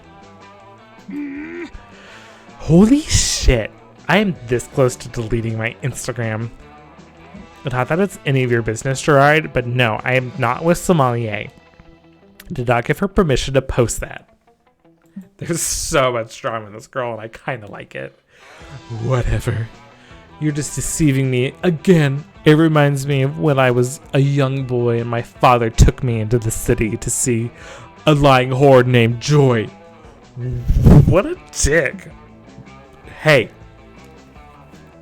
[SPEAKER 1] Holy shit. I am this close to deleting my Instagram. Not that it's any of your business, Gerard, but no, I am not with Sommelier. Did not give her permission to post that. There's so much drama in this girl, and I kind of like it. Whatever. You're just deceiving me again. It reminds me of when I was a young boy and my father took me into the city to see a lying whore named Joy. What a dick. Hey.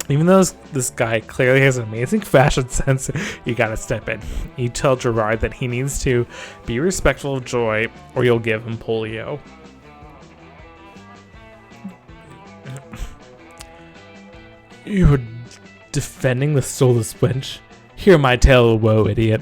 [SPEAKER 1] Even though this guy clearly has an amazing fashion sense, you gotta step in. You tell Gerard that he needs to be respectful of Joy, or you'll give him polio. You're defending the soulless wench? Hear my tale of woe, idiot.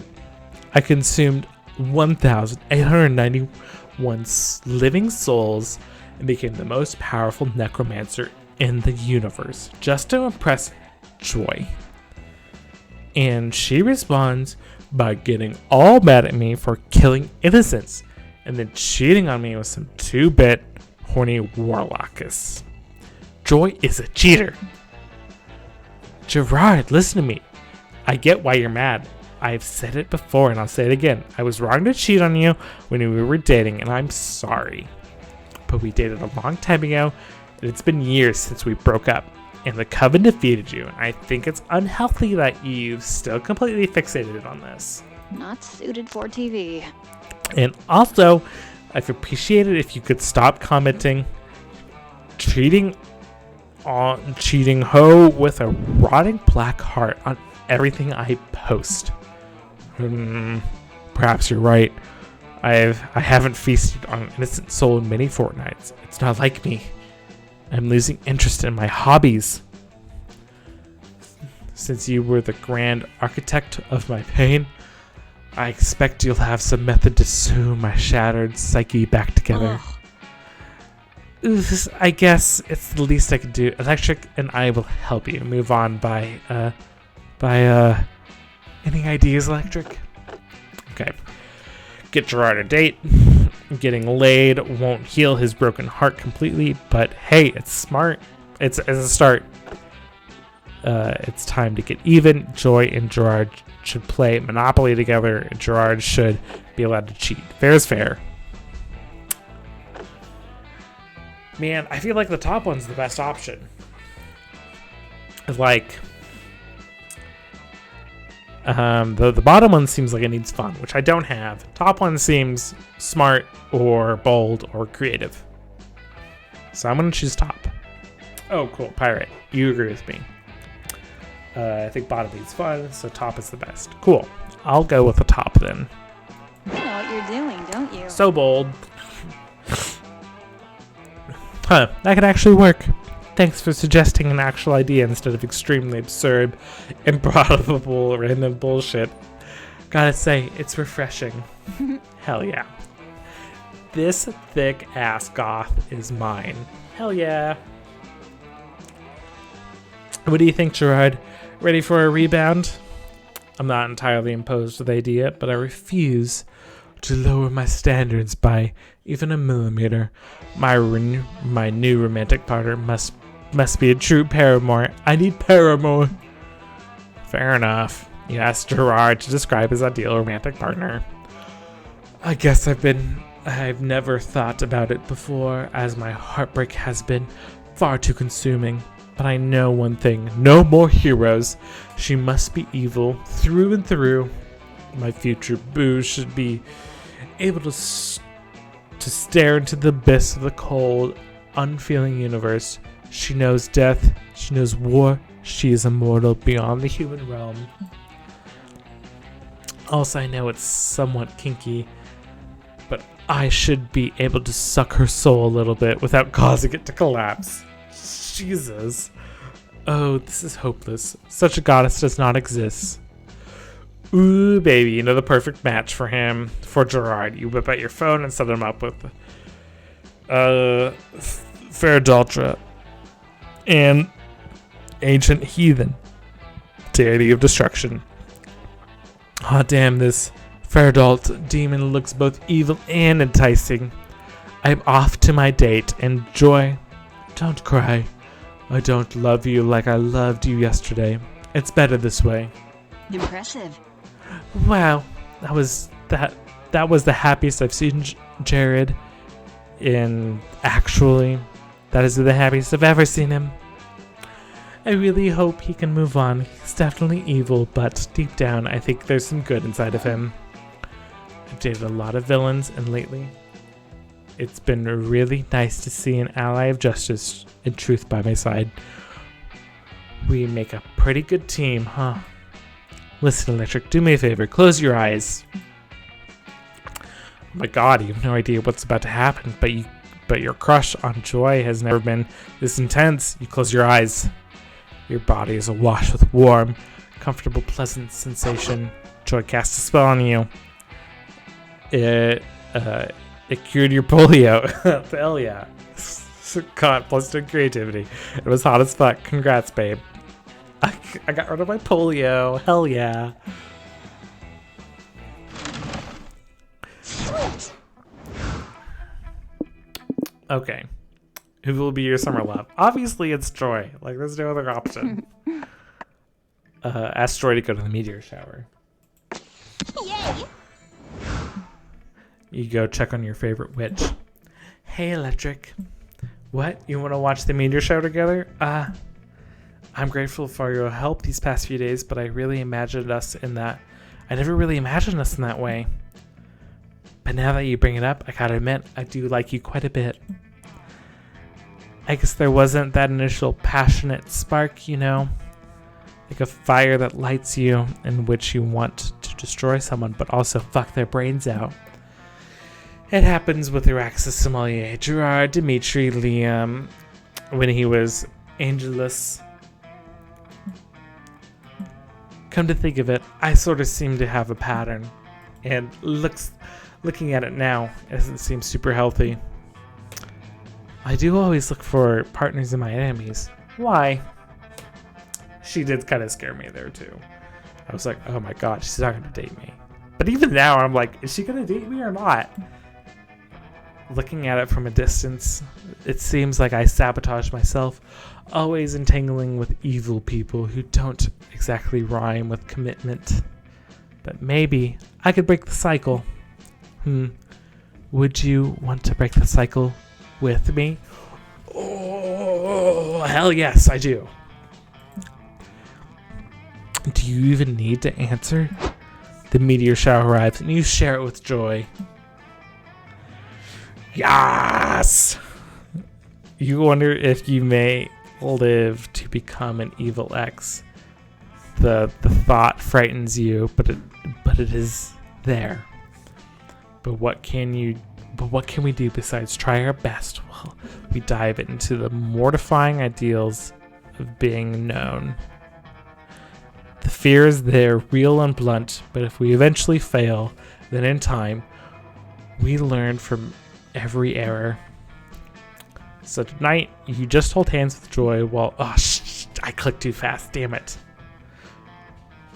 [SPEAKER 1] I consumed 1,891 living souls and became the most powerful necromancer in the universe just to impress Joy. And she responds by getting all mad at me for killing innocents and then cheating on me with some 2-bit horny warlockus. Joy is a cheater. Gerard, listen to me. I get why you're mad. I've said it before and I'll say it again. I was wrong to cheat on you when we were dating, and I'm sorry. But we dated a long time ago, and it's been years since we broke up, and the coven defeated you, and I think it's unhealthy that you've still completely fixated on this.
[SPEAKER 2] Not suited for TV.
[SPEAKER 1] And also, I've appreciated if you could stop commenting cheating hoe with a rotting black heart on everything I post. Perhaps you're right. I haven't feasted on an innocent soul in many fortnights. It's not like me. I'm losing interest in my hobbies. Since you were the grand architect of my pain, I expect you'll have some method to sew my shattered psyche back together. I guess it's the least I could do. Electric and I will help you move on by any ideas, Electric? Okay. Get Gerard a date. Getting laid won't heal his broken heart completely, but hey, it's smart. It's as a start. It's time to get even. Joy and Gerard should play Monopoly together, and Gerard should be allowed to cheat. Fair is fair. Man, I feel like the top one's the best option. Like, the bottom one seems like it needs fun, which I don't have. Top one seems smart or bold or creative. So I'm gonna choose top. Oh, cool, pirate. You agree with me. I think bottom needs fun, so top is the best. Cool. I'll go with the top then.
[SPEAKER 2] You know what you're doing, don't you?
[SPEAKER 1] So bold. Huh, that could actually work. Thanks for suggesting an actual idea instead of extremely absurd, improbable, random bullshit. Gotta say, it's refreshing. Hell yeah. This thick-ass goth is mine. Hell yeah. What do you think, Gerard? Ready for a rebound? I'm not entirely imposed with the idea, but I refuse to lower my standards by even a millimeter. My new romantic partner must be a true paramour. I need paramour. Fair enough. You asked Gerard to describe his ideal romantic partner. I guess I've never thought about it before, as my heartbreak has been far too consuming. But I know one thing, no more heroes. She must be evil through and through. My future boo should be able to stare into the abyss of the cold, unfeeling universe. She knows death, she knows war, she is immortal beyond the human realm. Also, I know it's somewhat kinky, but I should be able to suck her soul a little bit without causing it to collapse. Jesus. Oh, this is hopeless. Such a goddess does not exist. Ooh, baby, you know the perfect match for him. For Gerard, you whip out your phone and set him up with Faradaltra, an ancient heathen, deity of destruction. Ah, damn, this Faradalt demon looks both evil and enticing. I'm off to my date, and Joy, don't cry. I don't love you like I loved you yesterday. It's better this way.
[SPEAKER 6] Impressive.
[SPEAKER 1] Wow, that was the happiest I've seen Jared. And actually, that is the happiest I've ever seen him. I really hope he can move on. He's definitely evil, but deep down, I think there's some good inside of him. I've dated a lot of villains, and lately, it's been really nice to see an ally of justice and truth by my side. We make a pretty good team, huh? Listen, Electric, do me a favor. Close your eyes. Oh my god, you have no idea what's about to happen, but your crush on Joy has never been this intense. You close your eyes. Your body is awash with warm, comfortable, pleasant sensation. Joy casts a spell on you. It cured your polio. Hell yeah. God, plus 2 creativity. It was hot as fuck. Congrats, babe. I got rid of my polio. Hell yeah. Okay. Who will be your summer love? Obviously, it's Joy. Like, there's no other option. Ask Joy to go to the meteor shower.
[SPEAKER 2] Yay!
[SPEAKER 1] You go check on your favorite witch. Hey, Electric. What? You want to watch the meteor show together? I'm grateful for your help these past few days, but I never really imagined us in that way. But now that you bring it up, I gotta admit, I do like you quite a bit. I guess there wasn't that initial passionate spark, you know? Like a fire that lights you, in which you want to destroy someone, but also fuck their brains out. It happens with Araxis Sommelier, Gerard, Dimitri, Liam, when he was Angelus. Come to think of it, I sort of seem to have a pattern. And looking at it now, it doesn't seem super healthy. I do always look for partners in my enemies. Why? She did kind of scare me there too. I was like, oh my god, she's not going to date me. But even now, I'm like, is she going to date me or not? Looking at it from a distance, it seems like I sabotage myself, always entangling with evil people who don't exactly rhyme with commitment. But maybe I could break the cycle. Would you want to break the cycle with me? Oh, hell yes, I do. Do you even need to answer? The meteor shower arrives and you share it with joy. Yes! You wonder if you may live to become an evil ex. The thought frightens you, but it is there. But what can we do besides try our best while we dive into the mortifying ideals of being known? The fear is there, real and blunt, but if we eventually fail, then in time, we learn from every error. So tonight, you just hold hands with joy while... Oh, I clicked too fast, damn it.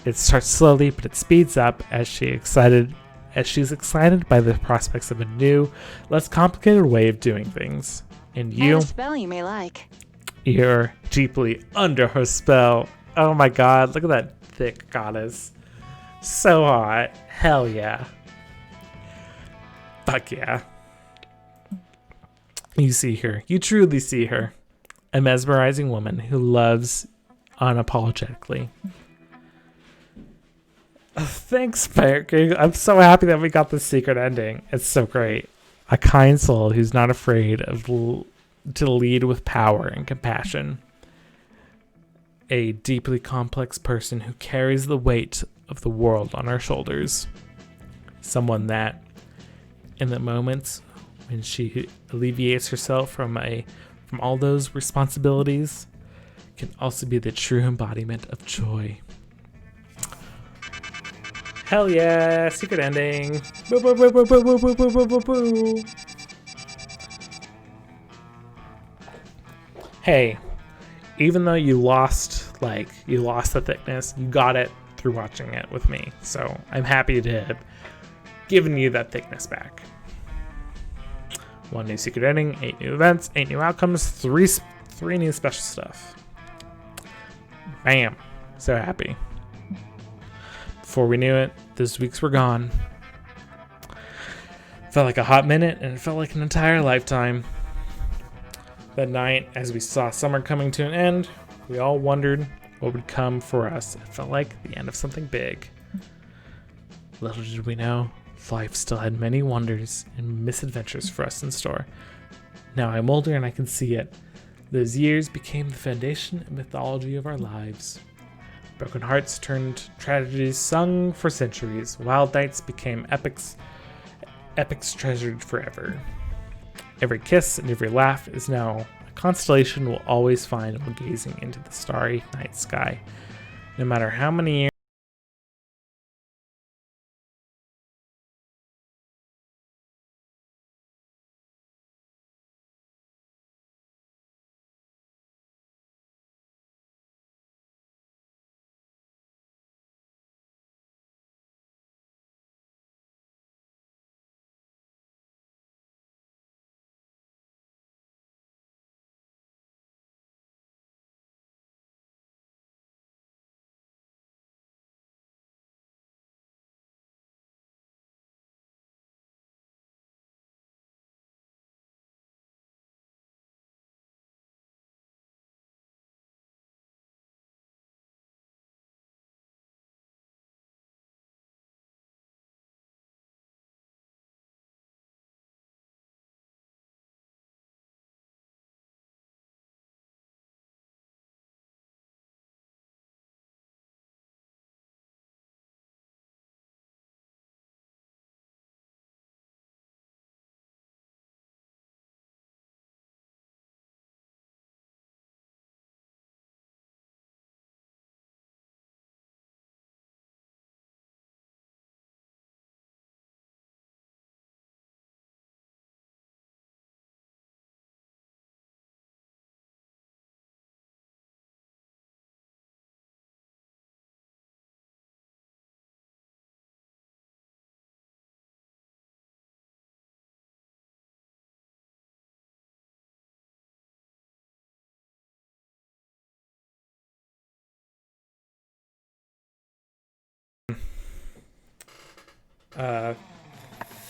[SPEAKER 1] It starts slowly, but it speeds up as she's excited by the prospects of a new, less complicated way of doing things. And
[SPEAKER 6] I have a spell you may like.
[SPEAKER 1] You're deeply under her spell. Oh my god, look at that thick goddess. So hot. Hell yeah. Fuck yeah. You see her. You truly see her. A mesmerizing woman who loves unapologetically. Thanks, Park. I'm so happy that we got this secret ending. It's so great. A kind soul who's not afraid to lead with power and compassion. A deeply complex person who carries the weight of the world on her shoulders. Someone that, in the moments when she alleviates herself from all those responsibilities, can also be the true embodiment of joy. Hell yeah, secret ending. Boo, boo, boo, boo, boo, boo, boo, boo, boo, boo. Hey, even though you lost the thickness, you got it through watching it with me. So I'm happy to have given you that thickness back. 1 new secret ending, 8 new events, 8 new outcomes, 3 new special stuff. Bam. So happy. Before we knew it, those weeks were gone. Felt like a hot minute, and it felt like an entire lifetime. That night, as we saw summer coming to an end, we all wondered what would come for us. It felt like the end of something big. Little did we know, life still had many wonders and misadventures for us in store. Now I'm older and I can see it. Those years became the foundation and mythology of our lives. Broken hearts turned tragedies sung for centuries. Wild nights became epics treasured forever. Every kiss and every laugh is now a constellation we'll always find while gazing into the starry night sky. No matter how many years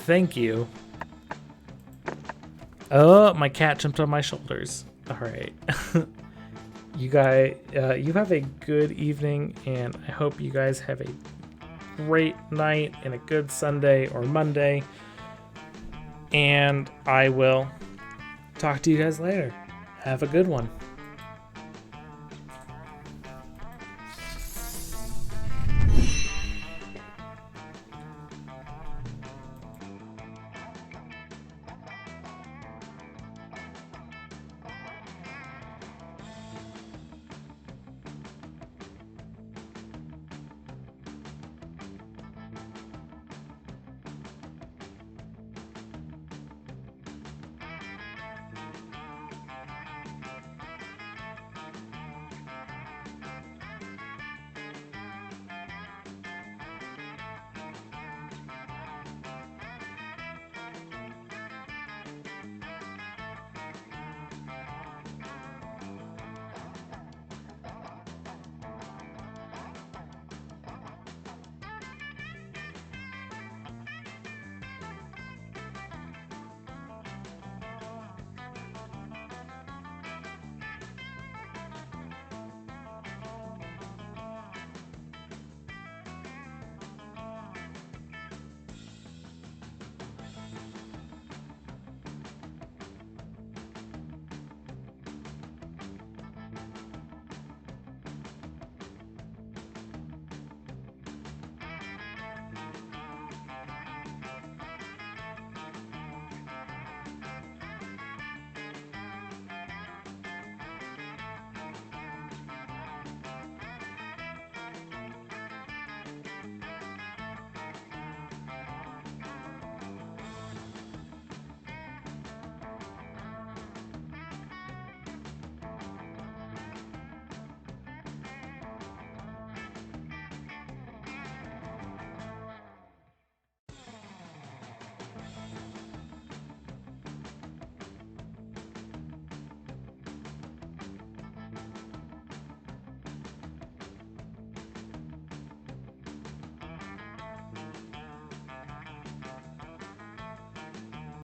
[SPEAKER 1] thank you. Oh, my cat jumped on my shoulders. All right. You guys, you have a good evening, and I hope you guys have a great night and a good Sunday or Monday. And I will talk to you guys later. Have a good one.